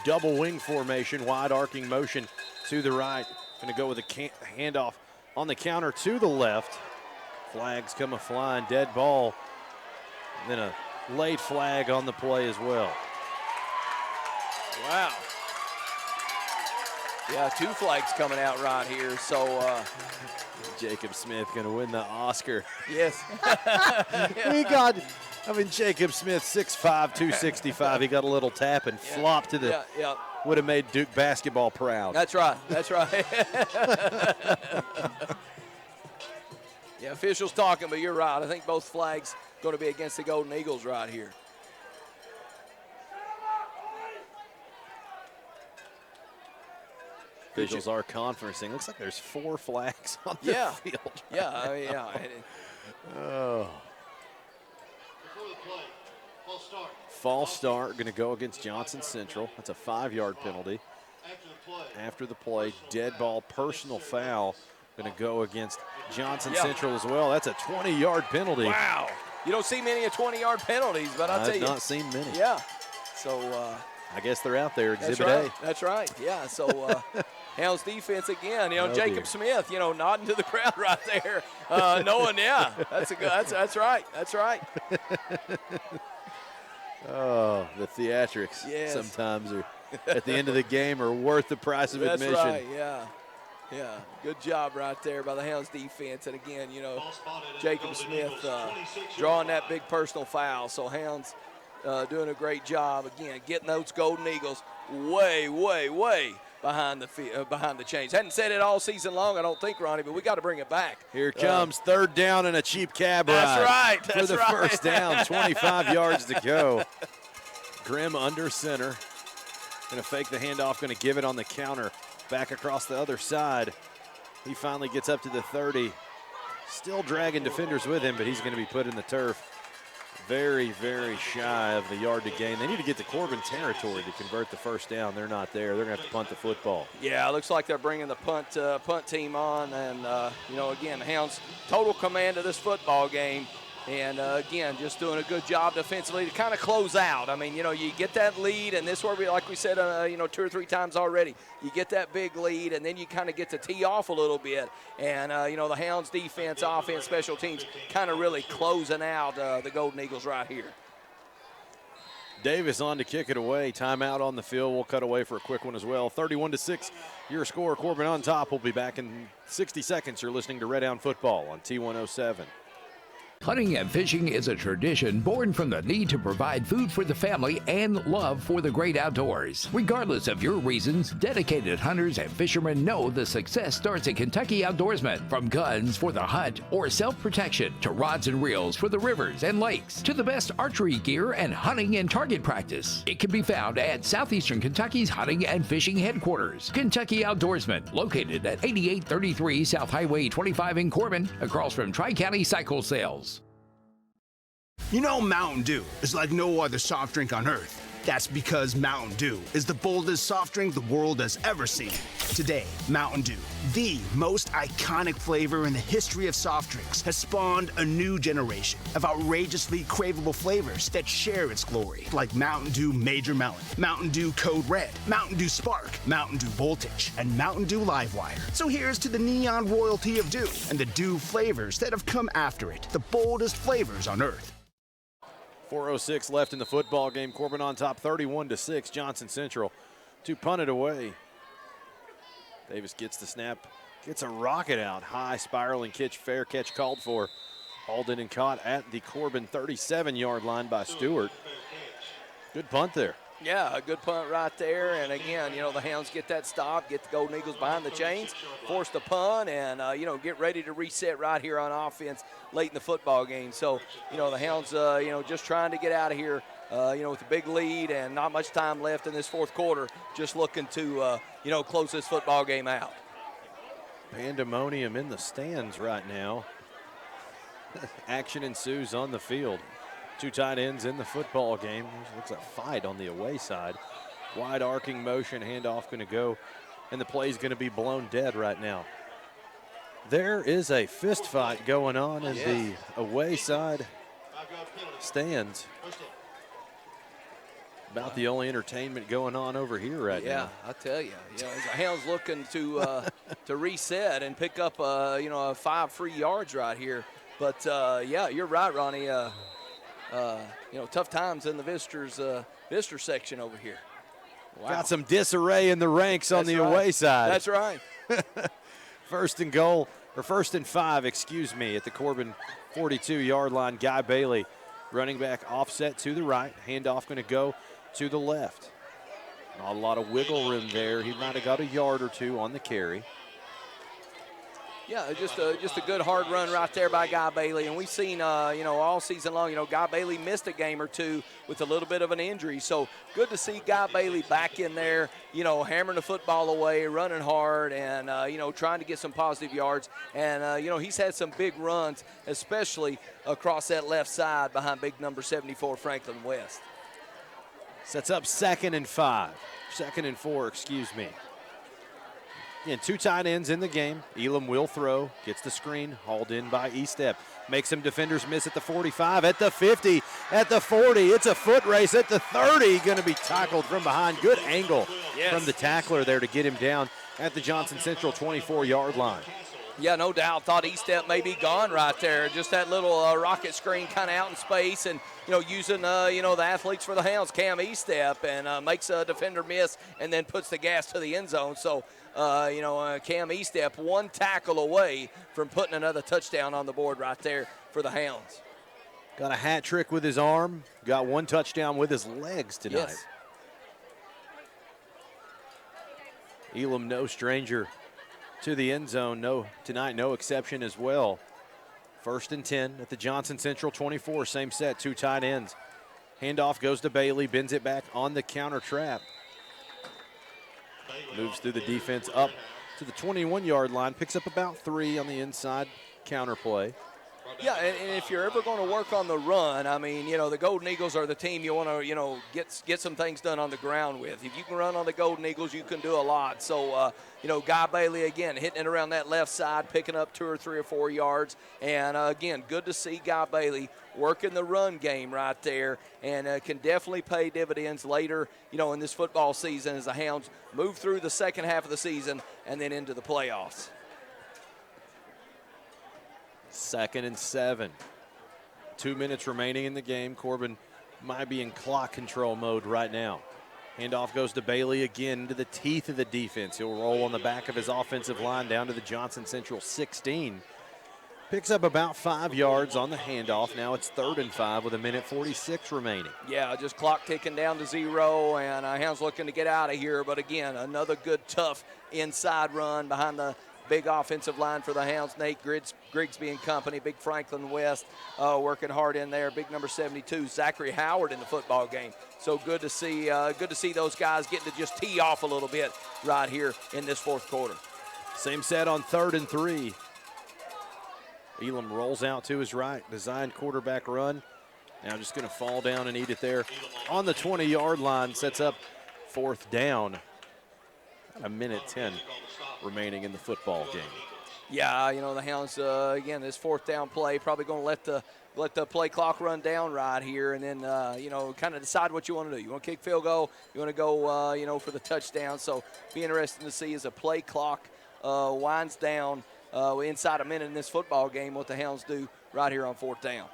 Double wing formation, wide arcing motion to the right. Going to go with a handoff on the counter to the left. Flags come a-flying, dead ball. And then a late flag on the play as well. Wow. Yeah, 2 flags coming out right here. So Jacob Smith going to win the Oscar. Yes. Jacob Smith, 6'5", 265. He got a little tap and flopped to the. Yeah. Would have made Duke basketball proud. That's right. Yeah, officials talking, but you're right. I think both flags going to be against the Golden Eagles right here. Officials are conferencing. Looks like there's 4 flags on the field. Yeah. Oh. False start, going to go against Johnson Central. That's a 5-yard penalty. After the play, dead ball, personal foul, going to go against Johnson Central as well. That's a 20-yard penalty. Wow. You don't see many of 20-yard penalties, but I'll tell you. I've not seen many. Yeah. So I guess they're out there, Exhibit A. That's right. Yeah. So Hounds defense again. Jacob Smith, nodding to the crowd right there, knowing, that's right. That's right. Oh, the theatrics sometimes are at the end of the game are worth the price of admission. That's right. Yeah. Good job right there by the Hounds defense. And again, Jacob Smith drawing that big personal foul. So Hounds doing a great job again, getting those Golden Eagles way behind the chains. Hadn't said it all season long, I don't think, Ronnie, but we got to bring it back. Here comes third down and a cheap cab ride. That's right. For the first down, 25 yards to go. Grimm under center. Going to fake the handoff, going to give it on the counter. Back across the other side. He finally gets up to the 30. Still dragging defenders with him, but he's going to be put in the turf. Very, very shy of the yard to gain. They need to get to Corbin territory to convert the first down. They're not there. They're going to have to punt the football. Yeah, it looks like they're bringing the punt team on. And, again, the Hounds total command of this football game. And, again, just doing a good job defensively to kind of close out. I mean, you get that lead, and this is where like we said, 2 or 3 times already, you get that big lead, and then you kind of get to tee off a little bit. And, the Hounds defense, offense, special teams kind of really closing out the Golden Eagles right here. Davis on to kick it away. Timeout on the field. We'll cut away for a quick one as well. 31-6, your score. Corbin on top. We'll be back in 60 seconds. You're listening to Red Hound Football on T107. Hunting and fishing is a tradition born from the need to provide food for the family and love for the great outdoors. Regardless of your reasons, dedicated hunters and fishermen know the success starts at Kentucky Outdoorsman. From guns for the hunt or self-protection to rods and reels for the rivers and lakes to the best archery gear and hunting and target practice. It can be found at Southeastern Kentucky's hunting and fishing headquarters. Kentucky Outdoorsman, located at 8833 South Highway 25 in Corbin, across from Tri-County Cycle Sales. You know Mountain Dew is like no other soft drink on earth. That's because Mountain Dew is the boldest soft drink the world has ever seen. Today, Mountain Dew, the most iconic flavor in the history of soft drinks, has spawned a new generation of outrageously craveable flavors that share its glory, like Mountain Dew Major Melon, Mountain Dew Code Red, Mountain Dew Spark, Mountain Dew Voltage, and Mountain Dew Livewire. So here's to the neon royalty of Dew and the Dew flavors that have come after it, the boldest flavors on earth. 4:06 left in the football game. Corbin on top, 31-6. Johnson Central to punt it away. Davis gets the snap, gets a rocket out high, spiraling catch, fair catch called for. Hauled in and caught at the Corbin 37-yard line by Stewart. Good punt there. Yeah, a good punt right there. And again, you know, the Hounds get that stop, get the Golden Eagles behind the chains, force the punt, and, you know, get ready to reset right here on offense late in the football game. So, you know, the Hounds, you know, just trying to get out of here, you know, with a big lead and not much time left in this fourth quarter, just looking to, you know, close this football game out. Pandemonium in the stands right now. Action ensues on the field. Two tight ends in the football game. Looks like a fight on the away side. Wide arcing motion, handoff going to go, and the play's going to be blown dead right now. There is a fist fight going on in the away side stands. About the only entertainment going on over here right now. Yeah, I tell you, the Hounds looking to to reset and pick up, you know, 5 free yards right here. But yeah, you're right, Ronnie. You know, tough times in the visitor section over here. Wow. Got some disarray in the ranks on the away side. That's right. First and 5, excuse me, at the Corbin 42-yard line. Guy Bailey, running back, offset to the right. Handoff going to go to the left. Not a lot of wiggle room there. He might have got a yard or two on the carry. Yeah, just a good hard run right there by Guy Bailey. And we've seen, you know, all season long, you know, Guy Bailey missed a game or two with a little bit of an injury. So good to see Guy Bailey back in there, you know, hammering the football away, running hard, and, you know, trying to get some positive yards. And, you know, he's had some big runs, especially across that left side behind big number 74, Franklin West. Sets up 2nd and 4, excuse me. Again, two tight ends in the game. Elam will throw, gets the screen, hauled in by Estep. Makes some defenders miss at the 45, at the 50, at the 40. It's a foot race at the 30. Going to be tackled from behind. Good angle from the tackler there to get him down at the Johnson Central 24-yard line. Yeah, no doubt. Thought Estep may be gone right there. Just that little rocket screen kind of out in space and, you know, using, you know, the athletes for the Hounds, Cam Estep, and makes a defender miss and then puts the gas to the end zone. So, you know, Cam Estep one tackle away from putting another touchdown on the board right there for the Hounds. Got a hat trick with his arm. Got one touchdown with his legs tonight. Yes. Elam, no stranger to the end zone. No exception as well. 1st and 10 at the Johnson Central 24. Same set, two tight ends. Handoff goes to Bailey, bends it back on the counter trap. Moves through the defense up to the 21-yard line, picks up about 3 on the inside counter play. Yeah, and if you're ever going to work on the run, I mean, you know, the Golden Eagles are the team you want to, you know, get some things done on the ground with. If you can run on the Golden Eagles, you can do a lot. So, you know, Guy Bailey, again, hitting it around that left side, picking up 2 or 3 or 4 yards. And, again, good to see Guy Bailey working the run game right there, and can definitely pay dividends later, you know, in this football season as the Hounds move through the second half of the season and then into the playoffs. 2nd and 7. 2 minutes remaining in the game. Corbin might be in clock control mode right now. Handoff goes to Bailey again into the teeth of the defense. He'll roll on the back of his offensive line down to the Johnson Central 16. Picks up about 5 yards on the handoff. Now it's 3rd and 5 with 1:46 remaining. Yeah, just clock ticking down to 0, and Hounds looking to get out of here. But again, another good, tough inside run behind the big offensive line for the Hounds. Nate Grigsby and company, big Franklin West working hard in there. Big number 72, Zachary Howard in the football game. So good to see those guys getting to just tee off a little bit right here in this 4th quarter. Same set on 3rd and 3. Elam rolls out to his right, designed quarterback run. Now just going to fall down and eat it there on the 20-yard line. Sets up 4th down. 1:10 remaining in the football game. Yeah, the Hounds, again, this 4th down play, probably going to let the play clock run down right here, and then, kind of decide what you want to do. You want to kick field goal, you want to go, for the touchdown. So be interesting to see as the play clock winds down inside a minute in this football game what the Hounds do right here on 4th down.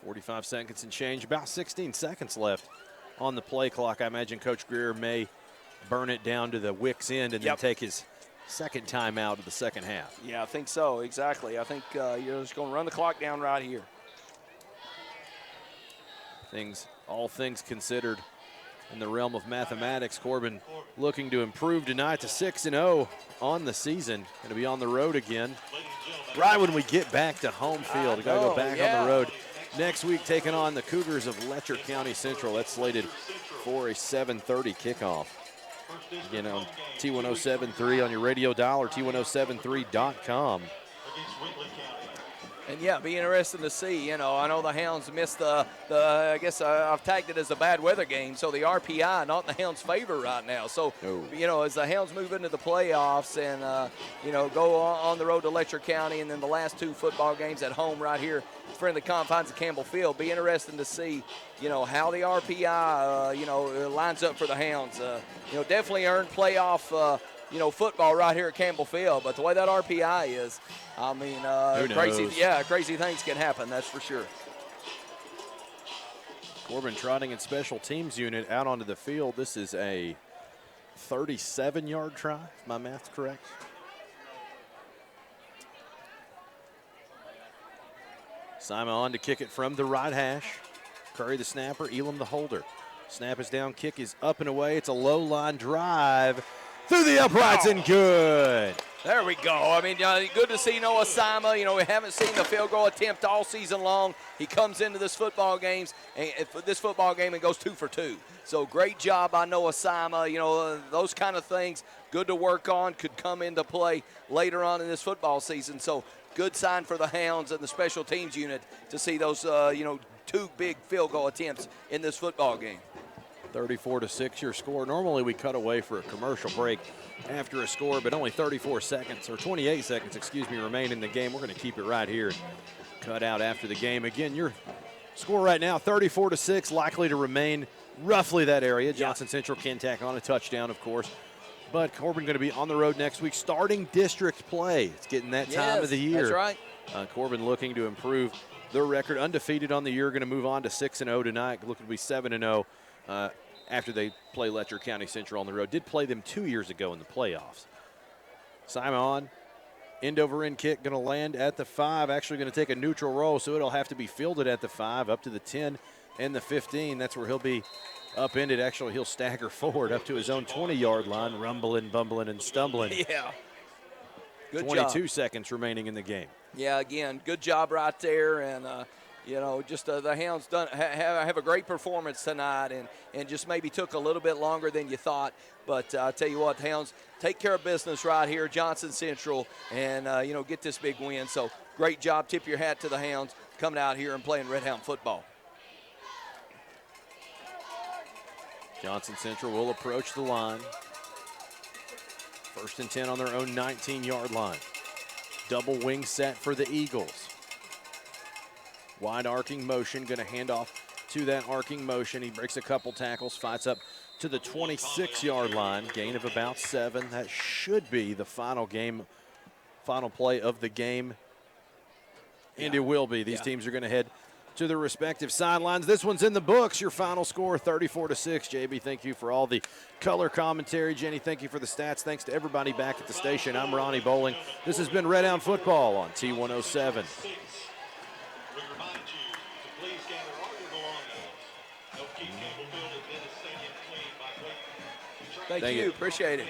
45 seconds and change, about 16 seconds left on the play clock. I imagine Coach Greer may burn it down to the Wicks end and then take his second time out of the second half. Yeah, I think so, exactly. I think you're just going to run the clock down right here. All things considered in the realm of mathematics, Corbin looking to improve tonight to 6-0 on the season. Going to be on the road again. Right when we get back to home field, we got to go back on the road. Next week, taking on the Cougars of Letcher County Central. That's slated for a 7:30 kickoff. Again, on T1073 on your radio dial or T1073.com. And yeah, be interesting to see. I know the Hounds missed I guess I've tagged it as a bad weather game, so the RPI not in the Hounds' favor right now. So, as the Hounds move into the playoffs and, go on the road to Letcher County and then the last 2 football games at home right here, friendly confines of Campbell Field, be interesting to see, how the RPI, lines up for the Hounds. Definitely earned playoff, football right here at Campbell Field, but the way that RPI is, I mean, crazy things can happen, that's for sure. Corbin trotting in special teams unit out onto the field. This is a 37-yard try, if my math's correct. Simon on to kick it from the right hash. Curry the snapper, Elam the holder. Snap is down, kick is up and away. It's a low line drive through the uprights and good. There we go. I mean, good to see Noah Sima. We haven't seen the field goal attempt all season long. He comes into this football game and goes 2 for 2. So great job by Noah Sima. Those kind of things, good to work on, could come into play later on in this football season. So good sign for the Hounds and the special teams unit to see those, 2 big field goal attempts in this football game. 34-6 your score. Normally we cut away for a commercial break after a score, but only 28 seconds, remain in the game. We're going to keep it right here. Cut out after the game. Again, your score right now, 34-6, likely to remain roughly that area. Johnson Central can tack on a touchdown, of course. But Corbin going to be on the road next week, starting district play. It's getting that time of the year. That's right. Corbin looking to improve their record. Undefeated on the year, going to move on to 6-0 tonight. Looking to be 7-0 after they play Letcher County Central on the road. Did play them 2 years ago in the playoffs. Simon, end over end kick, going to land at the 5. Actually going to take a neutral roll, so it'll have to be fielded at the 5, up to the 10 and the 15. That's where he'll be upended. Actually, he'll stagger forward up to his own 20-yard line, rumbling, bumbling, and stumbling. Yeah. Good 22 job. seconds remaining in the game. Yeah, again, good job right there. And, the Hounds have a great performance tonight and just maybe took a little bit longer than you thought. But I tell you what, the Hounds take care of business right here, Johnson Central, and, get this big win. So great job. Tip your hat to the Hounds coming out here and playing Red Hound football. Johnson Central will approach the line. 1st and 10 on their own 19-yard line. Double wing set for the Eagles. Wide arcing motion, going to hand off to that arcing motion. He breaks a couple tackles, fights up to the 26-yard line. Gain of about 7. That should be the final play of the game. And it will be. These teams are going to head to the respective sidelines. This one's in the books. Your final score, 34-6. JB, thank you for all the color commentary. Jenny, thank you for the stats. Thanks to everybody back at the station. I'm Ronnie Bowling. This has been Red Hound Football on T107. Thank you. Appreciate it.